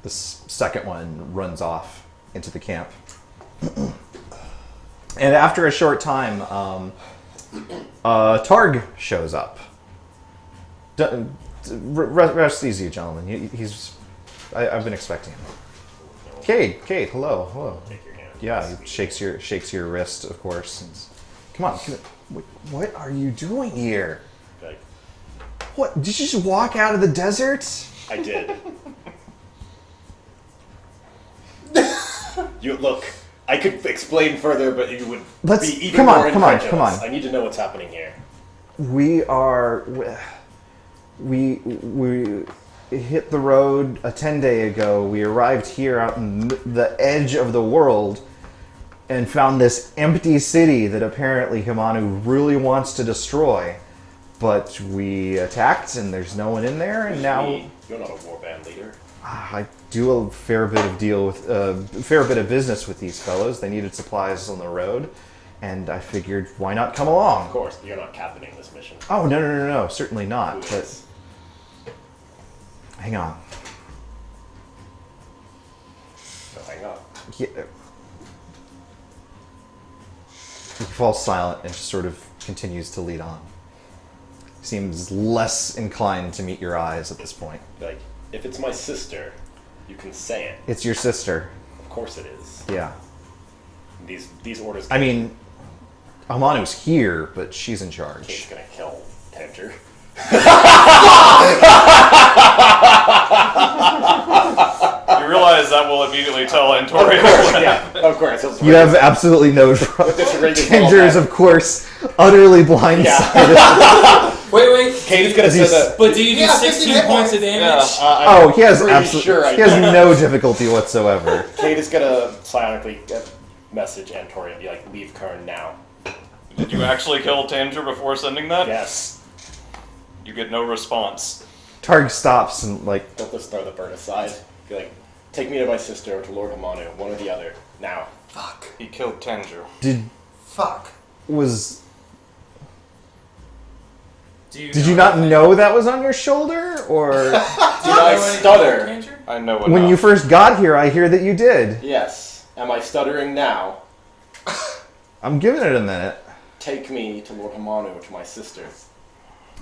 [SPEAKER 4] This second one runs off into the camp. And after a short time, Targ shows up. Rest easy, gentlemen. I've been expecting him. Cade, hello.
[SPEAKER 5] Take your hand.
[SPEAKER 4] Yeah, he shakes your wrist, of course. Come on. What are you doing here?
[SPEAKER 5] Like,
[SPEAKER 4] What? Did you just walk out of the desert?
[SPEAKER 5] I did. You look. I could explain further, but you would
[SPEAKER 4] Let's-
[SPEAKER 5] be even
[SPEAKER 4] come on,
[SPEAKER 5] more
[SPEAKER 4] come on,
[SPEAKER 5] incredulous.
[SPEAKER 4] come on.
[SPEAKER 5] I need to know what's happening here.
[SPEAKER 4] We hit the road a 10-day ago. We arrived here out in the edge of the world and found this empty city that apparently Himanu really wants to destroy. But we attacked and there's no one in there, and now
[SPEAKER 5] You're not a warband leader.
[SPEAKER 4] I do a fair bit of business with these fellows. They needed supplies on the road, and I figured, why not come along?
[SPEAKER 5] Of course, but you're not captaining this mission.
[SPEAKER 4] Oh, no, certainly not.
[SPEAKER 5] Who
[SPEAKER 4] But
[SPEAKER 5] is?
[SPEAKER 4] hang on.
[SPEAKER 5] No, hang on.
[SPEAKER 4] He falls silent and just sort of continues to lead on. Seems less inclined to meet your eyes at this point.
[SPEAKER 5] Like, if it's my sister, you can say it.
[SPEAKER 4] It's your sister.
[SPEAKER 5] Of course it is.
[SPEAKER 4] Yeah.
[SPEAKER 5] These orders.
[SPEAKER 4] I mean, Amanu's here, but she's in charge.
[SPEAKER 5] Kate's gonna kill Tanger.
[SPEAKER 2] You realize that will immediately tell Antoria.
[SPEAKER 5] Yeah, of course.
[SPEAKER 4] You have absolutely no
[SPEAKER 5] this ring is
[SPEAKER 4] Tanger is, of course, utterly blindsided.
[SPEAKER 1] Wait.
[SPEAKER 5] Kate is gonna
[SPEAKER 4] Is he
[SPEAKER 5] say that.
[SPEAKER 1] But do you do
[SPEAKER 3] Yeah,
[SPEAKER 1] 16
[SPEAKER 3] hit
[SPEAKER 1] points of
[SPEAKER 3] points.
[SPEAKER 1] damage?
[SPEAKER 4] Oh, he has
[SPEAKER 5] pretty
[SPEAKER 4] absolutely.
[SPEAKER 5] sure I
[SPEAKER 4] He has
[SPEAKER 5] know.
[SPEAKER 4] no difficulty whatsoever.
[SPEAKER 5] Kate is gonna psionically message Antoria and be like, "Leave Kurn now."
[SPEAKER 2] Did you actually kill Tanger before sending that?
[SPEAKER 5] Yes.
[SPEAKER 2] You get no response.
[SPEAKER 4] Targ stops and
[SPEAKER 5] Don't just throw the bird aside. Be like, "Take me to my sister or to Lord Hamanu, one or the other, now."
[SPEAKER 3] Fuck.
[SPEAKER 2] He killed Tanger.
[SPEAKER 3] Fuck.
[SPEAKER 4] Did you not know that was on your shoulder, or
[SPEAKER 5] Did I stutter?
[SPEAKER 2] I know what.
[SPEAKER 4] when you first got here? I hear that you did.
[SPEAKER 5] Yes. Am I stuttering now?
[SPEAKER 4] I'm giving it a minute.
[SPEAKER 5] Take me to Lord Hamanu or to my sister.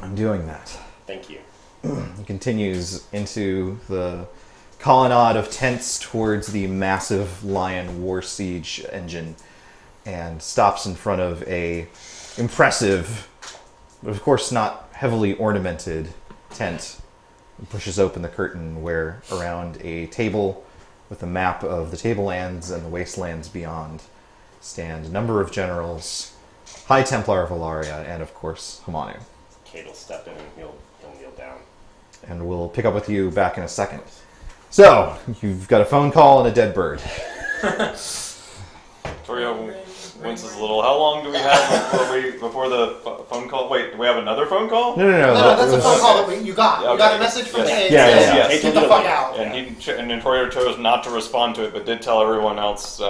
[SPEAKER 4] I'm doing that.
[SPEAKER 5] Thank you.
[SPEAKER 4] He continues into the colonnade of tents towards the massive Lion War Siege engine and stops in front of a impressive, but of course not heavily ornamented tent. He pushes open the curtain where around a table with a map of the tablelands and the wastelands beyond stand a number of generals, High Templar of Valaria, and of course Hamanu.
[SPEAKER 5] Kate will step in and he'll kneel down.
[SPEAKER 4] And we'll pick up with you back in a second. So, you've got a phone call and a dead bird.
[SPEAKER 2] Victoria winces a little. How long do we have before the phone call? Wait, do we have another phone call?
[SPEAKER 4] No.
[SPEAKER 3] No, that's a
[SPEAKER 4] was-
[SPEAKER 3] phone call that you got.
[SPEAKER 2] Yeah,
[SPEAKER 3] You got a
[SPEAKER 2] okay.
[SPEAKER 3] message from
[SPEAKER 2] Yes.
[SPEAKER 3] Kate
[SPEAKER 4] Yeah,
[SPEAKER 3] saying,
[SPEAKER 4] yeah.
[SPEAKER 3] get the fuck out.
[SPEAKER 2] And Victoria chose not to respond to it, but did tell everyone else.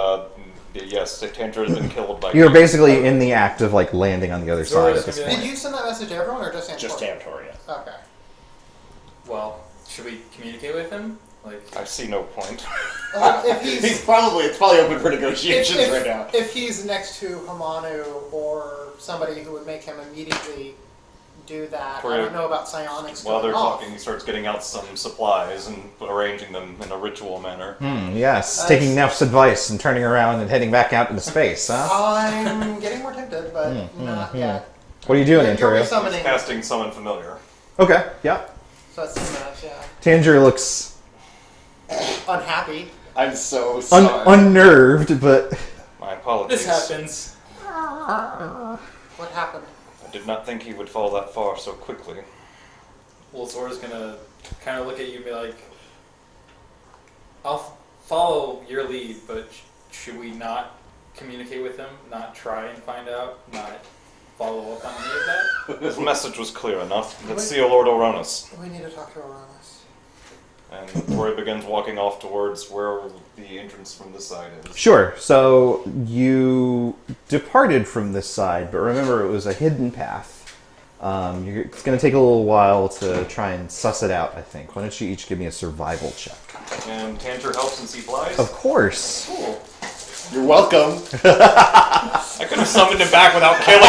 [SPEAKER 2] Yes, Tantra has been killed by.
[SPEAKER 4] You're basically in the act of like landing on the other side at this
[SPEAKER 1] gonna
[SPEAKER 4] point.
[SPEAKER 3] Did you send that message to everyone or just Antoria?
[SPEAKER 5] Just Antoria.
[SPEAKER 3] Okay.
[SPEAKER 1] Well, should we communicate with him? Like,
[SPEAKER 2] I see no point.
[SPEAKER 3] If he's
[SPEAKER 6] It's probably open for negotiations right now.
[SPEAKER 3] If he's next to Hamanu or somebody who would make him immediately do that, I don't know about psionics
[SPEAKER 2] While
[SPEAKER 3] going
[SPEAKER 2] they're
[SPEAKER 3] off.
[SPEAKER 2] talking, he starts getting out some supplies and arranging them in a ritual manner.
[SPEAKER 4] Yes, taking Neff's advice and turning around and heading back out into space, huh?
[SPEAKER 3] I'm getting more tempted, but not yet.
[SPEAKER 4] What are you doing,
[SPEAKER 3] You're
[SPEAKER 4] Antoria?
[SPEAKER 3] resummoning.
[SPEAKER 2] Casting Summon Familiar.
[SPEAKER 4] Okay, yeah.
[SPEAKER 3] So that's 2 minutes, yeah.
[SPEAKER 4] Tanger looks
[SPEAKER 3] Unhappy.
[SPEAKER 6] I'm so sorry.
[SPEAKER 4] unnerved, but
[SPEAKER 2] My apologies.
[SPEAKER 1] this happens.
[SPEAKER 3] What happened?
[SPEAKER 2] I did not think he would fall that far so quickly.
[SPEAKER 1] Well, Zora's gonna kind of look at you and be like, I'll follow your lead, but should we not communicate with him? Not try and find out? Not follow up on any of that?
[SPEAKER 2] His message was clear enough. Let's see Lord Oronis.
[SPEAKER 3] We need to talk to Oronis.
[SPEAKER 2] And Tori begins walking off towards where the entrance from this side is.
[SPEAKER 4] sure. So you departed from this side, but remember it was a hidden path. It's going to take a little while to try and suss it out, I think. Why don't you each give me a survival check?
[SPEAKER 2] And Tantra helps and see flies.
[SPEAKER 4] Of course.
[SPEAKER 2] Cool.
[SPEAKER 6] You're welcome.
[SPEAKER 2] I could have summoned him back without killing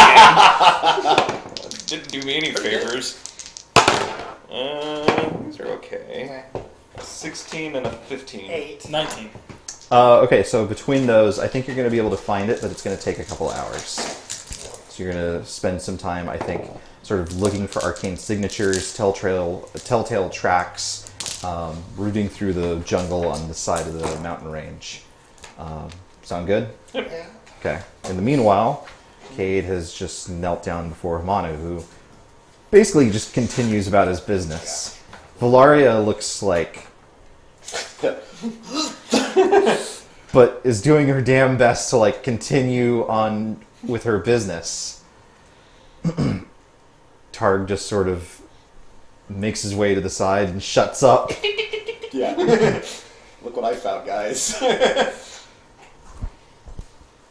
[SPEAKER 2] him. Didn't do me any favors. These are okay.
[SPEAKER 3] Okay.
[SPEAKER 2] 16 and a 15.
[SPEAKER 3] 8.
[SPEAKER 1] 19.
[SPEAKER 4] Okay, so between those, I think you're going to be able to find it, but it's going to take a couple hours. So you're going to spend some time, I think, sort of looking for arcane signatures, telltale tracks, rooting through the jungle on the side of the mountain range. Sound good?
[SPEAKER 3] Yeah.
[SPEAKER 4] Okay. In the meanwhile, Cade has just knelt down before Hamanu, who basically just continues about his business. Valaria looks like... but is doing her damn best to, like, continue on with her business. Targ just sort of makes his way to the side and shuts up.
[SPEAKER 6] Yeah. Look what I found, guys.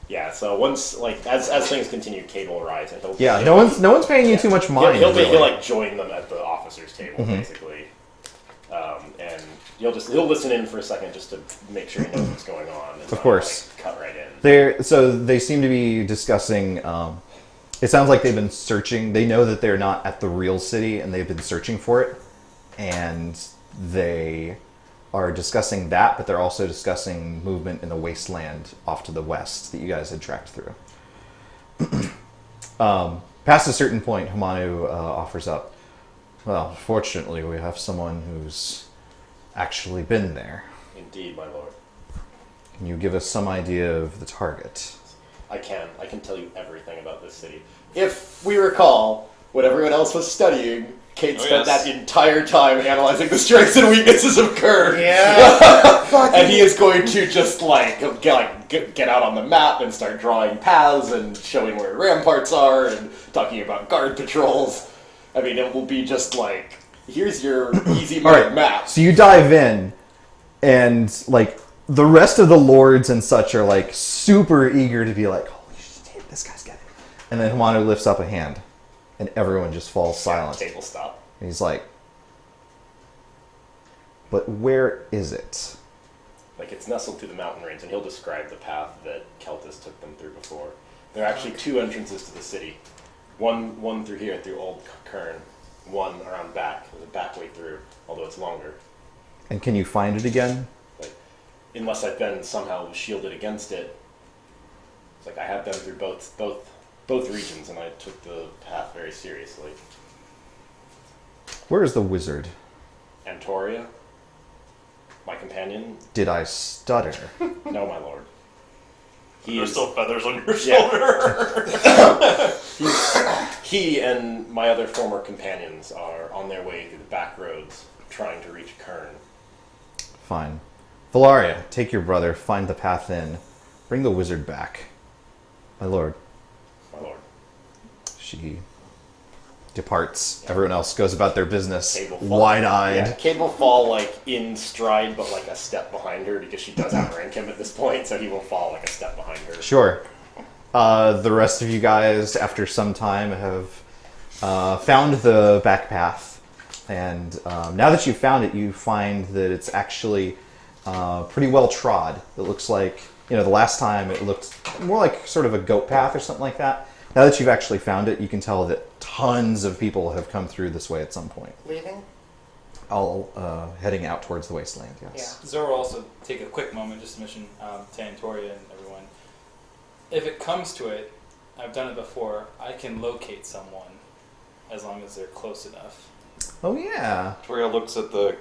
[SPEAKER 5] Yeah, so once, like, as things continue, Kate will rise, and he'll...
[SPEAKER 4] Yeah, no one's paying you too much mind.
[SPEAKER 5] He'll
[SPEAKER 4] really.
[SPEAKER 5] like, join them at the officers' table, basically. And he'll listen in for a second just to make sure he knows what's going on. And
[SPEAKER 4] Of course.
[SPEAKER 5] Like, cut right in.
[SPEAKER 4] So they seem to be discussing. It sounds like they've been searching. They know that they're not at the real city, and they've been searching for it. And they are discussing that, but they're also discussing movement in the wasteland off to the west that you guys had tracked through. Past a certain point, Hamanu offers up. Well, fortunately, we have someone who's actually been there.
[SPEAKER 5] Indeed, my lord.
[SPEAKER 4] Can you give us some idea of the target?
[SPEAKER 5] I can tell you everything about this city.
[SPEAKER 6] If we recall, when everyone else was studying, Kate spent
[SPEAKER 2] yes.
[SPEAKER 6] that entire time analyzing the strengths and weaknesses of Kurn.
[SPEAKER 3] Yeah.
[SPEAKER 6] And he is going to just get out on the map and start drawing paths and showing where ramparts are and talking about guard patrols. I mean, it will be just like, here's your easy
[SPEAKER 4] All right,
[SPEAKER 6] map.
[SPEAKER 4] so you dive in, and like the rest of the lords and such are like super eager to be like, holy shit, this guy's got it. And then Hamanu lifts up a hand, and everyone just falls silent.
[SPEAKER 5] Table stop.
[SPEAKER 4] And he's like, but where is it?
[SPEAKER 5] Like, it's nestled through the mountain range, and he'll describe the path that Keltis took them through before. There are actually 2 entrances to the city. One through here, through Old Kurn. One around back. There's a back way through, although it's longer.
[SPEAKER 4] And can you find it again?
[SPEAKER 5] But unless I've been somehow shielded against it. It's like I have been through both regions, and I took the path very seriously.
[SPEAKER 4] Where is the wizard?
[SPEAKER 5] Antoria, my companion?
[SPEAKER 4] Did I stutter?
[SPEAKER 5] No, my lord.
[SPEAKER 2] There's still feathers on your
[SPEAKER 5] Yeah.
[SPEAKER 2] shoulder.
[SPEAKER 5] He and my other former companions are on their way through the back roads, trying to reach Kurn.
[SPEAKER 4] Fine. Valaria, take your brother, find the path in. Bring the wizard back. My lord.
[SPEAKER 5] My lord.
[SPEAKER 4] She departs. Everyone else goes about their business,
[SPEAKER 5] Cade will fall.
[SPEAKER 4] wide-eyed.
[SPEAKER 5] Yeah, Cade will fall like in stride, but like a step behind her because she does outrank him at this point, so he will fall like a step behind her.
[SPEAKER 4] Sure. The rest of you guys, after some time, have found the back path. And now that you've found it, you find that it's actually pretty well trod. It looks like, the last time it looked more like sort of a goat path or something like that. Now that you've actually found it, you can tell that tons of people have come through this way at some point.
[SPEAKER 3] Leaving?
[SPEAKER 4] All heading out towards the wasteland, yes.
[SPEAKER 1] Zora will also take a quick moment just to mention to Antoria and everyone. If it comes to it, I've done it before, I can locate someone as long as they're close enough.
[SPEAKER 4] Oh, yeah.
[SPEAKER 2] Toria looks at the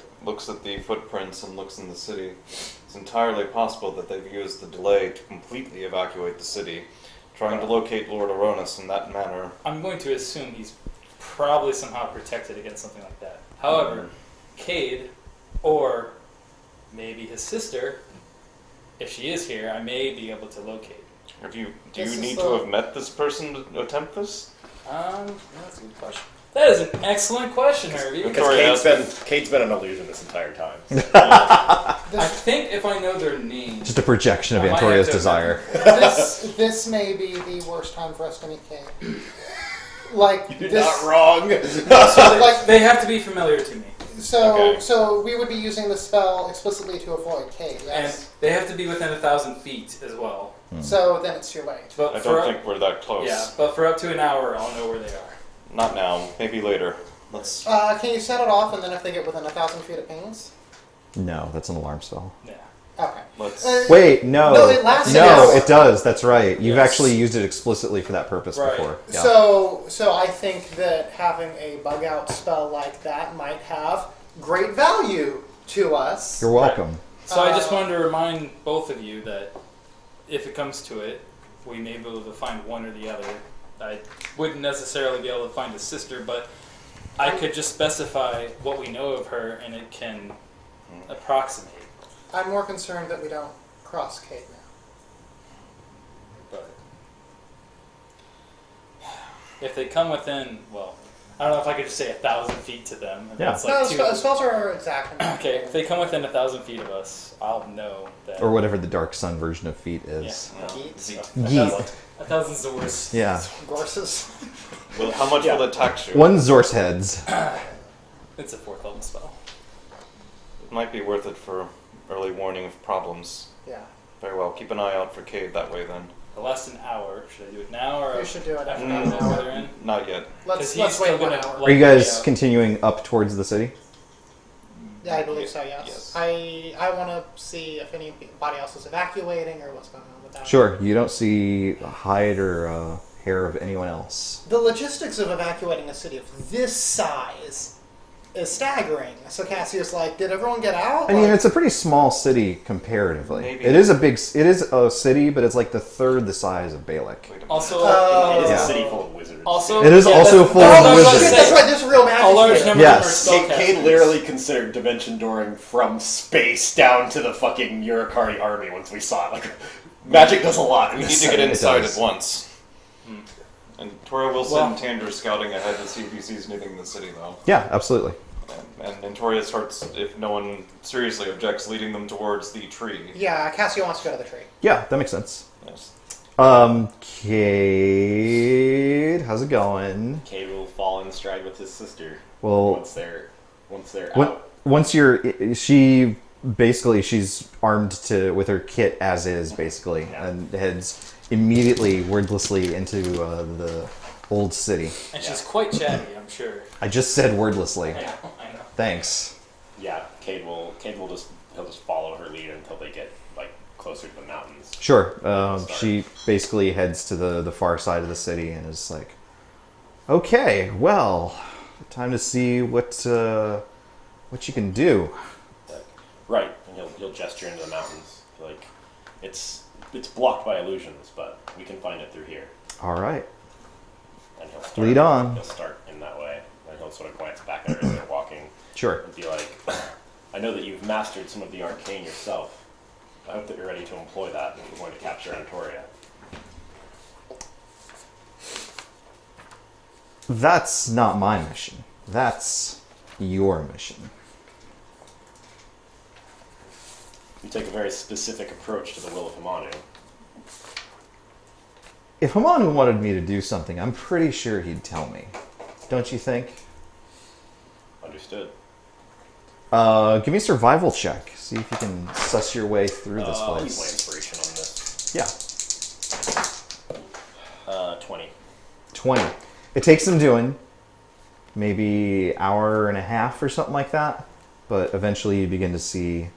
[SPEAKER 2] footprints and looks in the city. It's entirely possible that they've used the delay to completely evacuate the city, trying to locate Lord Oronis in that manner.
[SPEAKER 1] I'm going to assume he's probably somehow protected against something like that. However, Cade, or maybe his sister, if she is here, I may be able to locate.
[SPEAKER 2] Do you
[SPEAKER 3] This is
[SPEAKER 2] need
[SPEAKER 3] the-
[SPEAKER 2] to have met this person to attempt this?
[SPEAKER 1] That's a good question. That is an excellent question, Herbie.
[SPEAKER 5] Because Cade's been an illusion this entire time.
[SPEAKER 1] I think if I know their name,
[SPEAKER 4] Just a projection of
[SPEAKER 1] I might
[SPEAKER 4] Antoria's
[SPEAKER 1] have to-
[SPEAKER 4] desire.
[SPEAKER 3] This may be the worst time for us to meet Kate. Like
[SPEAKER 5] You're
[SPEAKER 3] this,
[SPEAKER 5] not wrong.
[SPEAKER 1] so
[SPEAKER 3] like
[SPEAKER 1] they have to be familiar to me,
[SPEAKER 3] so
[SPEAKER 2] Okay.
[SPEAKER 3] so we would be using the spell explicitly to avoid Kate.
[SPEAKER 1] and
[SPEAKER 3] Yes.
[SPEAKER 1] they have to be within 1,000 feet as well.
[SPEAKER 3] So then it's too late.
[SPEAKER 1] But
[SPEAKER 2] I
[SPEAKER 1] for
[SPEAKER 2] don't think we're that close.
[SPEAKER 1] yeah, but for up to an hour, I'll know where they are.
[SPEAKER 2] Not now. Maybe later. Let's.
[SPEAKER 3] Can you set it off, and then if they get within 1,000 feet of pings?
[SPEAKER 4] No, that's an alarm spell.
[SPEAKER 1] Yeah.
[SPEAKER 3] Okay.
[SPEAKER 2] Let's.
[SPEAKER 4] Wait, no.
[SPEAKER 3] No, it lasts an
[SPEAKER 4] No,
[SPEAKER 3] hour.
[SPEAKER 4] it does. That's right. You've
[SPEAKER 1] Yes.
[SPEAKER 4] actually used it explicitly for that purpose
[SPEAKER 1] Right.
[SPEAKER 4] before. Yeah.
[SPEAKER 3] So I think that having a bug out spell like that might have great value to us.
[SPEAKER 4] You're welcome.
[SPEAKER 1] So I just wanted to remind both of you that if it comes to it, we may be able to find one or the other. I wouldn't necessarily be able to find a sister, but I could just specify what we know of her, and it can approximate.
[SPEAKER 3] I'm more concerned that we don't cross Kate now.
[SPEAKER 1] But if they come within, well, I don't know if I could just say 1,000 feet to them.
[SPEAKER 4] Yeah.
[SPEAKER 1] That's
[SPEAKER 3] No,
[SPEAKER 1] like two.
[SPEAKER 3] spells are exact.
[SPEAKER 1] Okay, if they come within 1,000 feet of us, I'll know that.
[SPEAKER 4] Or whatever the Dark Sun version of feet is.
[SPEAKER 1] Yeah.
[SPEAKER 3] Geets.
[SPEAKER 4] Yeet.
[SPEAKER 1] 1,000's the worst.
[SPEAKER 4] Yeah.
[SPEAKER 3] Gorses.
[SPEAKER 2] How much will it tax you?
[SPEAKER 4] One Zor's heads.
[SPEAKER 1] It's a 4th level spell.
[SPEAKER 2] It might be worth it for early warning of problems.
[SPEAKER 3] Yeah.
[SPEAKER 2] Very well. Keep an eye out for Cade that way then.
[SPEAKER 1] It'll last an hour. Should I do it now or
[SPEAKER 3] You should do it
[SPEAKER 1] after
[SPEAKER 3] after
[SPEAKER 1] I
[SPEAKER 3] an
[SPEAKER 1] know
[SPEAKER 3] hour.
[SPEAKER 1] where they're in?
[SPEAKER 2] Not yet.
[SPEAKER 3] Let's
[SPEAKER 1] he's
[SPEAKER 3] wait
[SPEAKER 1] still
[SPEAKER 3] 1
[SPEAKER 1] gonna,
[SPEAKER 3] hour.
[SPEAKER 1] like,
[SPEAKER 4] Are you guys
[SPEAKER 1] yeah.
[SPEAKER 4] continuing up towards the city?
[SPEAKER 3] Yeah, I believe so. Yes.
[SPEAKER 2] Yes.
[SPEAKER 3] I want to see if anybody else is evacuating or what's going on with that.
[SPEAKER 4] Sure. You don't see a hide or hair of anyone else.
[SPEAKER 3] The logistics of evacuating a city of this size is staggering. So Cassie's like, did everyone get out?
[SPEAKER 4] I mean,
[SPEAKER 3] Like,
[SPEAKER 4] it's a pretty small city comparatively.
[SPEAKER 2] Maybe.
[SPEAKER 4] It is a city, but it's like the third the size of Balak.
[SPEAKER 2] Wait a minute.
[SPEAKER 1] Also,
[SPEAKER 5] It is
[SPEAKER 4] Yeah.
[SPEAKER 5] a city full of wizards.
[SPEAKER 1] also,
[SPEAKER 4] It is also
[SPEAKER 1] that's-
[SPEAKER 4] full
[SPEAKER 1] that's
[SPEAKER 4] of
[SPEAKER 1] what I was
[SPEAKER 3] oh,
[SPEAKER 1] gonna
[SPEAKER 4] wizards.
[SPEAKER 3] shit,
[SPEAKER 1] say.
[SPEAKER 3] that's right. There's real magic
[SPEAKER 1] A large
[SPEAKER 3] here.
[SPEAKER 1] number
[SPEAKER 4] Yes.
[SPEAKER 1] of them are
[SPEAKER 5] Cade
[SPEAKER 1] spellcasters.
[SPEAKER 5] literally considered dimension dooring from space down to the fucking Urakari army once we saw it. Like, magic does a lot in
[SPEAKER 2] We need
[SPEAKER 5] this
[SPEAKER 2] to get
[SPEAKER 5] setting.
[SPEAKER 2] inside
[SPEAKER 4] does.
[SPEAKER 2] at once. And Toria will
[SPEAKER 1] Well-
[SPEAKER 2] send Tander scouting ahead to see if he sees anything in the city, though.
[SPEAKER 4] Yeah, absolutely.
[SPEAKER 2] And Toria starts, if no one seriously objects, leading them towards the tree.
[SPEAKER 3] Yeah, Cassio wants to go to the tree.
[SPEAKER 4] Yeah, that makes sense.
[SPEAKER 2] Yes.
[SPEAKER 4] Cade, how's it going?
[SPEAKER 5] Cade will fall in stride with his sister
[SPEAKER 4] Well,
[SPEAKER 5] once they're
[SPEAKER 4] When-
[SPEAKER 5] out.
[SPEAKER 4] once she's armed with her kit as is basically,
[SPEAKER 5] Yeah.
[SPEAKER 4] and heads immediately wordlessly into the old city.
[SPEAKER 1] And she's quite chatty, I'm sure.
[SPEAKER 4] I just said wordlessly.
[SPEAKER 1] I know.
[SPEAKER 4] Thanks.
[SPEAKER 5] Yeah, he'll just follow her lead until they get like closer to the mountains.
[SPEAKER 4] Sure. She basically heads to the far side of the city and is like, "Okay, well, time to see what you can do."
[SPEAKER 5] Right, and he'll gesture into the mountains. Like, it's blocked by illusions, but we can find it through here.
[SPEAKER 4] All right.
[SPEAKER 5] And he'll start,
[SPEAKER 4] Lead on.
[SPEAKER 5] He'll start in that way, and he'll sort of glance back at her as they're walking
[SPEAKER 4] Sure.
[SPEAKER 5] and be like, I know that you've mastered some of the arcane yourself. I hope that you're ready to employ that if we're going to capture Antoria.
[SPEAKER 4] That's not my mission. That's your mission.
[SPEAKER 5] You take a very specific approach to the will of Himanu.
[SPEAKER 4] If Hamanu wanted me to do something, I'm pretty sure he'd tell me. Don't you think?
[SPEAKER 5] Understood.
[SPEAKER 4] Give me a survival check. See if you can suss your way through this
[SPEAKER 5] I'll use my
[SPEAKER 4] place.
[SPEAKER 5] inspiration on this.
[SPEAKER 4] Yeah.
[SPEAKER 5] 20.
[SPEAKER 4] 20. It takes some doing. Maybe hour and a half or something like that. But eventually you begin to see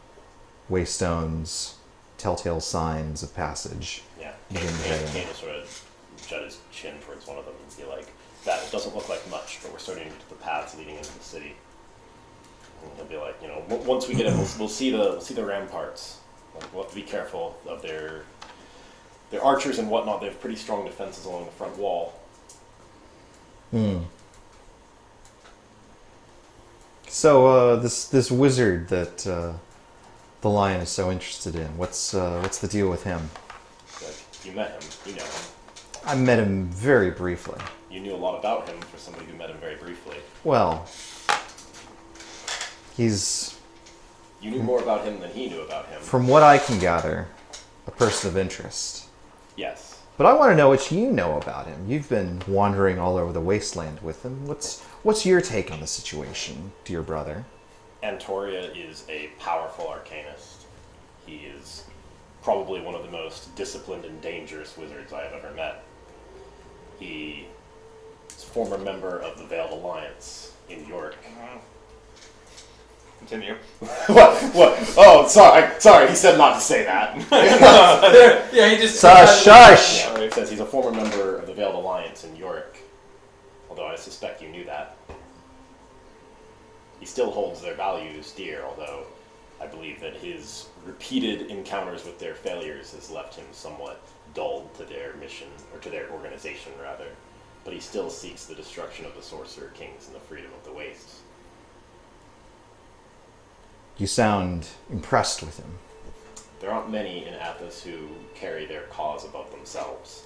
[SPEAKER 4] waystones, telltale signs of passage.
[SPEAKER 5] Yeah.
[SPEAKER 4] Begin to head in.
[SPEAKER 5] Kane will sort of jut his chin towards one of them and be like, that doesn't look like much, but we're starting to get to the paths leading into the city. And he'll be like, once we get in, we'll see the ramparts. Like, we'll have to be careful of their archers and whatnot. They have pretty strong defenses along the front wall.
[SPEAKER 4] So this wizard that the lion is so interested in, what's the deal with him?
[SPEAKER 5] Like, you met him. You know him.
[SPEAKER 4] I met him very briefly.
[SPEAKER 5] You knew a lot about him for somebody who met him very briefly.
[SPEAKER 4] Well, he's,
[SPEAKER 5] You knew more about him than he knew about him.
[SPEAKER 4] from what I can gather, a person of interest.
[SPEAKER 5] Yes.
[SPEAKER 4] But I want to know what you know about him. You've been wandering all over the wasteland with him. What's your take on the situation, dear brother?
[SPEAKER 5] Antoria is a powerful arcanist. He is probably one of the most disciplined and dangerous wizards I have ever met. He is a former member of the Veiled Alliance in York.
[SPEAKER 2] Continue.
[SPEAKER 6] What? Oh, sorry. He said not to say that.
[SPEAKER 1] Yeah, he just...
[SPEAKER 4] Shush!
[SPEAKER 5] Yeah, it says he's a former member of the Veiled Alliance in York. Although I suspect you knew that. He still holds their values dear, although I believe that his repeated encounters with their failures has left him somewhat dulled to their mission, or to their organization, rather. But he still seeks the destruction of the Sorcerer Kings and the freedom of the Wastes.
[SPEAKER 4] You sound impressed with him.
[SPEAKER 5] There aren't many in Athas who carry their cause above themselves.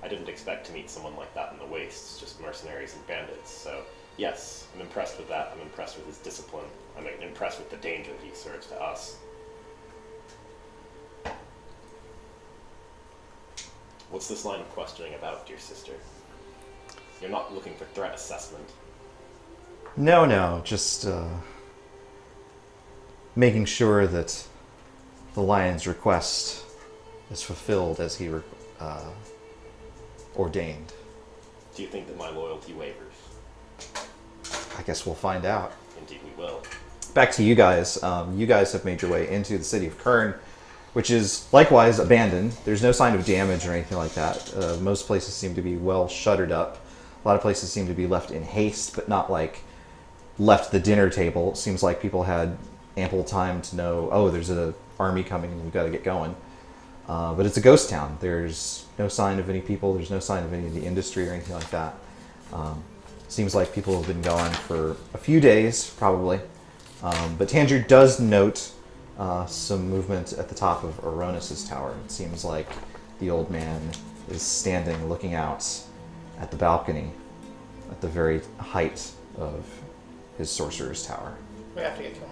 [SPEAKER 5] I didn't expect to meet someone like that in the Wastes, just mercenaries and bandits, so yes, I'm impressed with that. I'm impressed with his discipline. I'm impressed with the danger that he serves to us. What's this line of questioning about, dear sister? You're not looking for threat assessment.
[SPEAKER 4] No, just making sure that the lion's request is fulfilled as he ordained.
[SPEAKER 5] Do you think that my loyalty wavers?
[SPEAKER 4] I guess we'll find out.
[SPEAKER 5] Indeed we will.
[SPEAKER 4] Back to you guys. You guys have made your way into the city of Kurn, which is likewise abandoned. There's no sign of damage or anything like that. Most places seem to be well shuttered up. A lot of places seem to be left in haste, but not like left the dinner table. It seems like people had ample time to know, oh, there's an army coming and we've got to get going. But it's a ghost town. There's no sign of any people. There's no sign of any of the industry or anything like that. Seems like people have been gone for a few days, probably. But Tangier does note some movement at the top of Oronis' tower. It seems like the old man is standing looking out at the balcony at the very height of his sorcerer's tower.
[SPEAKER 3] We have to get to him.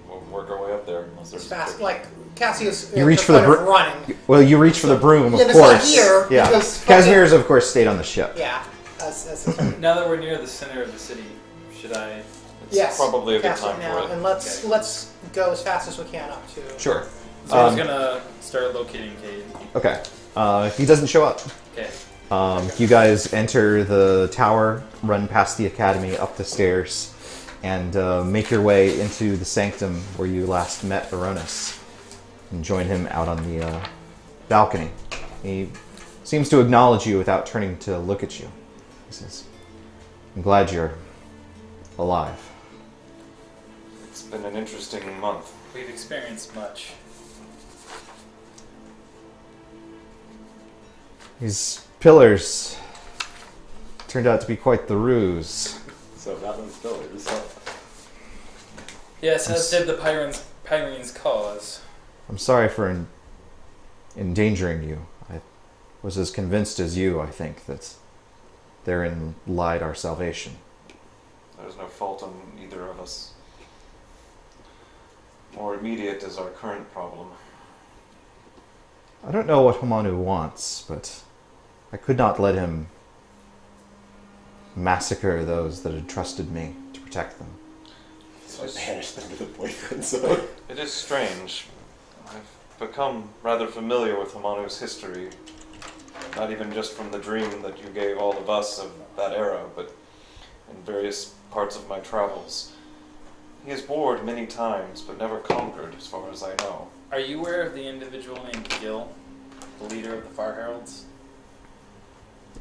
[SPEAKER 2] We'll work our way up there. Unless there's
[SPEAKER 3] It's fast. Like Cassius.
[SPEAKER 4] You reach for the
[SPEAKER 3] running.
[SPEAKER 4] Well, you reach for the broom, of
[SPEAKER 3] Yeah, it's
[SPEAKER 4] course.
[SPEAKER 3] not here,
[SPEAKER 4] Yeah,
[SPEAKER 3] because
[SPEAKER 4] Casimir's, of course, stayed on the ship.
[SPEAKER 3] Yeah. That's
[SPEAKER 1] Now that we're near the center of the city, should I...
[SPEAKER 2] It's
[SPEAKER 3] yes.
[SPEAKER 2] probably a good
[SPEAKER 3] Cast
[SPEAKER 2] time
[SPEAKER 3] now,
[SPEAKER 2] for it.
[SPEAKER 3] and let's go as fast as we can up to.
[SPEAKER 4] Sure.
[SPEAKER 1] So I was gonna start locating Cade.
[SPEAKER 4] Okay. He doesn't show up.
[SPEAKER 1] Okay.
[SPEAKER 4] You guys enter the tower, run past the academy, up the stairs, and make your way into the sanctum where you last met Oronis, and join him out on the balcony. He seems to acknowledge you without turning to look at you. He says, "I'm glad you're alive."
[SPEAKER 2] It's been an interesting month.
[SPEAKER 1] We've experienced much.
[SPEAKER 4] These pillars turned out to be quite the ruse.
[SPEAKER 6] So that one's pillars. So.
[SPEAKER 1] Yes, as did the Pyrenees' cause.
[SPEAKER 4] I'm sorry for endangering you. I was as convinced as you, I think, that therein lied our salvation.
[SPEAKER 2] There's no fault on either of us. More immediate is our current problem.
[SPEAKER 4] I don't know what Hamanu wants, but I could not let him massacre those that had trusted me to protect them.
[SPEAKER 6] So I banished them to the boyfriend zone.
[SPEAKER 2] It is strange. I've become rather familiar with Hamanu's history. Not even just from the dream that you gave all of us of that era, but in various parts of my travels. He has warred many times, but never conquered, as far as I know.
[SPEAKER 1] Are you aware of the individual named Gil, the leader of the Fire Heralds?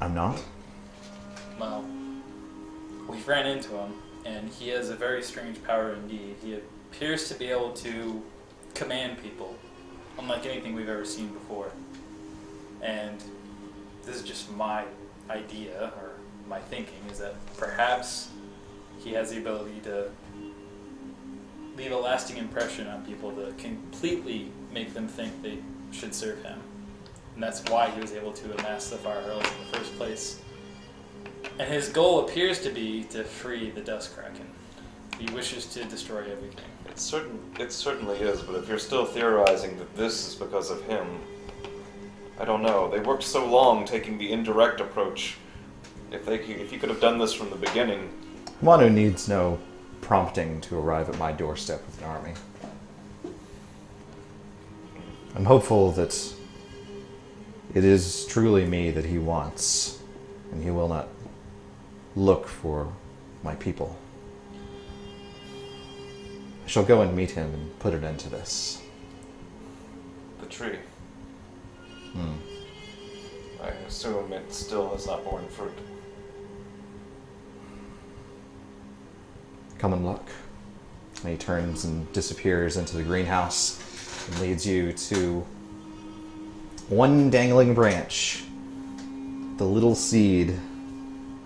[SPEAKER 4] I'm not?
[SPEAKER 1] Well, we ran into him, and he has a very strange power indeed. He appears to be able to command people, unlike anything we've ever seen before. And this is just my idea, or my thinking, is that perhaps he has the ability to leave a lasting impression on people to completely make them think they should serve him. And that's why he was able to amass the Fire Heralds in the first place. And his goal appears to be to free the Dust Kraken. He wishes to destroy everything.
[SPEAKER 2] It certainly is, but if you're still theorizing that this is because of him, I don't know. They worked so long taking the indirect approach. If you could have done this from the beginning.
[SPEAKER 4] Hamanu needs no prompting to arrive at my doorstep with an army. I'm hopeful that it is truly me that he wants, and he will not look for my people. I shall go and meet him and put an end to this.
[SPEAKER 2] The tree. I assume it still has not borne fruit.
[SPEAKER 4] Common luck. And he turns and disappears into the greenhouse and leads you to one dangling branch, the little seed,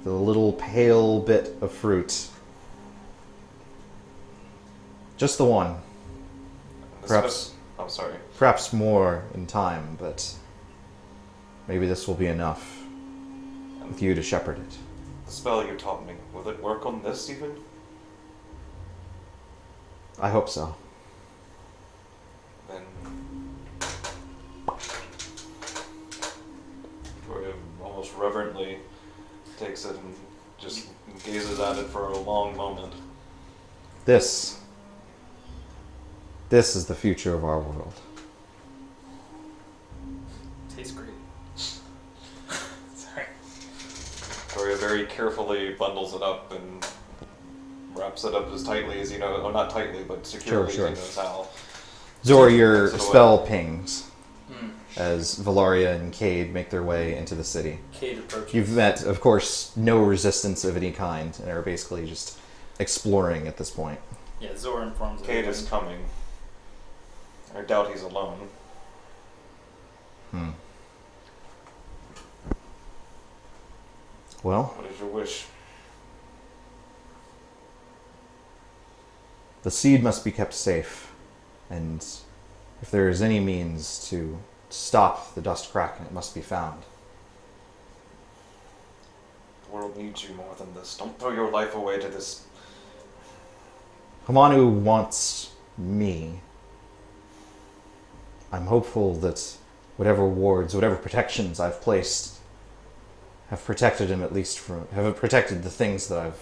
[SPEAKER 4] the little pale bit of fruit. Just the one.
[SPEAKER 2] I'm sorry.
[SPEAKER 4] Perhaps more in time, but maybe this will be enough with you to shepherd it.
[SPEAKER 2] The spell you taught me, will it work on this even?
[SPEAKER 4] I hope so.
[SPEAKER 2] Then Victoria almost reverently takes it and just gazes at it for a long moment.
[SPEAKER 4] This is the future of our world.
[SPEAKER 1] Tastes great. Sorry.
[SPEAKER 2] Victoria very carefully bundles it up and wraps it up as tightly as or not tightly, but securely
[SPEAKER 4] Sure.
[SPEAKER 2] as he knows how.
[SPEAKER 4] Zor, your
[SPEAKER 2] Puts it away.
[SPEAKER 4] spell pings as Valaria and Cade make their way into the city.
[SPEAKER 1] Cade approaches.
[SPEAKER 4] You've met, of course, no resistance of any kind, and are basically just exploring at this point.
[SPEAKER 1] Yeah, Zor informs
[SPEAKER 2] Cade
[SPEAKER 1] everyone.
[SPEAKER 2] is coming. I doubt he's alone.
[SPEAKER 4] Well,
[SPEAKER 2] What is your wish?
[SPEAKER 4] the seed must be kept safe, and if there is any means to stop the Dust Kraken, it must be found.
[SPEAKER 2] The world needs you more than this. Don't throw your life away to this.
[SPEAKER 4] Hamanu wants me. I'm hopeful that whatever wards, whatever protections I've placed have protected him have protected the things that I've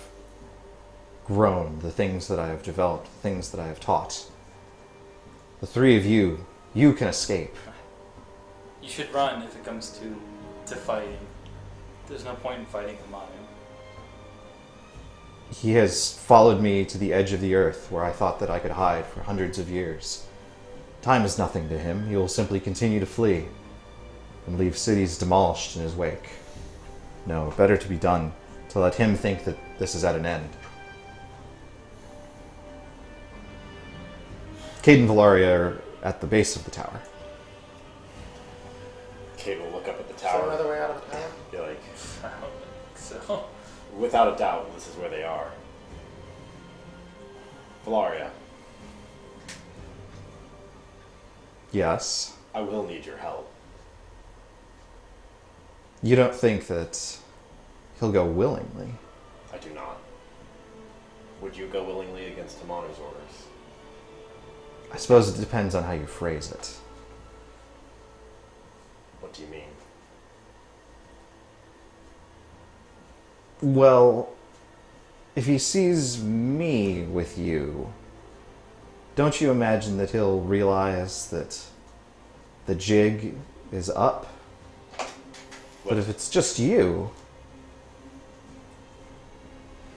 [SPEAKER 4] grown, the things that I have developed, the things that I have taught. The three of you can escape.
[SPEAKER 1] You should run if it comes to fighting. There's no point in fighting Hamanu.
[SPEAKER 4] He has followed me to the edge of the earth where I thought that I could hide for hundreds of years. Time is nothing to him. He will simply continue to flee and leave cities demolished in his wake. No, better to be done, to let him think that this is at an end. Cade and Valaria are at the base of the tower.
[SPEAKER 6] Cade will look up at the
[SPEAKER 3] Is there
[SPEAKER 5] tower.
[SPEAKER 3] another way out of the tower?
[SPEAKER 5] I feel like,
[SPEAKER 1] I don't think so.
[SPEAKER 5] without a doubt, this is where they are. Valaria,
[SPEAKER 4] Yes.
[SPEAKER 5] I will need your help.
[SPEAKER 4] You don't think that he'll go willingly?
[SPEAKER 5] I do not. Would you go willingly against Hamanu's orders?
[SPEAKER 4] I suppose it depends on how you phrase it.
[SPEAKER 5] What do you mean?
[SPEAKER 4] Well, if he sees me with you, don't you imagine that he'll realize that the jig is up? But if it's just you,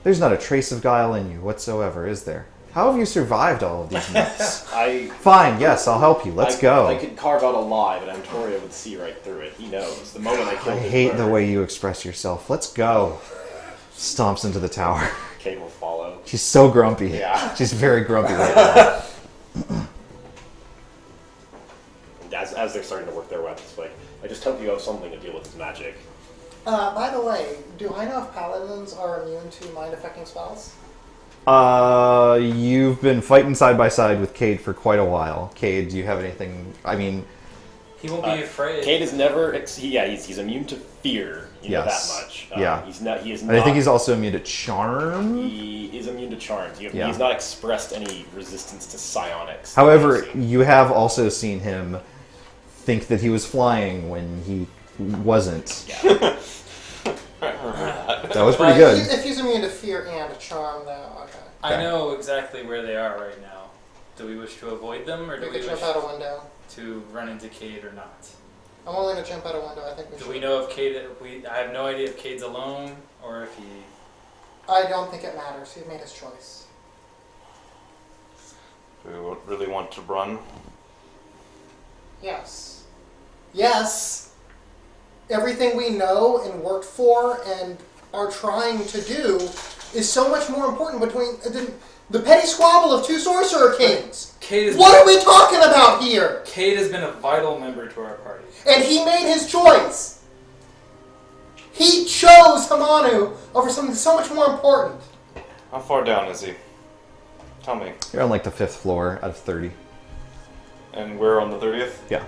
[SPEAKER 4] there's not a trace of guile in you whatsoever, is there? How have you survived all of these months? Fine, yes, I'll help you. Let's go.
[SPEAKER 5] I could carve out a lie, but Antoria would see right through it. He knows. The moment I kill
[SPEAKER 4] I
[SPEAKER 5] his
[SPEAKER 4] hate
[SPEAKER 5] bird,
[SPEAKER 4] the way you express yourself. Let's go. Stomps into the tower.
[SPEAKER 5] Kate will follow.
[SPEAKER 4] She's so grumpy.
[SPEAKER 5] Yeah.
[SPEAKER 4] She's very grumpy right now.
[SPEAKER 5] And as they're starting to work their weapons, like, I just hope you have something to deal with his magic.
[SPEAKER 3] By the way, do I know if paladins are immune to mind-affecting spells?
[SPEAKER 4] You've been fighting side by side with Cade for quite a while. Cade, do you have anything? I mean,
[SPEAKER 1] He won't be afraid.
[SPEAKER 5] Kate is never. He's immune to fear. You know
[SPEAKER 4] Yes.
[SPEAKER 5] that much.
[SPEAKER 4] Yeah.
[SPEAKER 5] He's not. He is
[SPEAKER 4] and
[SPEAKER 5] not.
[SPEAKER 4] I think he's also immune to charm.
[SPEAKER 5] He is immune to charms.
[SPEAKER 4] Yeah.
[SPEAKER 5] He's not expressed any resistance to psionics.
[SPEAKER 4] However, you have also seen him think that he was flying when he wasn't.
[SPEAKER 5] Yeah.
[SPEAKER 4] That was pretty good.
[SPEAKER 3] If he's immune to fear and charm, though, okay.
[SPEAKER 1] I
[SPEAKER 4] Okay.
[SPEAKER 1] know exactly where they are right now. Do we wish to avoid them, or do
[SPEAKER 3] We
[SPEAKER 1] we
[SPEAKER 3] could
[SPEAKER 1] wish
[SPEAKER 3] jump out a window.
[SPEAKER 1] to run into Cade or not?
[SPEAKER 3] I'm only gonna jump out a window. I think we
[SPEAKER 1] Do
[SPEAKER 3] should.
[SPEAKER 1] we know if Cade? I have no idea if Cade's alone or if he.
[SPEAKER 3] I don't think it matters. He made his choice.
[SPEAKER 2] Do we really want to run?
[SPEAKER 3] Yes. Yes. Everything we know and worked for and are trying to do is so much more important between the petty squabble of two sorcerer kings.
[SPEAKER 1] Cade is.
[SPEAKER 3] What are we talking about here?
[SPEAKER 1] Cade has been a vital member to our party.
[SPEAKER 3] And he made his choice. He chose Hamanu over something so much more important.
[SPEAKER 2] How far down is he? Tell me.
[SPEAKER 4] You're on like the 5th floor out of 30.
[SPEAKER 2] And we're on the 30th?
[SPEAKER 4] Yeah.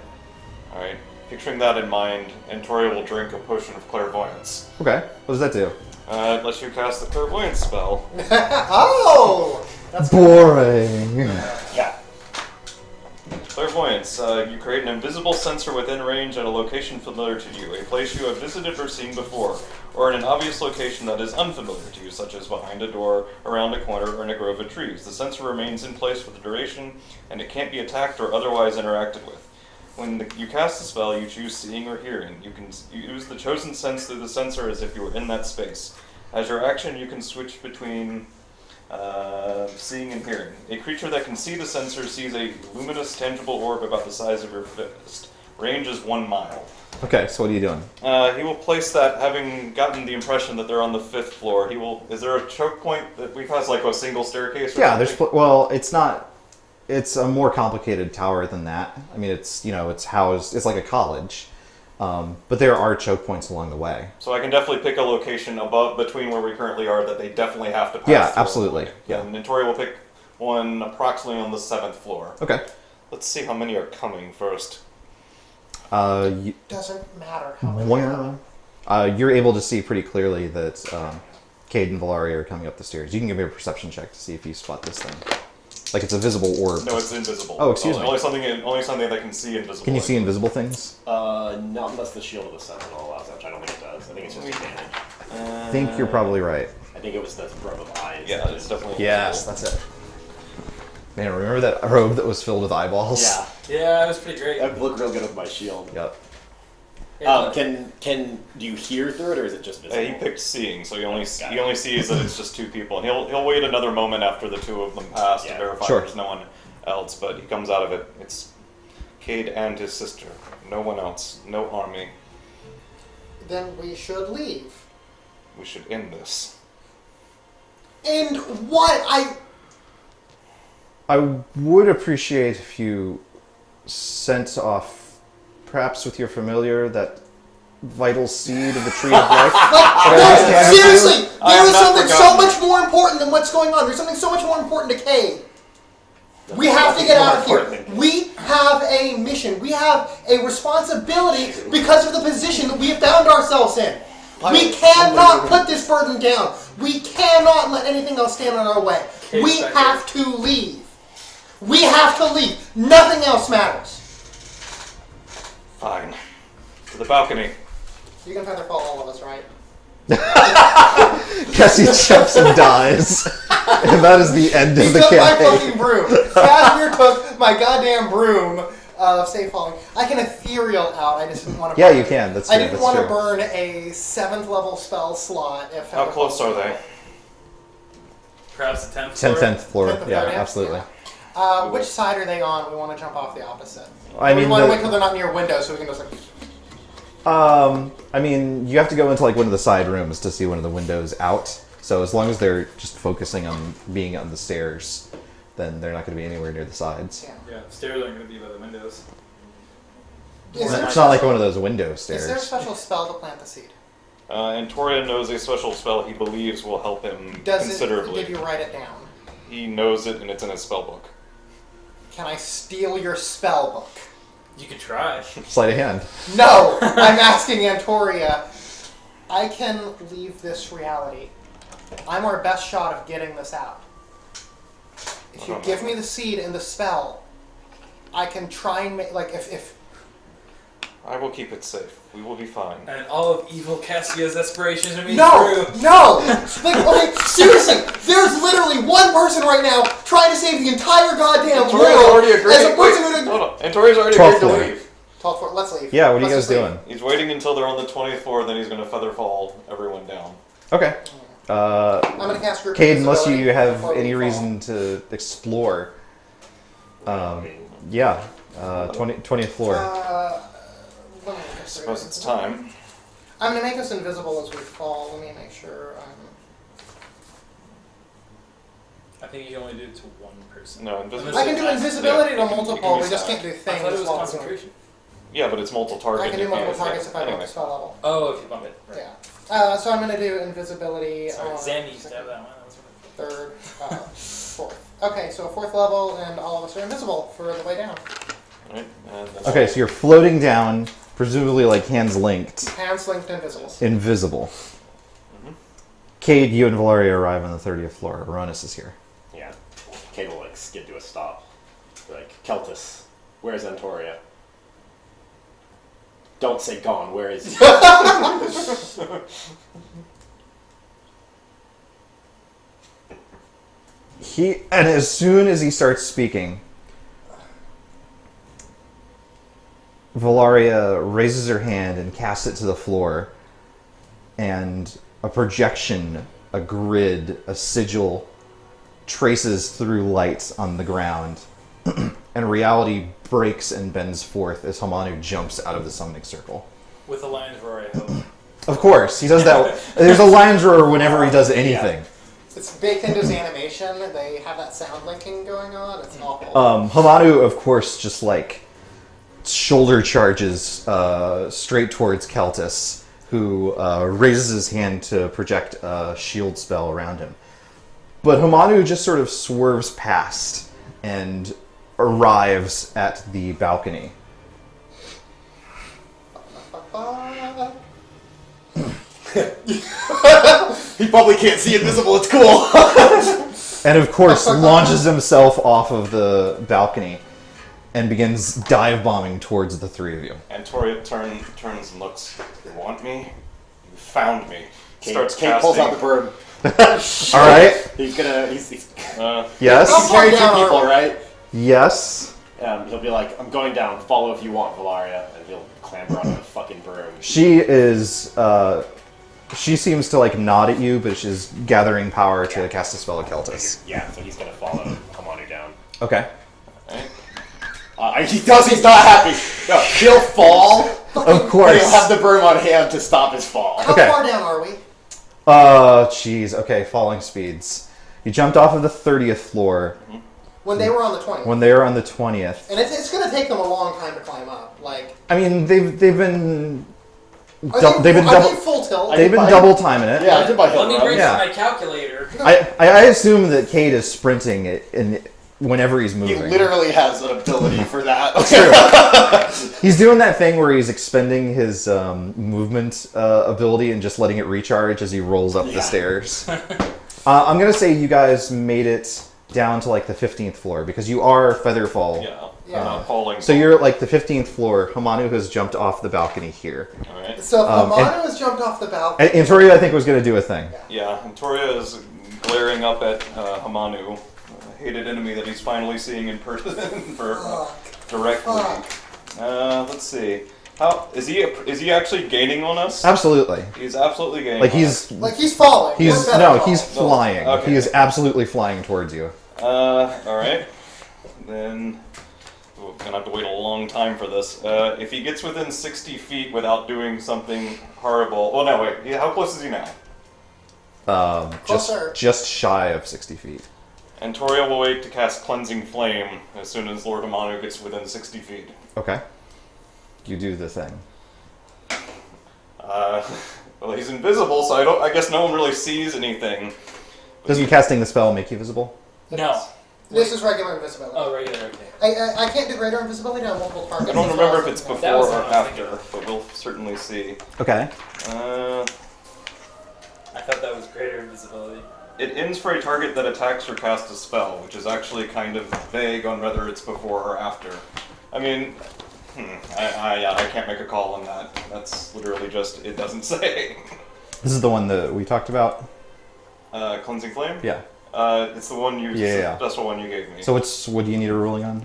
[SPEAKER 2] Alright. Picturing that in mind, Antoria will drink a potion of clairvoyance.
[SPEAKER 4] Okay. What does that do?
[SPEAKER 2] It lets you cast the clairvoyance spell.
[SPEAKER 3] Oh! That's
[SPEAKER 4] Boring.
[SPEAKER 5] Yeah.
[SPEAKER 2] Clairvoyance. You create an invisible sensor within range at a location familiar to you, a place you have visited or seen before, or in an obvious location that is unfamiliar to you, such as behind a door, around a corner, or in a grove of trees. The sensor remains in place for the duration, and it can't be attacked or otherwise interacted with. When you cast the spell, you choose seeing or hearing. You can use the chosen sense through the sensor as if you were in that space. As your action, you can switch between seeing and hearing. A creature that can see the sensor sees a luminous, tangible orb about the size of your fist. Range is 1 mile.
[SPEAKER 4] Okay, so what are you doing?
[SPEAKER 2] He will place that, having gotten the impression that they're on the 5th floor. He will. Is there a choke point that we has like a single staircase? Or
[SPEAKER 4] Yeah,
[SPEAKER 2] something?
[SPEAKER 4] there's well, it's not. It's a more complicated tower than that. I mean, it's it's housed. It's like a college, but there are choke points along the way.
[SPEAKER 2] So I can definitely pick a location above, between where we currently are, that they definitely have to pass.
[SPEAKER 4] Yeah,
[SPEAKER 2] through.
[SPEAKER 4] absolutely. Yeah.
[SPEAKER 2] And Notori will pick one approximately on the 7th floor.
[SPEAKER 4] Okay.
[SPEAKER 2] Let's see how many are coming first.
[SPEAKER 3] doesn't matter how many.
[SPEAKER 4] You're able to see pretty clearly that Cade and Valaria are coming up the stairs. You can give me a perception check to see if you spot this thing. Like it's a visible orb.
[SPEAKER 2] No, it's invisible.
[SPEAKER 4] Oh, excuse me.
[SPEAKER 2] Only something that can see invisible.
[SPEAKER 4] Can you see invisible things?
[SPEAKER 5] Not unless the shield of the sentinel allows that, which I don't think it does. I think it's just advantage.
[SPEAKER 4] I think you're probably right.
[SPEAKER 5] I think it was the robe of eyes.
[SPEAKER 2] Yeah, it's definitely.
[SPEAKER 4] Yes,
[SPEAKER 2] invisible.
[SPEAKER 4] that's it. Man, remember that robe that was filled with eyeballs?
[SPEAKER 5] Yeah.
[SPEAKER 1] Yeah, it was pretty great.
[SPEAKER 5] That would look real good with my shield.
[SPEAKER 4] Yep.
[SPEAKER 1] Yeah,
[SPEAKER 5] Do you hear through it, or is it just visible?
[SPEAKER 2] He picked seeing, so he only
[SPEAKER 5] Got
[SPEAKER 2] he
[SPEAKER 5] it.
[SPEAKER 2] only sees that it's just 2 people, and he'll wait another moment after the 2 of them pass to
[SPEAKER 5] Yeah.
[SPEAKER 2] verify
[SPEAKER 4] Sure.
[SPEAKER 2] there's no one else. But he comes out of it. It's Cade and his sister. No one else. No army.
[SPEAKER 3] Then we should leave.
[SPEAKER 2] We should end this.
[SPEAKER 3] And what?
[SPEAKER 4] I would appreciate if you sent off, perhaps with your familiar, that vital seed of the tree of life?
[SPEAKER 3] No, seriously,
[SPEAKER 2] I
[SPEAKER 3] there
[SPEAKER 2] have
[SPEAKER 3] is
[SPEAKER 2] not
[SPEAKER 3] something so
[SPEAKER 2] forgotten.
[SPEAKER 3] much more important than what's going on. There's something so much more important to Cade. We have to get out of here. We have a mission. We have a responsibility because of the position that we have found ourselves in. We cannot put this burden down. We cannot let anything else stand in our way. We have to leave. We have to leave. Nothing else matters.
[SPEAKER 2] Fine. To the balcony.
[SPEAKER 3] You can feather fall all of us, right?
[SPEAKER 4] Cassie jumps and dies. And that is the end
[SPEAKER 3] He
[SPEAKER 4] of the
[SPEAKER 3] took my
[SPEAKER 4] campaign.
[SPEAKER 3] fucking broom. Casimir took my goddamn broom of safe falling. I can ethereal out. I just didn't want to.
[SPEAKER 4] Yeah, you can. That's
[SPEAKER 3] I
[SPEAKER 4] true.
[SPEAKER 3] didn't
[SPEAKER 4] That's
[SPEAKER 3] want to
[SPEAKER 4] true.
[SPEAKER 3] burn a 7th level spell slot. If
[SPEAKER 2] How close are they?
[SPEAKER 1] Perhaps the 10th floor?
[SPEAKER 4] 10th floor.
[SPEAKER 3] 10th
[SPEAKER 4] Yeah,
[SPEAKER 3] floor, yeah.
[SPEAKER 4] absolutely.
[SPEAKER 3] Which side are they on? We want to jump off the opposite.
[SPEAKER 4] I
[SPEAKER 3] we
[SPEAKER 4] mean,
[SPEAKER 3] want to
[SPEAKER 4] the-
[SPEAKER 3] wait till they're not near windows so we can just like.
[SPEAKER 4] I mean, you have to go into like one of the side rooms to see one of the windows out. So as long as they're just focusing on being on the stairs, then they're not going to be anywhere near the sides.
[SPEAKER 3] Yeah.
[SPEAKER 1] Yeah, stairs aren't going to be by the windows.
[SPEAKER 3] Is there
[SPEAKER 4] It's not like
[SPEAKER 3] special-
[SPEAKER 4] one of those window
[SPEAKER 3] Is there a
[SPEAKER 4] stairs.
[SPEAKER 3] special spell to plant the seed?
[SPEAKER 2] Antoria knows a special spell he believes will help him considerably.
[SPEAKER 3] Did you write it down?
[SPEAKER 2] He knows it, and it's in his spell book.
[SPEAKER 3] Can I steal your spell book?
[SPEAKER 1] You could try.
[SPEAKER 4] Sleight of hand.
[SPEAKER 3] No! I'm asking Antoria. I can leave this reality. I'm our best shot of getting this out. If you give me the seed and the spell, I can try and make, like, if
[SPEAKER 2] I will keep it safe. We will be fine.
[SPEAKER 1] And all of evil Cassia's aspirations are being
[SPEAKER 3] No!
[SPEAKER 1] true.
[SPEAKER 3] No! Like, okay, seriously, there's literally one person right now trying to save the entire goddamn
[SPEAKER 2] Antoria's
[SPEAKER 3] world
[SPEAKER 2] already agreed.
[SPEAKER 3] as a person
[SPEAKER 2] Wait,
[SPEAKER 3] who...
[SPEAKER 2] hold on. Antoria's already
[SPEAKER 4] 12th
[SPEAKER 2] agreed to
[SPEAKER 4] floor.
[SPEAKER 2] leave.
[SPEAKER 3] 12th floor, let's leave.
[SPEAKER 4] Yeah, what are you
[SPEAKER 3] Let's
[SPEAKER 4] guys
[SPEAKER 3] just leave.
[SPEAKER 4] doing?
[SPEAKER 2] He's waiting until they're on the 20th floor, then he's going to feather fall everyone down.
[SPEAKER 4] Okay.
[SPEAKER 3] I'm going to cast group
[SPEAKER 4] Cade, unless
[SPEAKER 3] invisibility
[SPEAKER 4] you have
[SPEAKER 3] before we
[SPEAKER 4] any
[SPEAKER 3] fall.
[SPEAKER 4] reason to explore. Yeah. 20th floor.
[SPEAKER 3] Let me make
[SPEAKER 2] I suppose it's time.
[SPEAKER 3] I'm going to make us invisible as we fall. Let me make sure
[SPEAKER 1] I think you can only do it to one person.
[SPEAKER 2] No, invisibility.
[SPEAKER 3] I can do invisibility
[SPEAKER 2] Yeah,
[SPEAKER 3] to
[SPEAKER 2] you can
[SPEAKER 3] multiple,
[SPEAKER 2] use
[SPEAKER 3] we just
[SPEAKER 2] that.
[SPEAKER 3] can't do
[SPEAKER 1] I
[SPEAKER 3] things.
[SPEAKER 1] thought it was
[SPEAKER 3] while we're
[SPEAKER 1] concentration.
[SPEAKER 2] Yeah, but it's multiple
[SPEAKER 3] doing-
[SPEAKER 2] target.
[SPEAKER 3] I can do
[SPEAKER 2] you
[SPEAKER 3] multiple
[SPEAKER 2] can't-
[SPEAKER 3] targets if I
[SPEAKER 2] anyway.
[SPEAKER 3] don't spell level.
[SPEAKER 1] Oh, if you bump it. Right.
[SPEAKER 3] Yeah. So I'm going to do invisibility
[SPEAKER 1] Sorry,
[SPEAKER 3] on
[SPEAKER 1] Zam used to have that one. That was
[SPEAKER 3] third, fourth. Okay, so 4th level, and all of us are invisible for the way down.
[SPEAKER 2] Right? And then
[SPEAKER 4] Okay, so you're floating down, presumably like hands linked,
[SPEAKER 3] Hands linked invisible.
[SPEAKER 4] invisible. Cade, you and Valeria arrive on the 30th floor. Oronis is here.
[SPEAKER 5] Yeah. Cade will like skid to a stop. Be like, Keltis, where's Antoria? Don't say gone, where is he?
[SPEAKER 4] And as soon as he starts speaking, Valaria raises her hand and casts it to the floor, and a projection, a grid, a sigil traces through light on the ground, and reality breaks and bends forth as Hamanu jumps out of the summoning circle.
[SPEAKER 1] With the lion's roar, I hope.
[SPEAKER 4] Of course, he does that. There's a lion's roar whenever he does anything.
[SPEAKER 3] It's baked into his animation. They have that sound linking going on. It's awful.
[SPEAKER 4] Hamanu, of course, just like shoulder charges straight towards Keltis, who raises his hand to project a shield spell around him. But Hamanu just sort of swerves past and arrives at the balcony.
[SPEAKER 6] He probably can't see invisible, it's cool.
[SPEAKER 4] And of course launches himself off of the balcony and begins dive bombing towards the three of you.
[SPEAKER 2] Antoria turns and looks. You want me? You found me.
[SPEAKER 6] Cade
[SPEAKER 2] Starts
[SPEAKER 6] pulls out the
[SPEAKER 2] casting.
[SPEAKER 6] broom.
[SPEAKER 4] Alright?
[SPEAKER 6] He's gonna,
[SPEAKER 4] Yes?
[SPEAKER 3] How far
[SPEAKER 6] carry two
[SPEAKER 3] down are
[SPEAKER 6] people,
[SPEAKER 3] we?
[SPEAKER 6] right?
[SPEAKER 4] Yes.
[SPEAKER 6] He'll be like, I'm going down, follow if you want, Valaria, and he'll clamber onto the fucking broom.
[SPEAKER 4] She is, she seems to like nod at you, but she's gathering power to cast a spell at Keltis.
[SPEAKER 5] Yeah, so he's gonna follow Hamanu down.
[SPEAKER 4] Okay.
[SPEAKER 6] He does, he's not happy. No, he'll fall,
[SPEAKER 4] Of
[SPEAKER 6] and
[SPEAKER 4] course.
[SPEAKER 6] he'll have the broom on hand to stop his fall.
[SPEAKER 3] How
[SPEAKER 4] Okay.
[SPEAKER 3] far down are we?
[SPEAKER 4] Jeez. Okay, falling speeds. You jumped off of the 30th floor
[SPEAKER 3] When they were on the 20th.
[SPEAKER 4] when they were on the 20th.
[SPEAKER 3] And it's going to take them a long time to climb up. Like,
[SPEAKER 4] I mean, they've been they've been
[SPEAKER 3] Are
[SPEAKER 4] double.
[SPEAKER 3] they full tilt?
[SPEAKER 4] They've been
[SPEAKER 6] I-
[SPEAKER 4] double timing it.
[SPEAKER 6] Yeah, I did my hill
[SPEAKER 1] Let me
[SPEAKER 6] run.
[SPEAKER 1] bring
[SPEAKER 4] Yeah.
[SPEAKER 1] my calculator.
[SPEAKER 4] I assume that Cade is sprinting it whenever he's
[SPEAKER 6] He
[SPEAKER 4] moving.
[SPEAKER 6] literally has an ability for that.
[SPEAKER 4] He's doing that thing where he's expending his movement ability and just letting it recharge as he rolls up the stairs. I'm gonna say you guys made it down to like the 15th floor because you are Featherfall.
[SPEAKER 2] Yeah, I'm not falling.
[SPEAKER 4] So you're at like the 15th floor. Hamanu has jumped off the balcony here.
[SPEAKER 2] All right.
[SPEAKER 3] So if
[SPEAKER 4] and-
[SPEAKER 3] Amano has jumped off the balcony.
[SPEAKER 4] And Toria, I think, was going to do a thing.
[SPEAKER 2] Yeah, and Toria is glaring up at Hamanu, a hated enemy that he's finally seeing in person directly. Let's see. How is he actually gaining on us?
[SPEAKER 4] Absolutely.
[SPEAKER 2] He's absolutely gaining.
[SPEAKER 4] Like
[SPEAKER 2] on
[SPEAKER 4] he's
[SPEAKER 3] Like he's falling.
[SPEAKER 4] he's
[SPEAKER 3] We're
[SPEAKER 4] no,
[SPEAKER 3] better
[SPEAKER 4] he's
[SPEAKER 3] falling.
[SPEAKER 4] flying.
[SPEAKER 2] Okay.
[SPEAKER 4] He is absolutely flying towards you.
[SPEAKER 2] All right. Then we're gonna have to wait a long time for this. If he gets within 60 feet without doing something horrible. Well, no, wait. How close is he now?
[SPEAKER 3] Closer.
[SPEAKER 4] Just shy of 60 feet.
[SPEAKER 2] And Toria will wait to cast Cleansing Flame as soon as Lord Amanu gets within 60 feet.
[SPEAKER 4] Okay. You do the thing.
[SPEAKER 2] Well, he's invisible, so I guess no one really sees anything.
[SPEAKER 4] Doesn't casting the spell make you visible?
[SPEAKER 1] No.
[SPEAKER 3] This is regular invisibility.
[SPEAKER 1] Oh, regular. Okay.
[SPEAKER 3] I can't do greater invisibility on multiple targets.
[SPEAKER 2] I don't
[SPEAKER 3] as
[SPEAKER 2] remember
[SPEAKER 3] well
[SPEAKER 2] if
[SPEAKER 3] as
[SPEAKER 2] it's
[SPEAKER 3] one.
[SPEAKER 2] before
[SPEAKER 1] That was
[SPEAKER 2] or
[SPEAKER 1] what I was
[SPEAKER 2] after, but we'll certainly see.
[SPEAKER 4] Okay.
[SPEAKER 1] I thought that was greater invisibility.
[SPEAKER 2] It ends for a target that attacks or casts a spell, which is actually kind of vague on whether it's before or after. I mean, I can't make a call on that. That's literally just, it doesn't say.
[SPEAKER 4] This is the one that we talked about?
[SPEAKER 2] Cleansing Flame?
[SPEAKER 4] Yeah.
[SPEAKER 2] It's the one you,
[SPEAKER 4] Yeah.
[SPEAKER 2] that's the one you gave me.
[SPEAKER 4] So what do you need a ruling on?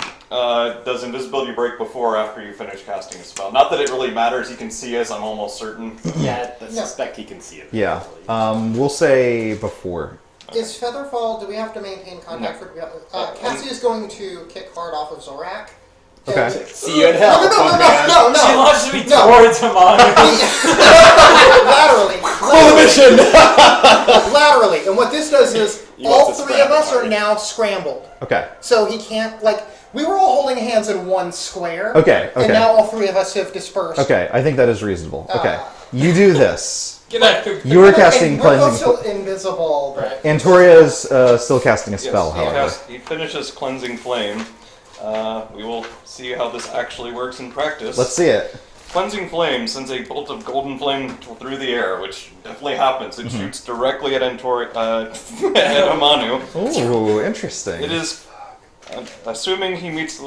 [SPEAKER 2] Does invisibility break before or after you finish casting a spell? Not that it really matters, he can see us, I'm almost certain.
[SPEAKER 5] Yeah, I suspect he can see it.
[SPEAKER 4] Yeah. We'll say before.
[SPEAKER 3] Is Featherfall, do we have to maintain contact for Cassie is going to kick hard off of Zorak.
[SPEAKER 4] Okay.
[SPEAKER 3] And-
[SPEAKER 6] See you in hell,
[SPEAKER 3] No,
[SPEAKER 6] punk
[SPEAKER 3] no,
[SPEAKER 6] man.
[SPEAKER 3] no, no,
[SPEAKER 1] She
[SPEAKER 3] no.
[SPEAKER 1] launched me
[SPEAKER 3] No.
[SPEAKER 1] towards Hamanu.
[SPEAKER 3] Laterally. And what this does is
[SPEAKER 6] You
[SPEAKER 3] all
[SPEAKER 6] want to
[SPEAKER 3] three of
[SPEAKER 6] scramble,
[SPEAKER 3] us are
[SPEAKER 6] right?
[SPEAKER 3] now scrambled.
[SPEAKER 4] Okay.
[SPEAKER 3] So he can't, like, we were all holding hands in one square.
[SPEAKER 4] Okay,
[SPEAKER 3] And
[SPEAKER 4] okay.
[SPEAKER 3] now all three of us have dispersed.
[SPEAKER 4] Okay, I think that is reasonable. Okay. You do this.
[SPEAKER 1] Get back.
[SPEAKER 4] You are
[SPEAKER 3] And
[SPEAKER 4] casting
[SPEAKER 3] we're both
[SPEAKER 4] cleansing.
[SPEAKER 3] still invisible. But
[SPEAKER 4] And Toria is still casting a spell,
[SPEAKER 2] Yes,
[SPEAKER 4] however.
[SPEAKER 2] he finishes Cleansing Flame. We will see how this actually works in practice.
[SPEAKER 4] Let's see it.
[SPEAKER 2] Cleansing Flame sends a bolt of golden flame through the air, which definitely happens. It
[SPEAKER 4] Mm-hmm.
[SPEAKER 2] shoots directly at at Amanu.
[SPEAKER 4] Ooh, interesting.
[SPEAKER 2] It is, assuming he meets.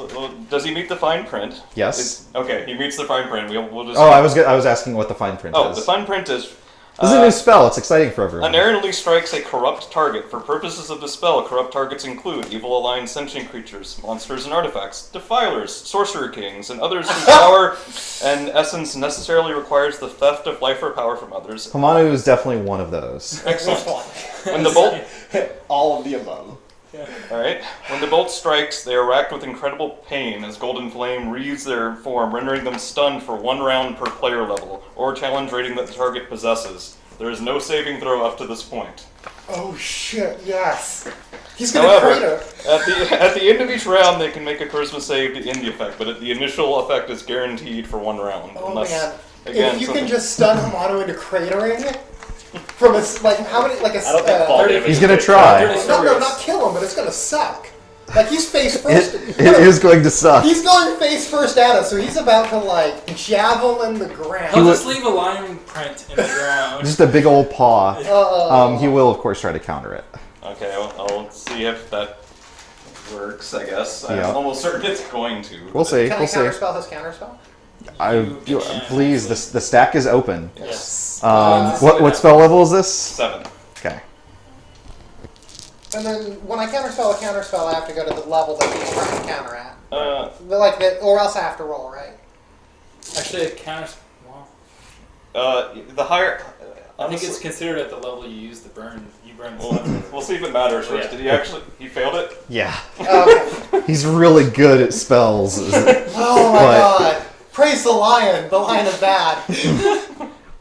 [SPEAKER 2] Does he meet the fine print?
[SPEAKER 4] Yes.
[SPEAKER 2] Okay, he meets the fine print. We'll just.
[SPEAKER 4] Oh, I was asking what the fine print
[SPEAKER 2] Oh,
[SPEAKER 4] is.
[SPEAKER 2] the fine print is.
[SPEAKER 4] This is a new spell. It's exciting for everyone.
[SPEAKER 2] Unerringly strikes a corrupt target. For purposes of the spell, corrupt targets include evil-aligned sentient creatures, monsters and artifacts, defilers, sorcerer kings, and others whose power and essence necessarily requires the theft of life or power from others.
[SPEAKER 4] Hamanu is definitely one of those.
[SPEAKER 2] Excellent. When the bolt,
[SPEAKER 6] All of the above.
[SPEAKER 2] all right. When the bolt strikes, they are racked with incredible pain as golden flame wreathes their form, rendering them stunned for 1 round per player level, or challenge rating that the target possesses. There is no saving throw up to this point.
[SPEAKER 3] oh shit, yes. He's gonna
[SPEAKER 2] However,
[SPEAKER 3] crater.
[SPEAKER 2] at the end of each round, they can make a charisma save to end the effect, but the initial effect is guaranteed for 1 round.
[SPEAKER 3] Oh
[SPEAKER 2] unless,
[SPEAKER 3] man.
[SPEAKER 2] again,
[SPEAKER 3] If you
[SPEAKER 2] something-
[SPEAKER 3] can just stun Hamano into cratering from a like how many like a
[SPEAKER 5] I don't think fall
[SPEAKER 1] 30
[SPEAKER 5] damage.
[SPEAKER 4] He's
[SPEAKER 5] is
[SPEAKER 4] gonna
[SPEAKER 5] good.
[SPEAKER 4] try.
[SPEAKER 3] no, not kill him, but it's gonna suck. Like he's face first.
[SPEAKER 4] It is going to suck.
[SPEAKER 3] He's going face first at us, so he's about to like javelin the ground.
[SPEAKER 1] He'll just leave a lion print in the ground.
[SPEAKER 4] Just a big old paw.
[SPEAKER 3] Uh-oh.
[SPEAKER 4] He will, of course, try to counter it.
[SPEAKER 2] Okay, I'll see if that works, I guess.
[SPEAKER 4] Yeah.
[SPEAKER 2] I'm almost certain it's going to.
[SPEAKER 4] We'll see.
[SPEAKER 3] Can I
[SPEAKER 4] We'll see.
[SPEAKER 3] counterspell his counterspell?
[SPEAKER 4] Please, the stack is open.
[SPEAKER 1] Yes.
[SPEAKER 4] What spell level is this?
[SPEAKER 2] 7.
[SPEAKER 4] Okay.
[SPEAKER 3] And then when I counterspell a counterspell, I have to go to the level that he's trying to counter at. Or else I have to roll, right?
[SPEAKER 1] Actually, it counts. Well,
[SPEAKER 2] The higher...
[SPEAKER 1] I think it's
[SPEAKER 2] honestly-
[SPEAKER 1] considered at the level you use the burn. You burn the
[SPEAKER 2] We'll,
[SPEAKER 1] stuff.
[SPEAKER 2] we'll see if it matters first.
[SPEAKER 1] Yeah.
[SPEAKER 2] Did he actually... He failed it?
[SPEAKER 4] Yeah.
[SPEAKER 3] Okay.
[SPEAKER 4] He's really good at spells.
[SPEAKER 3] Oh my god. Praise the lion. The lion is bad.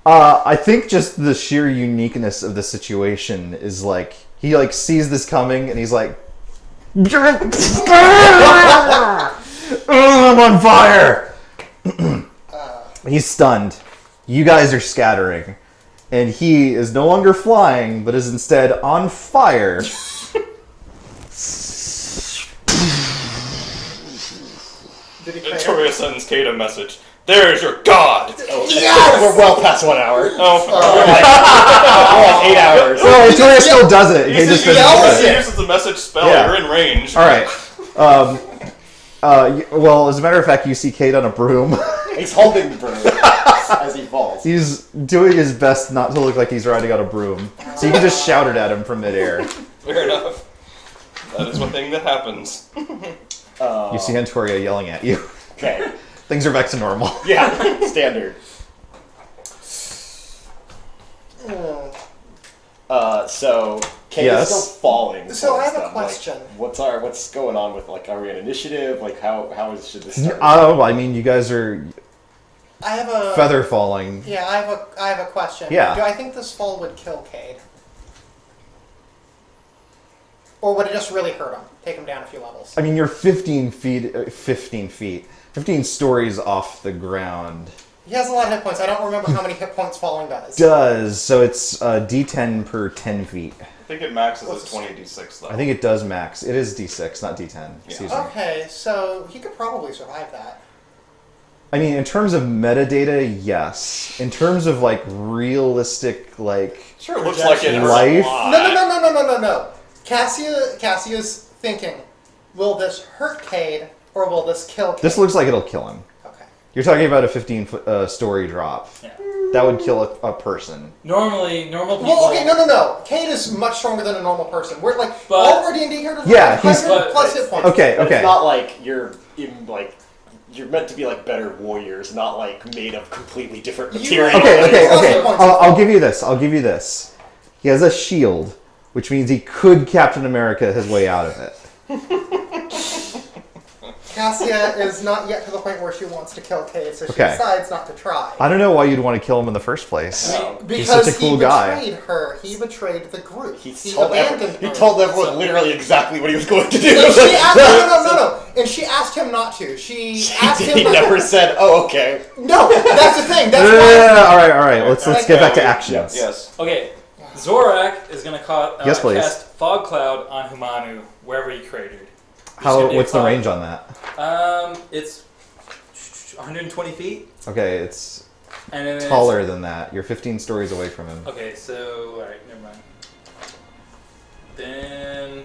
[SPEAKER 4] I think just the sheer uniqueness of the situation is like he like sees this coming and he's like, I'm on fire. He's stunned. You guys are scattering. And he is no longer flying, but is instead on fire.
[SPEAKER 3] Did he fail?
[SPEAKER 2] Victoria sends Kate a message. There's your god!
[SPEAKER 6] We're well past 1 hour.
[SPEAKER 2] Oh,
[SPEAKER 6] We're like 8 hours.
[SPEAKER 4] Well, Victoria still does it. He just
[SPEAKER 2] he
[SPEAKER 4] doesn't do it.
[SPEAKER 2] uses the message spell.
[SPEAKER 4] Yeah.
[SPEAKER 2] You're in range.
[SPEAKER 4] All right. Well, as a matter of fact, you see Kate on a broom.
[SPEAKER 6] He's holding the broom as he falls.
[SPEAKER 4] He's doing his best not to look like he's riding on a broom. So you can just shout it at him from midair.
[SPEAKER 2] Fair enough. That is one thing that happens.
[SPEAKER 4] You see Antoria yelling at you.
[SPEAKER 6] Okay.
[SPEAKER 4] Things are back to normal.
[SPEAKER 6] Yeah, standard. So Kate
[SPEAKER 4] Yes.
[SPEAKER 6] is still falling.
[SPEAKER 3] So I have a
[SPEAKER 6] stuff.
[SPEAKER 3] question.
[SPEAKER 6] Like, what's going on with, like, are we an initiative? Like, should this start?
[SPEAKER 4] Oh, I mean, you guys are
[SPEAKER 3] I have a
[SPEAKER 4] feather falling.
[SPEAKER 3] Yeah, I have a question.
[SPEAKER 4] Yeah.
[SPEAKER 3] Do I think this fall would kill Cade? Or would it just really hurt him? Take him down a few levels?
[SPEAKER 4] I mean, you're 15 stories off the ground.
[SPEAKER 3] He has a lot of hit points. I don't remember how many hit points falling does.
[SPEAKER 4] So it's D10 per 10 feet.
[SPEAKER 2] I think it maxes at
[SPEAKER 3] What's
[SPEAKER 2] 20d6 though.
[SPEAKER 4] I think it does max. It is D6, not D10. Excuse me.
[SPEAKER 3] Okay, so he could probably survive that.
[SPEAKER 4] I mean, in terms of metadata, yes. In terms of, like, realistic, like...
[SPEAKER 2] Sure, it looks like it hurts
[SPEAKER 4] Life?
[SPEAKER 2] a lot.
[SPEAKER 3] No. Cassia's thinking, will this hurt Cade or will this kill Cade?
[SPEAKER 4] This looks like it'll kill him.
[SPEAKER 3] Okay.
[SPEAKER 4] You're talking about a 15 story drop.
[SPEAKER 1] Yeah.
[SPEAKER 4] That would kill a person.
[SPEAKER 1] Normal people.
[SPEAKER 3] Well, okay, no. Cade is much stronger than a normal person. We're like,
[SPEAKER 1] But-
[SPEAKER 3] all of our D&D characters
[SPEAKER 4] Yeah,
[SPEAKER 3] are
[SPEAKER 4] he's-
[SPEAKER 3] 100 plus hit points.
[SPEAKER 4] Okay,
[SPEAKER 6] But
[SPEAKER 4] okay.
[SPEAKER 6] It's not like you're meant to be like better warriors, not like made of completely different material.
[SPEAKER 4] Okay. I'll give you this. He has a shield, which means he could Captain America his way out of it.
[SPEAKER 3] Cassia is not yet to the point where she wants to kill Cade, so she
[SPEAKER 4] Okay.
[SPEAKER 3] decides not to try.
[SPEAKER 4] I don't know why you'd want to kill him in the first place.
[SPEAKER 3] Because
[SPEAKER 4] He's such a cool
[SPEAKER 3] he
[SPEAKER 4] guy.
[SPEAKER 3] betrayed her. He betrayed the group.
[SPEAKER 6] He
[SPEAKER 3] abandoned her.
[SPEAKER 6] told everyone literally exactly what he was going to do.
[SPEAKER 3] And she asked, no. And she asked him not to. She asked him
[SPEAKER 6] He
[SPEAKER 3] not
[SPEAKER 6] never
[SPEAKER 3] to.
[SPEAKER 6] said, "Oh, okay."
[SPEAKER 3] No, that's the thing. That's why.
[SPEAKER 4] All right. Let's get back to actions.
[SPEAKER 2] Yes.
[SPEAKER 1] Okay, Zorak is going to
[SPEAKER 4] Yes, please.
[SPEAKER 1] cast Fog Cloud on Humanu, wherever he cratered.
[SPEAKER 4] What's the range on that?
[SPEAKER 1] It's 120 feet.
[SPEAKER 4] Okay, it's
[SPEAKER 1] And then
[SPEAKER 4] taller than that. You're 15 stories away from him.
[SPEAKER 1] Okay, so, alright, never mind. Then,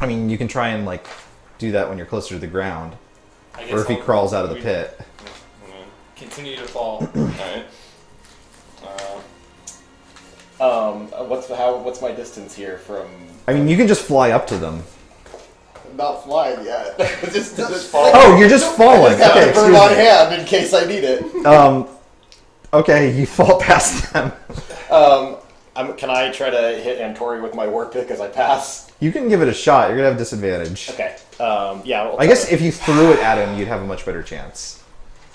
[SPEAKER 4] I mean, you can try and, like, do that when you're closer to the ground.
[SPEAKER 1] I guess
[SPEAKER 4] Or if he
[SPEAKER 1] I'll
[SPEAKER 4] crawls out of the pit.
[SPEAKER 1] continue to fall.
[SPEAKER 2] Alright.
[SPEAKER 6] What's my distance here from?
[SPEAKER 4] I mean, you can just fly up to them.
[SPEAKER 6] I'm not flying yet. just
[SPEAKER 4] Oh, you're just falling.
[SPEAKER 6] have
[SPEAKER 4] Okay,
[SPEAKER 6] a
[SPEAKER 4] excuse
[SPEAKER 6] bird on
[SPEAKER 4] me.
[SPEAKER 6] hand in case I need it.
[SPEAKER 4] Okay, you fall past them.
[SPEAKER 6] Can I try to hit Antori with my war pick as I pass?
[SPEAKER 4] You can give it a shot. You're gonna have disadvantage.
[SPEAKER 6] Okay. Yeah.
[SPEAKER 4] I guess if you threw it at him, you'd have a much better chance.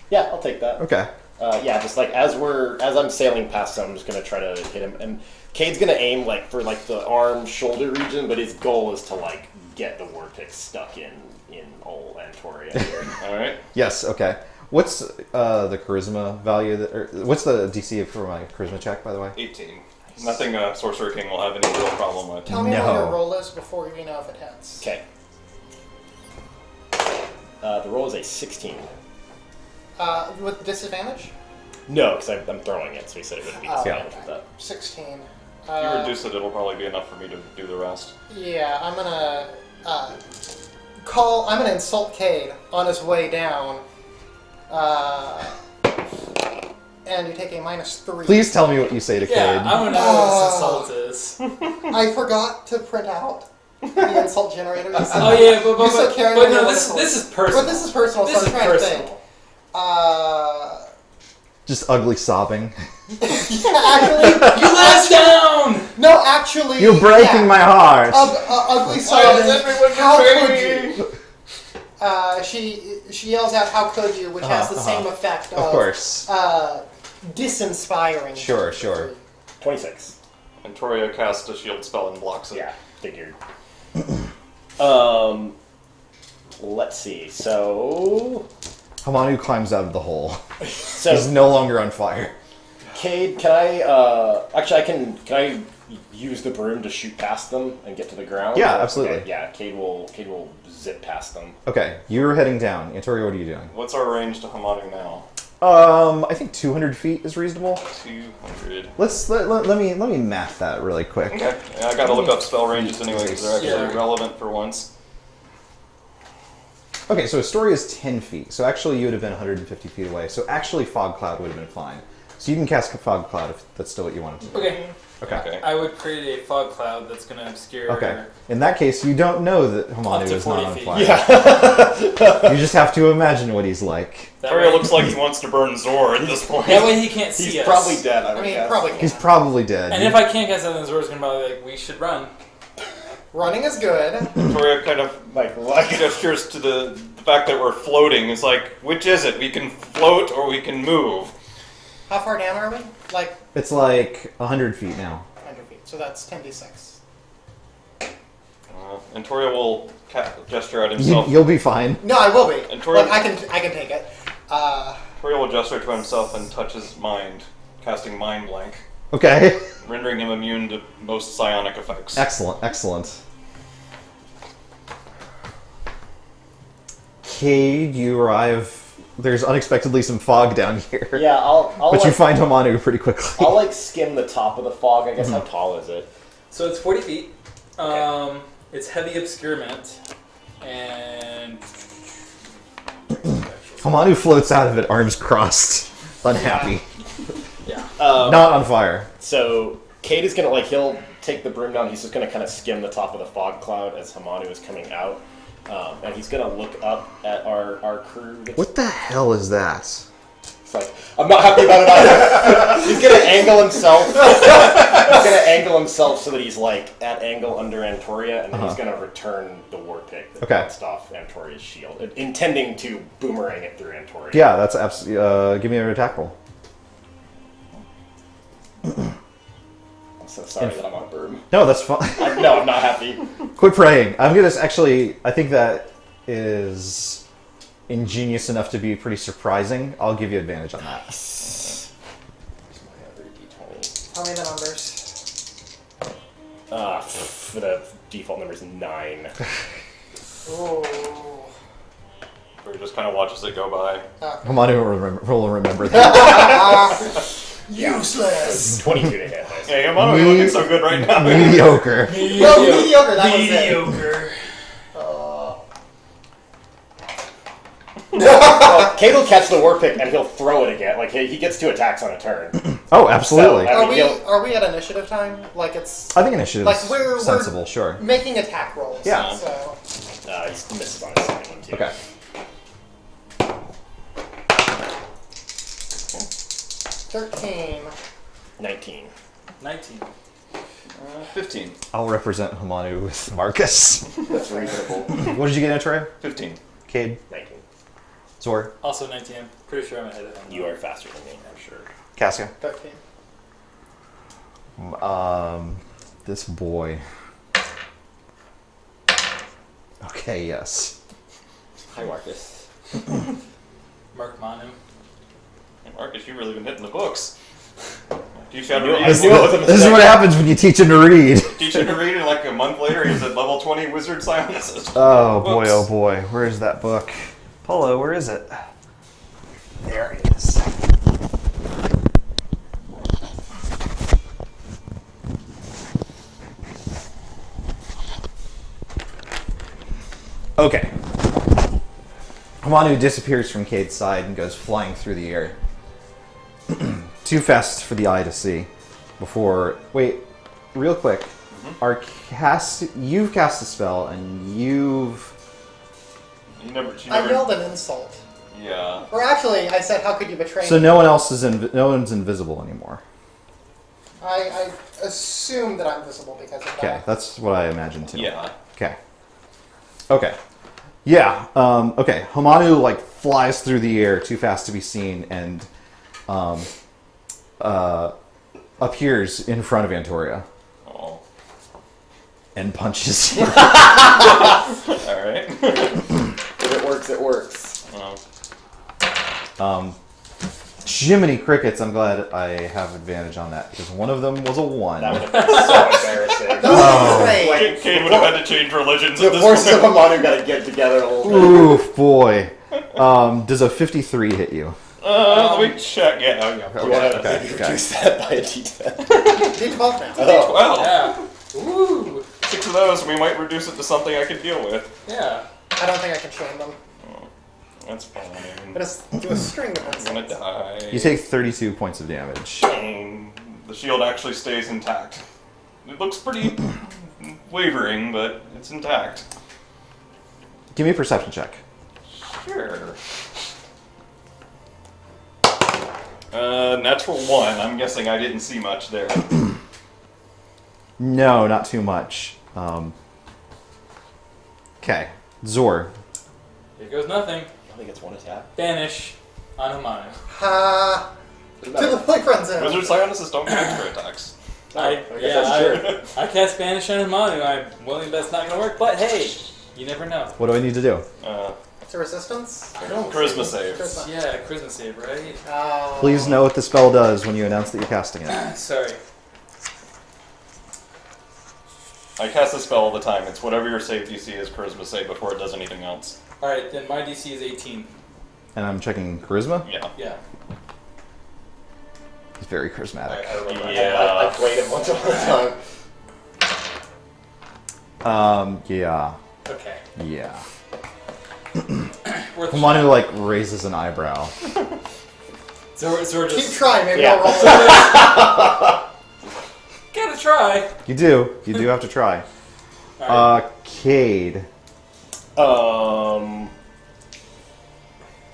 [SPEAKER 6] Yeah, I'll take that.
[SPEAKER 4] Okay.
[SPEAKER 6] Yeah, just like as I'm sailing past him, I'm just gonna try to hit him. And Cade's gonna aim for the arm shoulder region, but his goal is to like get the war pick stuck in old Antoria here.
[SPEAKER 2] Alright.
[SPEAKER 4] Yes. Okay. What's the charisma value? What's the DC for my charisma check, by the way?
[SPEAKER 2] 18. Nothing Sorcerer King will have any real problem with.
[SPEAKER 3] Tell me what
[SPEAKER 4] No.
[SPEAKER 3] your roll is before you know if it hits.
[SPEAKER 6] Okay. The roll is a 16.
[SPEAKER 3] With disadvantage?
[SPEAKER 6] No, because I'm throwing it, so he said it wouldn't be
[SPEAKER 3] Oh,
[SPEAKER 6] disadvantage with
[SPEAKER 3] okay.
[SPEAKER 6] that.
[SPEAKER 3] 16.
[SPEAKER 2] If you reduce it, it'll probably be enough for me to do the rest.
[SPEAKER 3] Yeah, I'm gonna I'm gonna insult Cade on his way down. And you take a -3.
[SPEAKER 4] Please tell me what you say to
[SPEAKER 1] Yeah,
[SPEAKER 4] Cade.
[SPEAKER 1] I want to know what this insult is.
[SPEAKER 3] I forgot to print out the insult generator.
[SPEAKER 1] Oh yeah, but
[SPEAKER 3] You're so carried away
[SPEAKER 1] no,
[SPEAKER 3] with
[SPEAKER 1] this
[SPEAKER 3] insult.
[SPEAKER 1] is personal.
[SPEAKER 3] But this is personal,
[SPEAKER 1] This
[SPEAKER 3] so I'm
[SPEAKER 1] is
[SPEAKER 3] trying
[SPEAKER 1] personal.
[SPEAKER 3] to think.
[SPEAKER 4] Just ugly sobbing.
[SPEAKER 3] Actually,
[SPEAKER 1] You let us down.
[SPEAKER 3] no, actually,
[SPEAKER 4] You're breaking
[SPEAKER 3] yeah.
[SPEAKER 4] my heart.
[SPEAKER 3] Ugly
[SPEAKER 2] does
[SPEAKER 3] sobbing.
[SPEAKER 2] everyone
[SPEAKER 3] How
[SPEAKER 2] betray
[SPEAKER 3] could you? She yells out, "How could you?" Which has the same effect
[SPEAKER 4] Of course.
[SPEAKER 3] disinspiring.
[SPEAKER 4] Sure.
[SPEAKER 6] 26.
[SPEAKER 2] And Toria casts a shield spell and blocks it.
[SPEAKER 6] Yeah, figured. Let's see. So
[SPEAKER 4] Hamanu climbs out of the hole.
[SPEAKER 6] So
[SPEAKER 4] He's no longer on fire.
[SPEAKER 5] Cade, can I actually can I use the broom to shoot past them and get to the ground?
[SPEAKER 4] Yeah, absolutely.
[SPEAKER 5] Okay, yeah, Cade will zip past them.
[SPEAKER 4] Okay, you're heading down. Antoria, what are you doing?
[SPEAKER 2] What's our range to Hamanu now?
[SPEAKER 4] I think 200 feet is reasonable.
[SPEAKER 2] 200.
[SPEAKER 4] Let me math that really quick.
[SPEAKER 2] Okay. Yeah, I gotta look up spell ranges anyway because they're actually relevant for once.
[SPEAKER 4] Okay, so Astoria is 10 feet, so actually you would have been 150 feet away. So actually Fog Cloud would have been fine. So you can cast Fog Cloud if that's still what you wanted to do.
[SPEAKER 1] Okay.
[SPEAKER 4] Okay.
[SPEAKER 1] I would create a fog cloud that's going to obscure.
[SPEAKER 4] Okay. In that case, you don't know that
[SPEAKER 1] Up
[SPEAKER 4] Hamanu
[SPEAKER 1] to
[SPEAKER 4] is not
[SPEAKER 1] 40
[SPEAKER 4] on
[SPEAKER 1] feet.
[SPEAKER 4] fire.
[SPEAKER 5] Yeah.
[SPEAKER 4] You just have to imagine what he's like.
[SPEAKER 1] That
[SPEAKER 2] Toria
[SPEAKER 1] way,
[SPEAKER 2] looks like he wants to burn Zor at this point.
[SPEAKER 1] that way he can't see
[SPEAKER 6] He's
[SPEAKER 1] us.
[SPEAKER 6] probably dead. I
[SPEAKER 3] I
[SPEAKER 6] would
[SPEAKER 3] mean,
[SPEAKER 6] guess.
[SPEAKER 3] probably
[SPEAKER 4] He's
[SPEAKER 3] can't.
[SPEAKER 4] probably dead.
[SPEAKER 1] And if I can't cast that, then Zor's going to be like, we should run.
[SPEAKER 3] Running is good.
[SPEAKER 2] Toria kind of
[SPEAKER 6] like
[SPEAKER 2] gestures to the fact that we're floating. It's like, which is it? We can float or we can move.
[SPEAKER 3] How far down are we? Like
[SPEAKER 4] It's like 100 feet now.
[SPEAKER 3] 100 feet. So that's 10d6.
[SPEAKER 2] And Toria will gesture at himself.
[SPEAKER 4] You'll be fine.
[SPEAKER 3] No, I will be.
[SPEAKER 2] And Tori-
[SPEAKER 3] Look, I can take it.
[SPEAKER 2] Toria will gesture to himself and touch his mind, casting Mind Blank,
[SPEAKER 4] Okay.
[SPEAKER 2] rendering him immune to most psionic effects.
[SPEAKER 4] Excellent, excellent. Cade, you arrive. There's unexpectedly some fog down here.
[SPEAKER 5] Yeah, I'll
[SPEAKER 4] But
[SPEAKER 5] like,
[SPEAKER 4] you find Hamanu pretty quickly.
[SPEAKER 5] I'll like skim the top of the fog. I guess how tall is it?
[SPEAKER 1] So it's 40 feet. It's heavy obscurement. And.
[SPEAKER 4] Hamanu floats out of it, arms crossed, unhappy.
[SPEAKER 1] Yeah.
[SPEAKER 4] Not on fire.
[SPEAKER 5] So Cade is gonna he'll take the broom down. He's just gonna kind of skim the top of the fog cloud as Hamanu is coming out, and he's gonna look up at our crew.
[SPEAKER 4] What the hell is that?
[SPEAKER 5] It's like, I'm not happy about it either. He's gonna angle himself. He's gonna angle himself so that he's like at angle under Antoria, and then he's gonna return the war pick that bounced off Antoria's shield, intending to boomerang it through Antoria.
[SPEAKER 4] Yeah, that's absolutely. Give me an attack roll.
[SPEAKER 5] I'm so sorry that I'm on a broom.
[SPEAKER 4] No, that's fine.
[SPEAKER 5] No, I'm not happy.
[SPEAKER 4] Quit praying. I'm gonna actually. I think that is ingenious enough to be pretty surprising. I'll give you advantage on that.
[SPEAKER 5] Where's my other D20?
[SPEAKER 3] Tell me the numbers.
[SPEAKER 5] The default number is 9.
[SPEAKER 3] Oh.
[SPEAKER 2] Or just kind of watches it go by.
[SPEAKER 4] Hamanu will remember that.
[SPEAKER 3] Useless.
[SPEAKER 5] 22 to hit.
[SPEAKER 2] Hey, Hamanu, you're looking so good right now.
[SPEAKER 4] Mediocre.
[SPEAKER 3] No, mediocre. That was it.
[SPEAKER 1] Mediocre.
[SPEAKER 5] Well, Cade will catch the war pick and he'll throw it again. Like he gets 2 attacks on a turn.
[SPEAKER 4] Oh, absolutely.
[SPEAKER 5] So,
[SPEAKER 3] Are we at initiative time? Like it's
[SPEAKER 4] I think initiative
[SPEAKER 3] like
[SPEAKER 4] is
[SPEAKER 3] we're
[SPEAKER 4] sensible. Sure.
[SPEAKER 3] making attack rolls.
[SPEAKER 4] Yeah.
[SPEAKER 3] So
[SPEAKER 5] He misses on his second one too.
[SPEAKER 4] Okay.
[SPEAKER 3] 13.
[SPEAKER 5] 19.
[SPEAKER 1] 19.
[SPEAKER 2] 15.
[SPEAKER 4] I'll represent Hamanu with Marcus.
[SPEAKER 5] That's reasonable.
[SPEAKER 4] What did you get, Antoria?
[SPEAKER 2] 15.
[SPEAKER 4] Cade?
[SPEAKER 5] 19.
[SPEAKER 4] Zor?
[SPEAKER 1] Also 19. I'm pretty sure I'm ahead of him.
[SPEAKER 5] You are faster than me, I'm sure.
[SPEAKER 4] Cassia?
[SPEAKER 3] 13.
[SPEAKER 4] This boy. Okay, yes.
[SPEAKER 5] Hi, Marcus.
[SPEAKER 1] Mark Manu.
[SPEAKER 2] Hey, Marcus, you've really been hitting the books. Teach you how to
[SPEAKER 5] I
[SPEAKER 2] read.
[SPEAKER 5] knew it was a
[SPEAKER 4] This is what happens when you teach him to read.
[SPEAKER 2] Teach him to read, and like a month later, he's at level 20 wizard psionicist.
[SPEAKER 4] Oh boy,
[SPEAKER 2] Books.
[SPEAKER 4] oh boy. Where is that book? Polo, where is it? There it is. Okay. Hamanu disappears from Cade's side and goes flying through the air. Too fast for the eye to see. Before... Wait, real quick. You've cast a spell, and you've...
[SPEAKER 2] She
[SPEAKER 3] I
[SPEAKER 2] never.
[SPEAKER 3] yelled an insult.
[SPEAKER 2] Yeah.
[SPEAKER 3] Or actually, I said, "How could you betray
[SPEAKER 4] So
[SPEAKER 3] me?"
[SPEAKER 4] no one else is no one's invisible anymore.
[SPEAKER 3] I assume that I'm visible because of
[SPEAKER 4] Okay,
[SPEAKER 3] that.
[SPEAKER 4] that's what I imagined too.
[SPEAKER 2] Yeah.
[SPEAKER 4] Okay. Okay. Yeah. Okay. Hamanu flies through the air too fast to be seen and appears in front of Antoria
[SPEAKER 2] Oh.
[SPEAKER 4] and punches you.
[SPEAKER 2] All right.
[SPEAKER 6] If it works, it works.
[SPEAKER 2] Well,
[SPEAKER 4] Jiminy crickets, I'm glad I have advantage on that, because one of them was a 1.
[SPEAKER 5] That would have been so embarrassing.
[SPEAKER 3] Oh,
[SPEAKER 2] Kane would have had to change religions
[SPEAKER 6] The
[SPEAKER 2] at this
[SPEAKER 6] forces of
[SPEAKER 2] point.
[SPEAKER 6] Amanu got to get together a little bit.
[SPEAKER 4] Oof, boy. Does a 53 hit you?
[SPEAKER 2] Let me check. Yeah,
[SPEAKER 6] Do you want to
[SPEAKER 4] Okay.
[SPEAKER 6] reduce that by a d10?
[SPEAKER 3] D12 now.
[SPEAKER 6] Oh.
[SPEAKER 2] Well,
[SPEAKER 1] Yeah. Ooh.
[SPEAKER 2] 6 of those, we might reduce it to something I can deal with.
[SPEAKER 1] Yeah.
[SPEAKER 3] I don't think I can chain them.
[SPEAKER 2] That's fine.
[SPEAKER 3] But it's do a string of
[SPEAKER 2] I'm gonna die.
[SPEAKER 4] You take 32 points of damage.
[SPEAKER 2] The shield actually stays intact. It looks pretty wavering, but it's intact.
[SPEAKER 4] Give me a perception check.
[SPEAKER 2] Sure. Natural 1. I'm guessing I didn't see much there.
[SPEAKER 4] No, not too much. Okay. Zor.
[SPEAKER 1] Here goes nothing.
[SPEAKER 5] I think it's one attack.
[SPEAKER 1] Banish on Amanu.
[SPEAKER 3] Ha! To the boyfriend zone.
[SPEAKER 2] Wizard Psionists don't get extra attacks.
[SPEAKER 1] I cast Banish on Amanu. I'm willing to bet it's not going to work, but hey, you never know.
[SPEAKER 4] What do I need to do?
[SPEAKER 3] It's a resistance?
[SPEAKER 2] Charisma save.
[SPEAKER 3] Charisma.
[SPEAKER 1] Yeah, charisma save, right?
[SPEAKER 4] Please know what the spell does when you announce that you're casting it.
[SPEAKER 1] Sorry.
[SPEAKER 2] I cast this spell all the time. It's whatever your save DC is, charisma save, before it does anything else.
[SPEAKER 1] Alright, then my DC is 18.
[SPEAKER 4] And I'm checking charisma.
[SPEAKER 2] Yeah.
[SPEAKER 1] Yeah.
[SPEAKER 4] He's very charismatic.
[SPEAKER 6] I remember.
[SPEAKER 2] Yeah.
[SPEAKER 6] I played it once upon a time.
[SPEAKER 4] Yeah.
[SPEAKER 1] Okay.
[SPEAKER 4] Yeah.
[SPEAKER 1] Worth a
[SPEAKER 4] Amanu,
[SPEAKER 1] shot.
[SPEAKER 4] like, raises an eyebrow.
[SPEAKER 1] So we're
[SPEAKER 3] Keep
[SPEAKER 1] just...
[SPEAKER 3] trying, maybe
[SPEAKER 6] Yeah.
[SPEAKER 3] I'll roll.
[SPEAKER 1] Gotta try.
[SPEAKER 4] You do. You do have to try.
[SPEAKER 1] Alright.
[SPEAKER 4] Cade.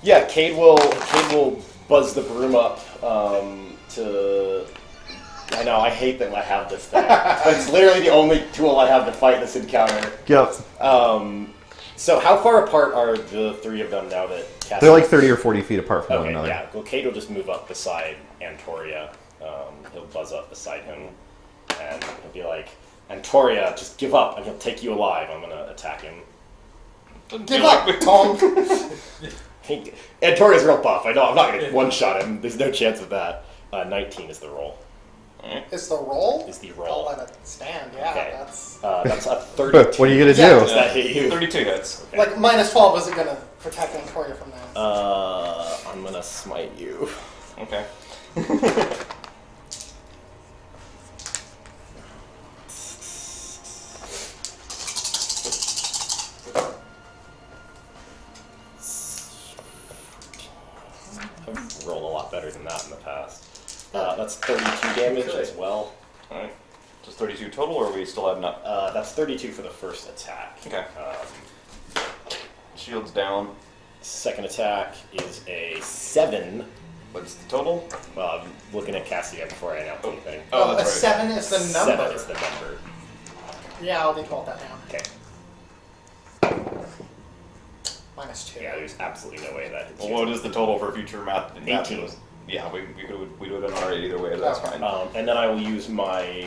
[SPEAKER 6] Yeah, Cade will buzz the broom up to. I know, I hate that I have this thing. But it's literally the only tool I have to fight this encounter.
[SPEAKER 4] Yep.
[SPEAKER 6] So how far apart are the three of them now that Cassie...
[SPEAKER 4] They're like 30 or 40 feet apart from one
[SPEAKER 6] Okay,
[SPEAKER 4] another.
[SPEAKER 6] yeah. Well, Cade will just move up beside Antoria. He'll buzz up beside him, and he'll be like, Antoria, just give up, and he'll take you alive. I'm gonna attack him.
[SPEAKER 3] Give up, Tom.
[SPEAKER 6] Antoria's real buff. I know. I'm not gonna one-shot him. There's no chance of that. 19 is the roll.
[SPEAKER 3] Is the roll?
[SPEAKER 6] Is the
[SPEAKER 3] I'll
[SPEAKER 6] roll.
[SPEAKER 3] let it stand, yeah.
[SPEAKER 6] Okay.
[SPEAKER 3] That's
[SPEAKER 6] That's a 32.
[SPEAKER 4] What are you gonna
[SPEAKER 3] Yeah.
[SPEAKER 6] Does
[SPEAKER 4] do?
[SPEAKER 6] that hit you?
[SPEAKER 2] 32 hits.
[SPEAKER 3] like minus 12 isn't gonna protect Antoria from that.
[SPEAKER 6] I'm gonna smite you.
[SPEAKER 2] Okay.
[SPEAKER 6] I've rolled a lot better than that in the past. That's 32 damage as well.
[SPEAKER 2] Alright. Just 32 total, or we still have not?
[SPEAKER 6] That's 32 for the first attack.
[SPEAKER 2] Okay. Shield's down.
[SPEAKER 6] Second attack is a 7.
[SPEAKER 2] What's the total?
[SPEAKER 6] Well, I'm looking at Cassia before I announce anything.
[SPEAKER 2] Oh,
[SPEAKER 3] a
[SPEAKER 2] that's right.
[SPEAKER 3] 7 is the number.
[SPEAKER 6] 7 is the number.
[SPEAKER 3] Yeah, I'll D12 that now.
[SPEAKER 6] Okay.
[SPEAKER 3] Minus 2.
[SPEAKER 6] Yeah, there's absolutely no way that hits
[SPEAKER 2] Well,
[SPEAKER 6] you.
[SPEAKER 2] what is the total for future math?
[SPEAKER 6] 18.
[SPEAKER 2] Yeah, we would have done already either way. That's
[SPEAKER 3] Okay.
[SPEAKER 2] fine.
[SPEAKER 6] And then I will use my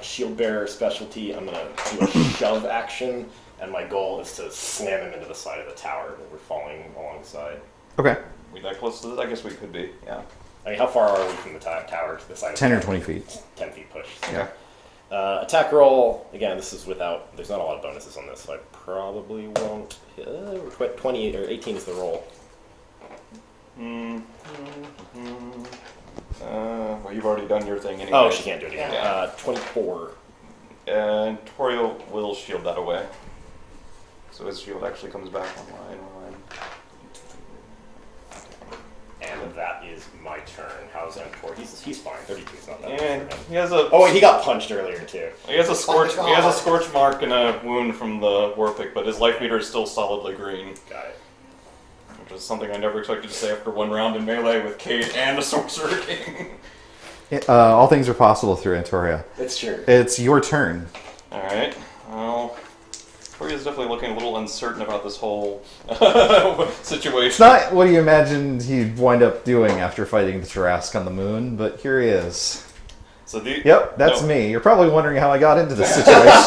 [SPEAKER 6] shield bearer specialty. I'm gonna do a shove action, and my goal is to slam him into the side of the tower that we're falling alongside.
[SPEAKER 4] Okay.
[SPEAKER 2] We that close to this? I guess we could be. Yeah.
[SPEAKER 6] I mean, how far are we from the tower to the side?
[SPEAKER 4] 10
[SPEAKER 6] of
[SPEAKER 4] or
[SPEAKER 6] the
[SPEAKER 4] 20 feet.
[SPEAKER 6] 10 feet push.
[SPEAKER 4] Yeah.
[SPEAKER 6] Attack roll. Again, this is without. There's not a lot of bonuses on this, so I probably won't. 20 or 18 is the roll.
[SPEAKER 2] Well, you've already done your thing anyway.
[SPEAKER 6] Oh, she can't do it again.
[SPEAKER 2] Yeah.
[SPEAKER 6] 24.
[SPEAKER 2] And Torio will shield that away. So his shield actually comes back online.
[SPEAKER 6] And that is my turn. How's Empor? He's fine. 32 is not that
[SPEAKER 2] And
[SPEAKER 6] bad for him.
[SPEAKER 2] he has a
[SPEAKER 6] Oh, wait, he got punched earlier too.
[SPEAKER 2] he has a scorch
[SPEAKER 3] Oh my
[SPEAKER 2] he has a
[SPEAKER 3] God.
[SPEAKER 2] scorch mark and a wound from the war pick, but his life meter is still solidly green,
[SPEAKER 6] Got it.
[SPEAKER 2] which is something I never expected to say after one round in melee with Cade and a sorcerer king.
[SPEAKER 4] All things are possible through Antoria.
[SPEAKER 6] It's true.
[SPEAKER 4] It's your turn.
[SPEAKER 2] All right. Well, Toria's definitely looking a little uncertain about this whole situation.
[SPEAKER 4] It's not what you imagined he'd wind up doing after fighting the Tarask on the moon, but here he is.
[SPEAKER 2] So the
[SPEAKER 4] Yep, that's
[SPEAKER 2] no.
[SPEAKER 4] me. You're probably wondering how I got into this situation.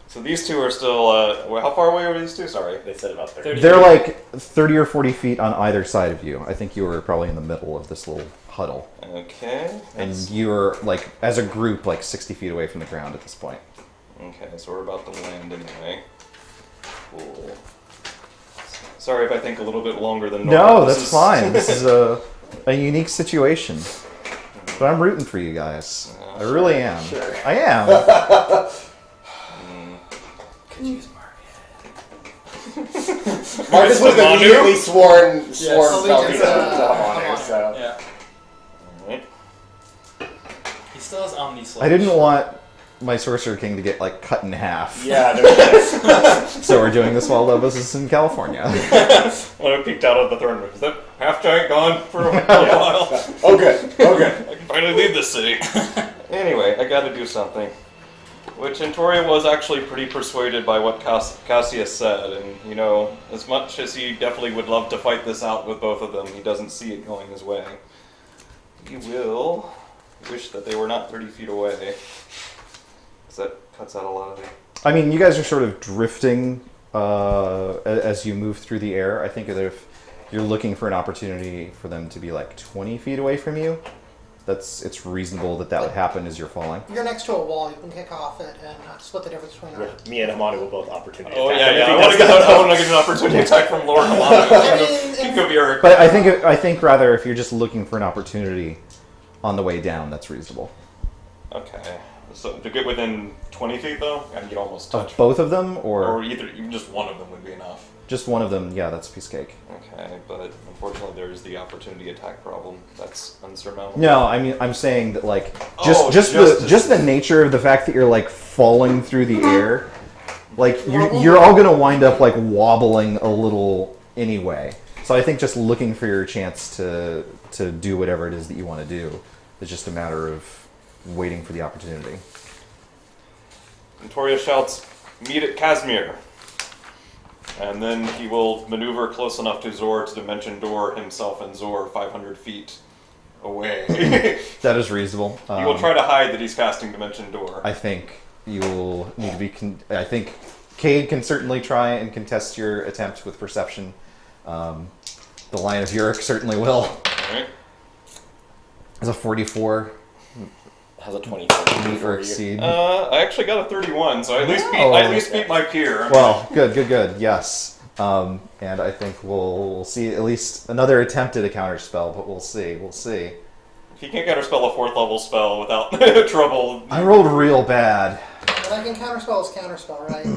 [SPEAKER 2] So these two are still. Well, how far away are these two? Sorry.
[SPEAKER 5] They said about 30.
[SPEAKER 4] They're like 30 or 40 feet on either side of you. I think you were probably in the middle of this little huddle.
[SPEAKER 2] Okay.
[SPEAKER 4] And you're, like, as a group, like 60 feet away from the ground at this point.
[SPEAKER 2] Okay, so we're about to land anyway. Cool. Sorry if I think a little bit longer than normal.
[SPEAKER 4] No, that's fine. This is a unique situation. But I'm rooting for you guys. I really am.
[SPEAKER 6] Sure.
[SPEAKER 4] I am.
[SPEAKER 1] Could use Marcus.
[SPEAKER 6] Marcus would have immediately sworn
[SPEAKER 3] Allegiance,
[SPEAKER 6] Falcon to Honor,
[SPEAKER 3] Honor.
[SPEAKER 6] so.
[SPEAKER 1] Yeah.
[SPEAKER 2] Alright.
[SPEAKER 1] He still has Omni Slash.
[SPEAKER 4] I didn't want my Sorcerer King to get, like, cut in half.
[SPEAKER 6] Yeah, no shit.
[SPEAKER 4] So we're doing this while Lobos is in California.
[SPEAKER 2] When I peeked out of the throne room, is that half giant gone for a while?
[SPEAKER 6] Oh, good. Oh, good.
[SPEAKER 2] I can finally leave this city. Anyway, I gotta do something. Which Antoria was actually pretty persuaded by what Cassius said, and, you know, as much as he definitely would love to fight this out with both of them, he doesn't see it going his way. He will wish that they were not 30 feet away. Because that cuts out a lot of it.
[SPEAKER 4] I mean, you guys are sort of drifting as you move through the air. I think that if you're looking for an opportunity for them to be like 20 feet away from you, it's reasonable that would happen as you're falling.
[SPEAKER 3] You're next to a wall. You can kick off it and split the difference between our...
[SPEAKER 5] Me and Hamani will both opportunity
[SPEAKER 2] Oh,
[SPEAKER 5] attack.
[SPEAKER 2] yeah.
[SPEAKER 5] If he
[SPEAKER 2] I want
[SPEAKER 5] does
[SPEAKER 2] to get an opportunity attack from Lord Hamana. Think of your...
[SPEAKER 4] But I think rather if you're just looking for an opportunity on the way down, that's reasonable.
[SPEAKER 2] Okay. So to get within 20 feet, though, I can get almost touch.
[SPEAKER 4] Of both of them,
[SPEAKER 2] Or even just one of them would be enough.
[SPEAKER 4] just one of them? Yeah, that's a piece of cake.
[SPEAKER 2] Okay, but unfortunately there's the opportunity attack problem. That's unsurmountable.
[SPEAKER 4] No, I mean I'm saying that like
[SPEAKER 2] Oh,
[SPEAKER 4] just the nature of the fact that you're like falling through the air, like you're all gonna wind up like wobbling a little anyway. So I think just looking for your chance to do whatever it is that you want to do is just a matter of waiting for the opportunity.
[SPEAKER 2] Antoria shouts, "Meet at Casimir." And then he will maneuver close enough to Zor to dimension door himself and Zor 500 feet away.
[SPEAKER 4] That is reasonable.
[SPEAKER 2] He will try to hide that he's casting dimension door.
[SPEAKER 4] I think you will need to be. I think Cade can certainly try and contest your attempt with perception. The Lion of Uruk certainly will.
[SPEAKER 2] Alright.
[SPEAKER 4] As a 44,
[SPEAKER 5] Has a 23
[SPEAKER 4] meet or exceed.
[SPEAKER 2] I actually got a 31, so I
[SPEAKER 4] Wow.
[SPEAKER 2] at least beat my peer.
[SPEAKER 4] Well, good, yes. And I think we'll see at least another attempt at a counterspell, but we'll see.
[SPEAKER 2] If you can't counterspell a 4th level spell without trouble,
[SPEAKER 4] I rolled real bad.
[SPEAKER 3] But I can counterspell as counterspell, right?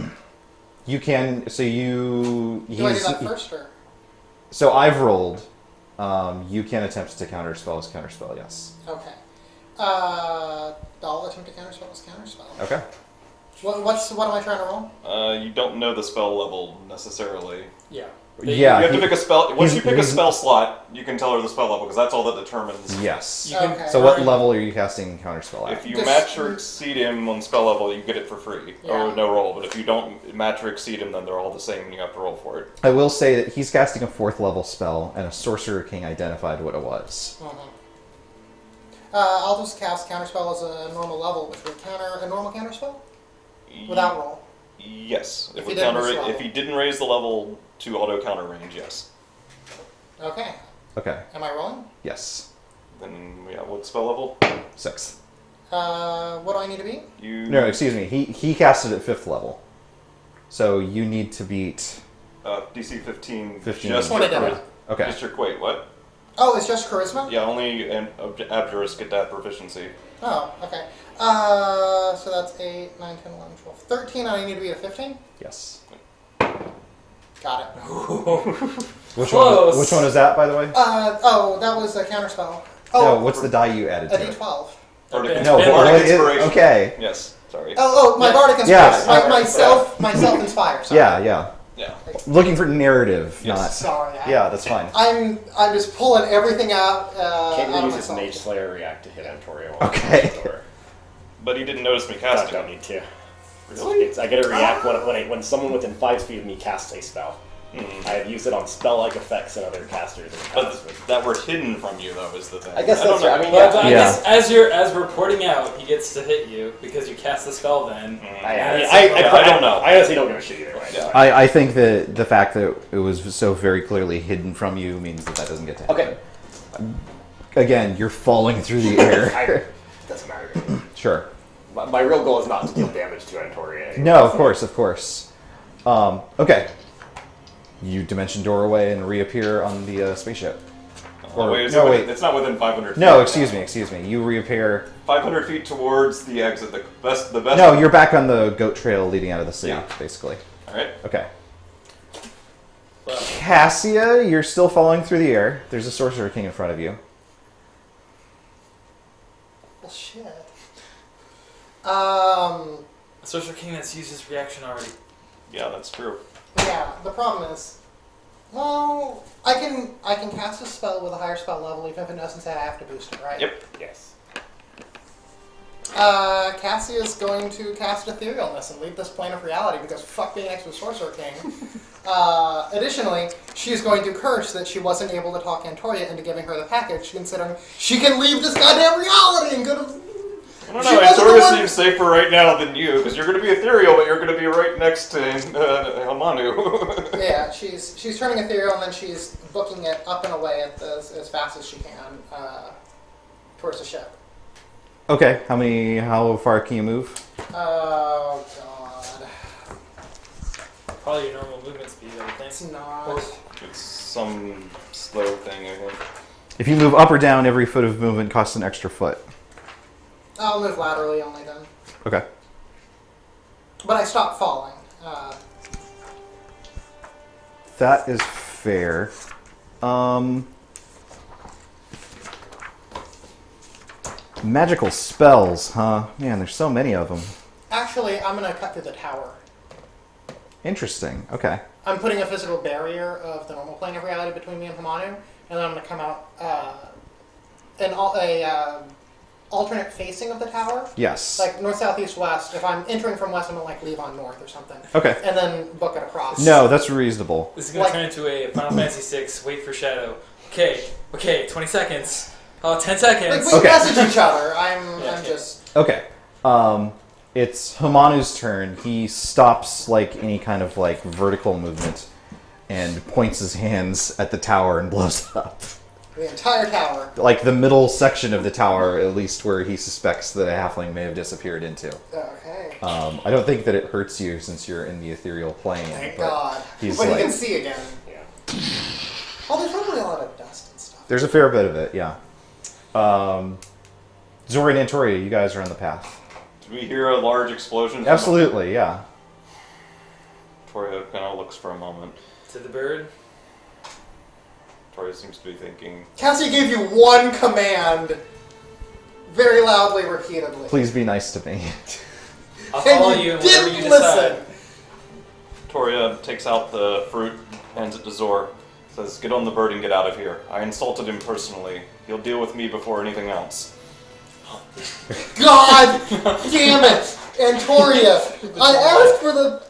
[SPEAKER 4] You can, so you...
[SPEAKER 3] Do I do that first, or...?
[SPEAKER 4] So I've rolled. You can attempt to counterspell as counterspell, yes.
[SPEAKER 3] Okay. I'll attempt to counterspell as counterspell.
[SPEAKER 4] Okay.
[SPEAKER 3] What am I trying to roll?
[SPEAKER 2] you don't know the spell level necessarily.
[SPEAKER 1] Yeah.
[SPEAKER 4] Yeah.
[SPEAKER 2] You have to pick a spell. Once you pick a
[SPEAKER 4] he's-
[SPEAKER 2] spell slot, you can tell her the spell level because that's all that determines.
[SPEAKER 4] Yes.
[SPEAKER 1] You can-
[SPEAKER 3] Okay.
[SPEAKER 4] So what level are you casting counterspell at?
[SPEAKER 2] If you
[SPEAKER 3] Just-
[SPEAKER 2] match or exceed him on spell level, you get it for free
[SPEAKER 3] Yeah.
[SPEAKER 2] or no roll. But if you don't match or exceed him, then they're all the same and you have to roll for it.
[SPEAKER 4] I will say that he's casting a 4th level spell, and a Sorcerer King identified what it was.
[SPEAKER 3] I'll just cast counterspell as a normal level, which would counter a normal counterspell without roll.
[SPEAKER 2] Yes.
[SPEAKER 3] If
[SPEAKER 2] It would
[SPEAKER 3] he didn't
[SPEAKER 2] counter
[SPEAKER 3] raise
[SPEAKER 2] it.
[SPEAKER 3] the
[SPEAKER 2] If he didn't raise the level to auto counter range, yes.
[SPEAKER 3] Okay.
[SPEAKER 4] Okay.
[SPEAKER 3] Am I rolling?
[SPEAKER 4] Yes.
[SPEAKER 2] Then yeah, what spell level?
[SPEAKER 4] 6th.
[SPEAKER 3] What do I need to be?
[SPEAKER 2] You
[SPEAKER 4] No, excuse me. He casted at 5th level. So you need to beat...
[SPEAKER 2] DC 15.
[SPEAKER 4] 15.
[SPEAKER 2] Just
[SPEAKER 3] 20
[SPEAKER 2] your
[SPEAKER 3] damage.
[SPEAKER 4] Okay.
[SPEAKER 2] Just your wait. What?
[SPEAKER 3] Oh, it's just charisma?
[SPEAKER 2] Yeah, only Abjurist get that proficiency.
[SPEAKER 3] Oh, okay. So that's 8, 9, 10, 11, 12, 13, and I need to be at 15?
[SPEAKER 4] Yes.
[SPEAKER 3] Got it.
[SPEAKER 4] Which one?
[SPEAKER 1] Close.
[SPEAKER 4] Which one is that, by the way?
[SPEAKER 3] That was a counterspell. Oh,
[SPEAKER 4] No, what's the die you added
[SPEAKER 3] a
[SPEAKER 4] to it?
[SPEAKER 3] D12.
[SPEAKER 2] Bardic
[SPEAKER 4] No,
[SPEAKER 2] Bardic
[SPEAKER 4] what is-
[SPEAKER 2] inspiration.
[SPEAKER 4] okay.
[SPEAKER 2] Yes. Sorry.
[SPEAKER 3] My
[SPEAKER 1] Yeah.
[SPEAKER 3] bardic
[SPEAKER 4] Yeah.
[SPEAKER 3] inspiration. Myself inspired. Sorry.
[SPEAKER 4] Yeah.
[SPEAKER 2] Yeah.
[SPEAKER 4] Looking for narrative,
[SPEAKER 2] Yes.
[SPEAKER 4] not...
[SPEAKER 3] Sorry.
[SPEAKER 4] Yeah, that's fine.
[SPEAKER 3] I'm just pulling everything out.
[SPEAKER 5] Can't
[SPEAKER 3] out of
[SPEAKER 5] use his
[SPEAKER 3] myself.
[SPEAKER 5] Mage Slayer react to hit Antoria.
[SPEAKER 4] Okay.
[SPEAKER 2] But he didn't notice me
[SPEAKER 5] I
[SPEAKER 2] casting.
[SPEAKER 5] don't need to.
[SPEAKER 2] Really?
[SPEAKER 5] I get a react when someone within 5 feet of me casts a spell. I have used it on spell-like effects and other casters. In the past.
[SPEAKER 2] But that were hidden from you, though, is the thing.
[SPEAKER 6] I guess
[SPEAKER 2] don't
[SPEAKER 6] that's
[SPEAKER 2] know.
[SPEAKER 6] right. I mean,
[SPEAKER 1] But I
[SPEAKER 4] Yeah.
[SPEAKER 1] guess as we're porting out, he gets to hit you because you cast the spell then.
[SPEAKER 5] I
[SPEAKER 2] don't know.
[SPEAKER 5] I honestly don't give a shit either way.
[SPEAKER 2] Yeah.
[SPEAKER 4] I think that the fact that it was so very clearly hidden from you means that doesn't get to happen.
[SPEAKER 6] Okay.
[SPEAKER 4] Again, you're falling through the air.
[SPEAKER 6] Doesn't matter.
[SPEAKER 4] Sure.
[SPEAKER 6] My real goal is not to deal damage to Antoria.
[SPEAKER 4] No, of course. Okay. You dimension door away and reappear on the spaceship.
[SPEAKER 2] Wait, is
[SPEAKER 4] no,
[SPEAKER 2] it
[SPEAKER 4] wait.
[SPEAKER 2] It's not within 500 feet.
[SPEAKER 4] No, excuse me. You reappear.
[SPEAKER 2] 500 feet towards the exit. The best.
[SPEAKER 4] No, you're back on the goat trail leading out of the city,
[SPEAKER 2] Yeah.
[SPEAKER 4] basically.
[SPEAKER 2] All right.
[SPEAKER 4] Okay.
[SPEAKER 1] Well,
[SPEAKER 4] Cassia, you're still falling through the air. There's a Sorcerer King in front of you.
[SPEAKER 3] Well, shit.
[SPEAKER 1] Sorcerer King that's used his reaction already.
[SPEAKER 2] Yeah, that's true.
[SPEAKER 3] Yeah, the problem is, well, I can cast a spell with a higher spell level even if it doesn't say I have to boost it, right?
[SPEAKER 2] Yep.
[SPEAKER 5] Yes.
[SPEAKER 3] Cassia's going to cast Etherealness and leave this plane of reality because fuck being next to the Sorcerer King. Additionally, she's going to curse that she wasn't able to talk Antoria into giving her the package, considering she can leave this goddamn reality and go to...
[SPEAKER 2] I don't
[SPEAKER 3] She
[SPEAKER 2] know.
[SPEAKER 3] wasn't the
[SPEAKER 2] Antoria
[SPEAKER 3] one-
[SPEAKER 2] seems safer right now than you, because you're going to be ethereal, but you're going to be right next to Hamanu.
[SPEAKER 3] Yeah, she's turning ethereal and then she's booking it up and away at as fast as she can towards the ship.
[SPEAKER 4] Okay, how far can you move?
[SPEAKER 3] Oh god,
[SPEAKER 1] Probably your normal movement speed, I would think.
[SPEAKER 3] it's not.
[SPEAKER 2] It's some slow thing, I think.
[SPEAKER 4] If you move up or down, every foot of movement costs an extra foot.
[SPEAKER 3] I'll move laterally only then,
[SPEAKER 4] Okay.
[SPEAKER 3] but I stopped falling.
[SPEAKER 4] That is fair. Magical spells, huh? Man, there's so many of them.
[SPEAKER 3] Actually, I'm gonna cut through the tower.
[SPEAKER 4] Interesting. Okay.
[SPEAKER 3] I'm putting a physical barrier of the normal plane of reality between me and Hamanu, and then I'm gonna come out alternate facing of the tower.
[SPEAKER 4] Yes.
[SPEAKER 3] Like north, south, east, west. If I'm entering from west, I'm gonna like leave on north or something.
[SPEAKER 4] Okay.
[SPEAKER 3] And then book it across.
[SPEAKER 4] No, that's reasonable.
[SPEAKER 1] This is going to turn into a Final Fantasy VI Wait for Shadow. Okay, 20 seconds. Oh, 10 seconds.
[SPEAKER 3] Like we
[SPEAKER 4] Okay.
[SPEAKER 3] message each other. I'm
[SPEAKER 1] Yeah.
[SPEAKER 3] just.
[SPEAKER 4] Okay. It's Hamanu's turn. He stops like any kind of like vertical movement and points his hands at the tower and blows it up.
[SPEAKER 3] The entire tower.
[SPEAKER 4] Like the middle section of the tower, at least where he suspects that a halfling may have disappeared into.
[SPEAKER 3] Okay.
[SPEAKER 4] I don't think that it hurts you since you're in the ethereal plane.
[SPEAKER 3] Thank
[SPEAKER 4] but
[SPEAKER 3] God.
[SPEAKER 4] he's
[SPEAKER 3] But
[SPEAKER 4] like-
[SPEAKER 3] you can see again.
[SPEAKER 5] Yeah.
[SPEAKER 3] Oh, there's probably a lot of dust and stuff.
[SPEAKER 4] There's a fair bit of it, yeah. Zori and Antoria, you guys are on the path.
[SPEAKER 2] Do we hear a large explosion?
[SPEAKER 4] Absolutely, yeah.
[SPEAKER 2] Toria kind of looks for a moment.
[SPEAKER 1] To the bird.
[SPEAKER 2] Toria seems to be thinking,
[SPEAKER 3] Cassie gave you one command, very loudly, repeatedly.
[SPEAKER 4] Please be nice to me.
[SPEAKER 1] I'll
[SPEAKER 3] And
[SPEAKER 1] follow
[SPEAKER 3] you
[SPEAKER 1] you and whatever you
[SPEAKER 3] didn't
[SPEAKER 1] decide.
[SPEAKER 3] listen.
[SPEAKER 2] Toria takes out the fruit, hands it to Zor, says, "Get on the bird and get out of here. I insulted him personally. He'll deal with me before anything else."
[SPEAKER 3] God damn it! Antoria! I asked for the...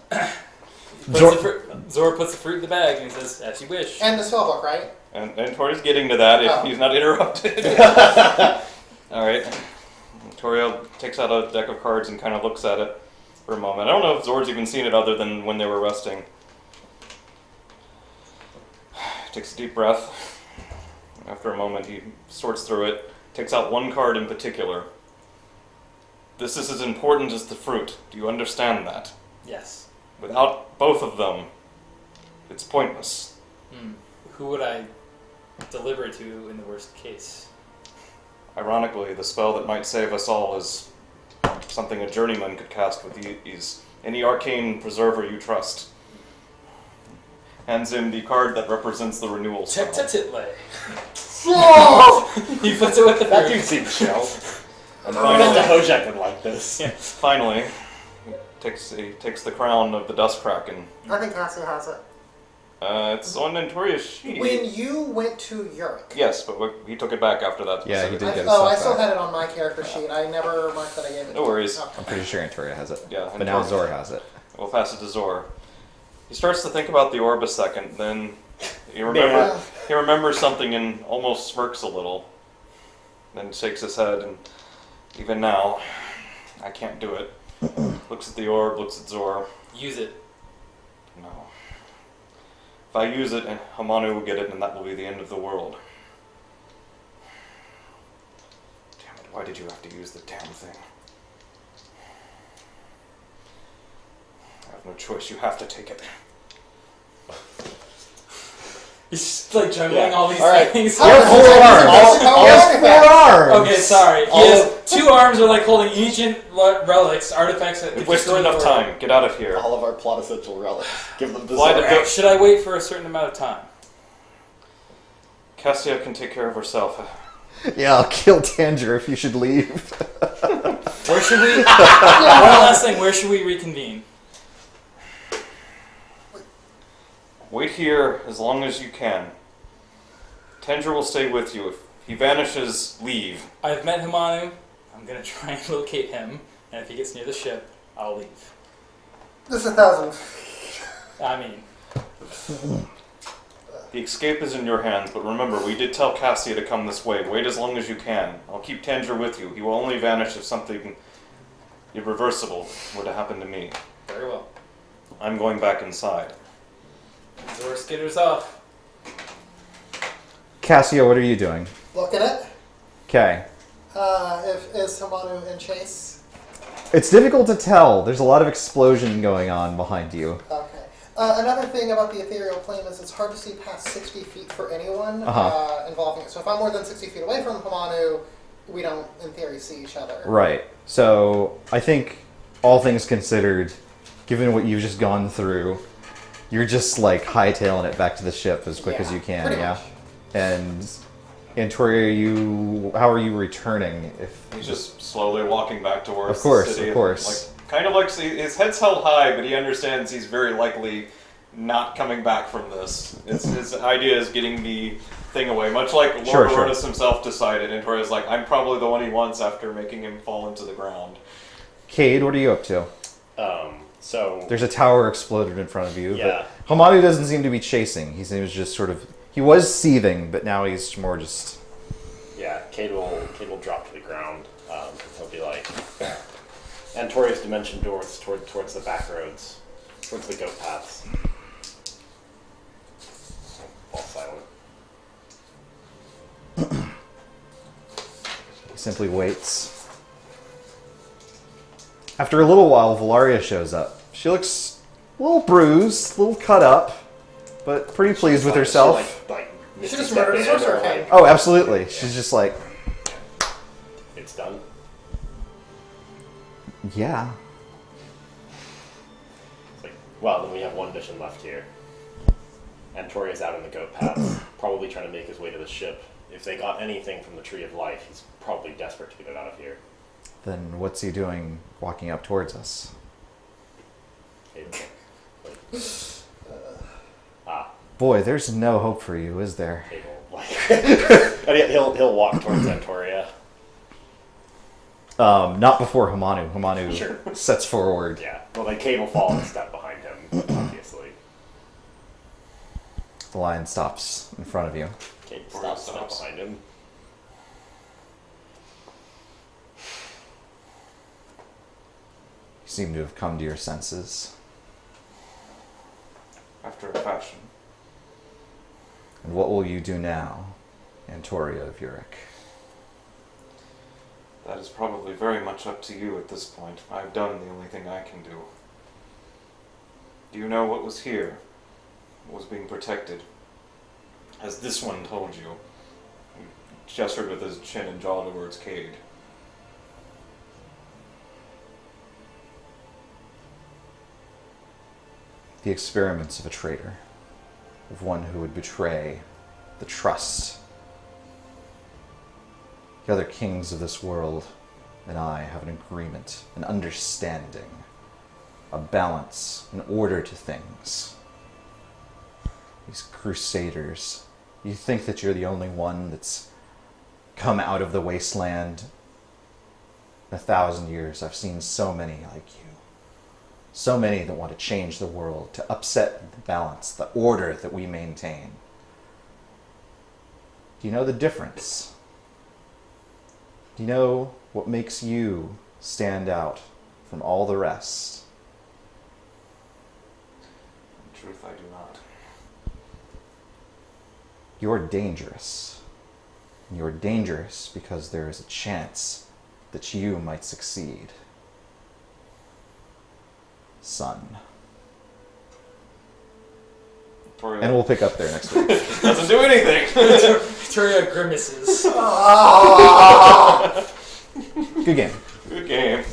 [SPEAKER 1] Zora puts the fruit in the bag and he says, "As you wish."
[SPEAKER 3] And the spellbook, right?
[SPEAKER 2] And Toria's getting to that if
[SPEAKER 3] Oh.
[SPEAKER 2] he's not interrupted. Alright. Toria takes out a deck of cards and kind of looks at it for a moment. I don't know if Zor's even seen it other than when they were resting. Takes a deep breath. After a moment, he sorts through it, takes out one card in particular. This is as important as the fruit. Do you understand that?
[SPEAKER 1] Yes.
[SPEAKER 2] Without both of them, it's pointless.
[SPEAKER 1] Who would I deliver it to in the worst case?
[SPEAKER 2] Ironically, the spell that might save us all is something a journeyman could cast with ease. Any arcane preserver you trust. Hands him the card that represents the renewal spell.
[SPEAKER 1] Title.
[SPEAKER 3] Oh!
[SPEAKER 1] He puts it with the
[SPEAKER 5] That
[SPEAKER 1] fruit.
[SPEAKER 5] dude seems chill.
[SPEAKER 2] And
[SPEAKER 5] I bet
[SPEAKER 2] finally,
[SPEAKER 5] the Hojak would like this.
[SPEAKER 2] finally, he takes the crown of the Dust Kraken.
[SPEAKER 3] I think Cassie has it.
[SPEAKER 2] It's on Antoria's sheet.
[SPEAKER 3] When you went to Yurik.
[SPEAKER 2] Yes, but he took it back after that.
[SPEAKER 4] Yeah, he did get his
[SPEAKER 3] I
[SPEAKER 4] stuff
[SPEAKER 3] still
[SPEAKER 4] back.
[SPEAKER 3] had it on my character sheet. I never marked that I gave it.
[SPEAKER 2] No worries.
[SPEAKER 3] Oh.
[SPEAKER 4] I'm pretty sure Antoria has it.
[SPEAKER 2] Yeah,
[SPEAKER 4] But now
[SPEAKER 2] Antoria-
[SPEAKER 4] Zor has it.
[SPEAKER 2] We'll pass it to Zor. He starts to think about the orb a second, then he remembers something and almost smirks a little. Then shakes his head, and even now, I can't do it. Looks at the orb, looks at Zor.
[SPEAKER 1] Use it.
[SPEAKER 2] No. If I use it, Hamanu will get it, and that will be the end of the world. Damn it, why did you have to use the damn thing? I have no choice, you have to take it.
[SPEAKER 1] He's just like juggling all these things.
[SPEAKER 4] You have 4 arms!
[SPEAKER 3] All-
[SPEAKER 4] He has 4 arms!
[SPEAKER 1] Okay, sorry. He has 2 arms are like holding ancient relics, artifacts that
[SPEAKER 2] We've wasted enough time. Get out of here.
[SPEAKER 6] All of our plot essential relics. Give them to
[SPEAKER 2] Why
[SPEAKER 6] Zora.
[SPEAKER 2] did they-
[SPEAKER 1] Should I wait for a certain amount of time?
[SPEAKER 2] Cassia can take care of herself.
[SPEAKER 4] Yeah, I'll kill Tanger if you should leave.
[SPEAKER 1] Where should we... One last thing. Where should we reconvene?
[SPEAKER 2] Wait here as long as you can. Tanger will stay with you. If he vanishes, leave.
[SPEAKER 1] I've met Hamanu. I'm going to try and locate him. And if he gets near the ship, I'll leave.
[SPEAKER 3] This is 1,000.
[SPEAKER 1] I mean...
[SPEAKER 2] The escape is in your hands, but remember, we did tell Cassia to come this way. Wait as long as you can. I'll keep Tanger with you. He will only vanish if something irreversible were to happen to me.
[SPEAKER 1] Very well.
[SPEAKER 2] I'm going back inside.
[SPEAKER 1] Zor skitters off.
[SPEAKER 4] Cassio, what are you doing?
[SPEAKER 3] Look at it.
[SPEAKER 4] Okay.
[SPEAKER 3] Is Hamanu in chase?
[SPEAKER 4] It's difficult to tell. There's a lot of explosion going on behind you.
[SPEAKER 3] Okay. Another thing about the ethereal plane is it's hard to see past 60 feet for anyone involving it. So if I'm more than 60 feet away from Hamanu, we don't, in theory, see each other.
[SPEAKER 4] Right. So I think, all things considered, given what you've just gone through, you're just like hightailing it back to the ship as quick as you can.
[SPEAKER 3] Pretty
[SPEAKER 4] Yeah.
[SPEAKER 3] much.
[SPEAKER 4] And Antoria, how are you returning? If
[SPEAKER 2] He's just slowly walking back towards
[SPEAKER 4] Of course,
[SPEAKER 2] the city.
[SPEAKER 4] of course.
[SPEAKER 2] Like, kind of like his head's held high, but he understands he's very likely not coming back from this. His idea is getting the thing away, much like Lord
[SPEAKER 4] Sure.
[SPEAKER 2] Oronis himself decided. Antoria's like, I'm probably the one he wants after making him fall into the ground.
[SPEAKER 4] Cade, what are you up to?
[SPEAKER 5] So
[SPEAKER 4] There's a tower exploded in front of you.
[SPEAKER 5] Yeah.
[SPEAKER 4] But Hamadu doesn't seem to be chasing. He seems just sort of... He was seething, but now he's more just...
[SPEAKER 5] yeah, Cade will drop to the ground. He'll be like, Antoria's dimension doors towards the back roads, towards the goat paths. Fall silent.
[SPEAKER 4] He simply waits. After a little while, Valaria shows up. She looks a little bruised, a little cut up, but pretty pleased with herself.
[SPEAKER 3] You should just murder the sorcerer king.
[SPEAKER 4] Oh, absolutely. She's just like,
[SPEAKER 5] It's done.
[SPEAKER 4] yeah.
[SPEAKER 5] It's like, well, then we have one mission left here. Antoria's out in the goat paths, probably trying to make his way to the ship. If they got anything from the Tree of Life, he's probably desperate to get it out of here.
[SPEAKER 4] Then what's he doing walking up towards us?
[SPEAKER 5] Cade will,
[SPEAKER 4] Boy, there's no hope for you, is there?
[SPEAKER 5] Cade will, and he'll walk towards Antoria.
[SPEAKER 4] Not before Hamanu. Hamanu
[SPEAKER 5] Sure.
[SPEAKER 4] sets forward.
[SPEAKER 5] Yeah. Well, then Cade will follow and step behind him, obviously.
[SPEAKER 4] The lion stops in front of you.
[SPEAKER 5] Cade
[SPEAKER 2] Before he
[SPEAKER 5] stops, step
[SPEAKER 2] stops.
[SPEAKER 5] behind him.
[SPEAKER 4] You seem to have come to your senses.
[SPEAKER 2] After a fashion.
[SPEAKER 4] And what will you do now, Antoria of Uruk?
[SPEAKER 2] That is probably very much up to you at this point. I've done the only thing I can do. Do you know what was here? What was being protected? As this one told you. He gestured with his chin and jaw towards Cade.
[SPEAKER 4] The experiments of a traitor, of one who would betray the trust. The other kings of this world and I have an agreement, an understanding, a balance, an order to things. These crusaders, you think that you're the only one that's come out of the wasteland. In 1,000 years, I've seen so many like you. So many that want to change the world, to upset the balance, the order that we maintain. Do you know the difference? Do you know what makes you stand out from all the rest?
[SPEAKER 2] In truth, I do not.
[SPEAKER 4] You're dangerous. And you're dangerous because there is a chance that you might succeed. Son. And we'll pick up there next week.
[SPEAKER 2] Doesn't do anything.
[SPEAKER 1] Victoria grimaces.
[SPEAKER 4] Good game.
[SPEAKER 2] Good game.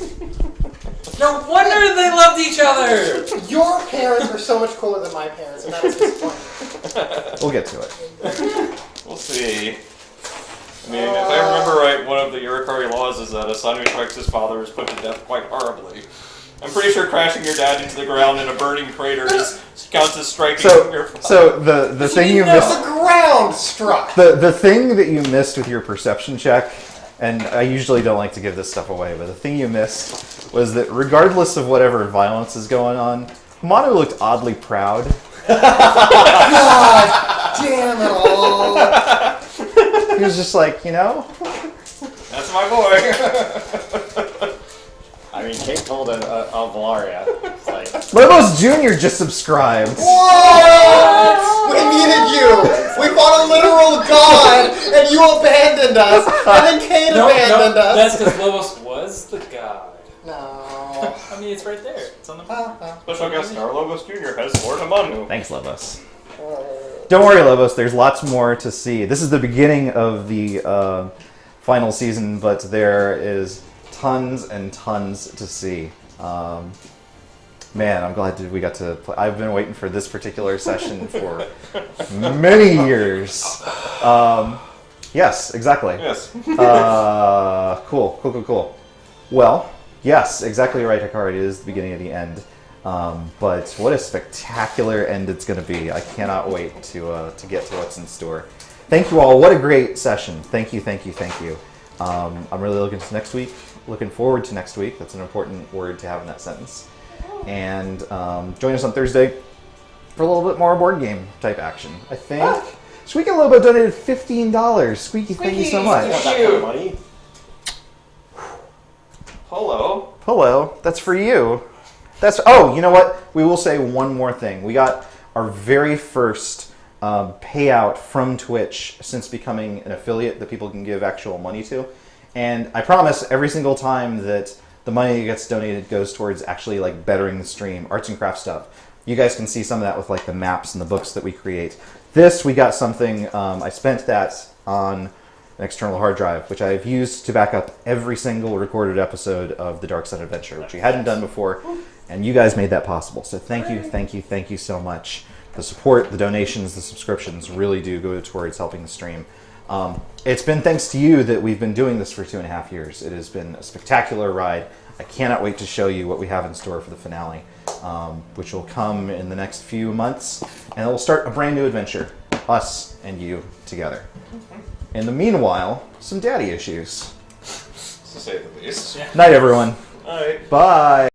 [SPEAKER 1] No wonder they loved each other!
[SPEAKER 3] Your parents are so much cooler than my parents, and that was disappointing.
[SPEAKER 4] We'll get to it.
[SPEAKER 2] We'll see. I mean, if I remember right, one of the Urukari laws is that a son who strikes his father is put to death quite horribly. I'm pretty sure crashing your dad into the ground in a burning crater counts as striking your father.
[SPEAKER 4] So the thing you missed,
[SPEAKER 3] The ground struck.
[SPEAKER 4] the thing that you missed with your perception check, and I usually don't like to give this stuff away, but the thing you missed was that regardless of whatever violence is going on, Manu looked oddly proud.
[SPEAKER 3] God damn it all.
[SPEAKER 4] He was just like, you know,
[SPEAKER 2] That's my boy.
[SPEAKER 5] I mean, Kate told Valaria, it's like,
[SPEAKER 4] Lobos Jr. just subscribed.
[SPEAKER 3] What? We needed you. We fought a literal god, and you abandoned us, and then Kane abandoned us.
[SPEAKER 1] That's because Lobos was the god.
[SPEAKER 3] No.
[SPEAKER 1] I mean, it's right there. It's on the
[SPEAKER 2] Special guest star Logos Jr. has Lord Amanu.
[SPEAKER 4] Thanks, Lobos. Don't worry, Lobos. There's lots more to see. This is the beginning of the final season, but there is tons and tons to see. Man, I'm glad we got to play. I've been waiting for this particular session for many years. Yes, exactly.
[SPEAKER 2] Yes.
[SPEAKER 4] Cool. Well, yes, exactly right, Hikari. It is the beginning of the end. But what a spectacular end it's going to be. I cannot wait to get to what's in store. Thank you all. What a great session. Thank you. I'm really looking forward to next week. That's an important word to have in that sentence. And join us on Thursday for a little bit more board game type action. I think Squeaky Lobo donated $15. Squeaky, thank you so much.
[SPEAKER 5] that kind of money.
[SPEAKER 4] Hello, that's for you. Oh, you know what? We will say one more thing. We got our very first payout from Twitch since becoming an affiliate that people can give actual money to. And I promise every single time that the money that gets donated goes towards actually like bettering the stream, arts and crafts stuff. You guys can see some of that with like the maps and the books that we create. This, we got something, I spent that on an external hard drive, which I've used to back up every single recorded episode of the Dark Side Adventure, which we hadn't done before. And you guys made that possible. So thank you so much. The support, the donations, the subscriptions really do go towards helping the stream. It's been thanks to you that we've been doing this for 2.5 years. It has been a spectacular ride. I cannot wait to show you what we have in store for the finale, which will come in the next few months. And it will start a brand new adventure, us and you together. In the meanwhile, some daddy issues.
[SPEAKER 2] To say the least.
[SPEAKER 4] Night, everyone.
[SPEAKER 2] All right.
[SPEAKER 4] Bye.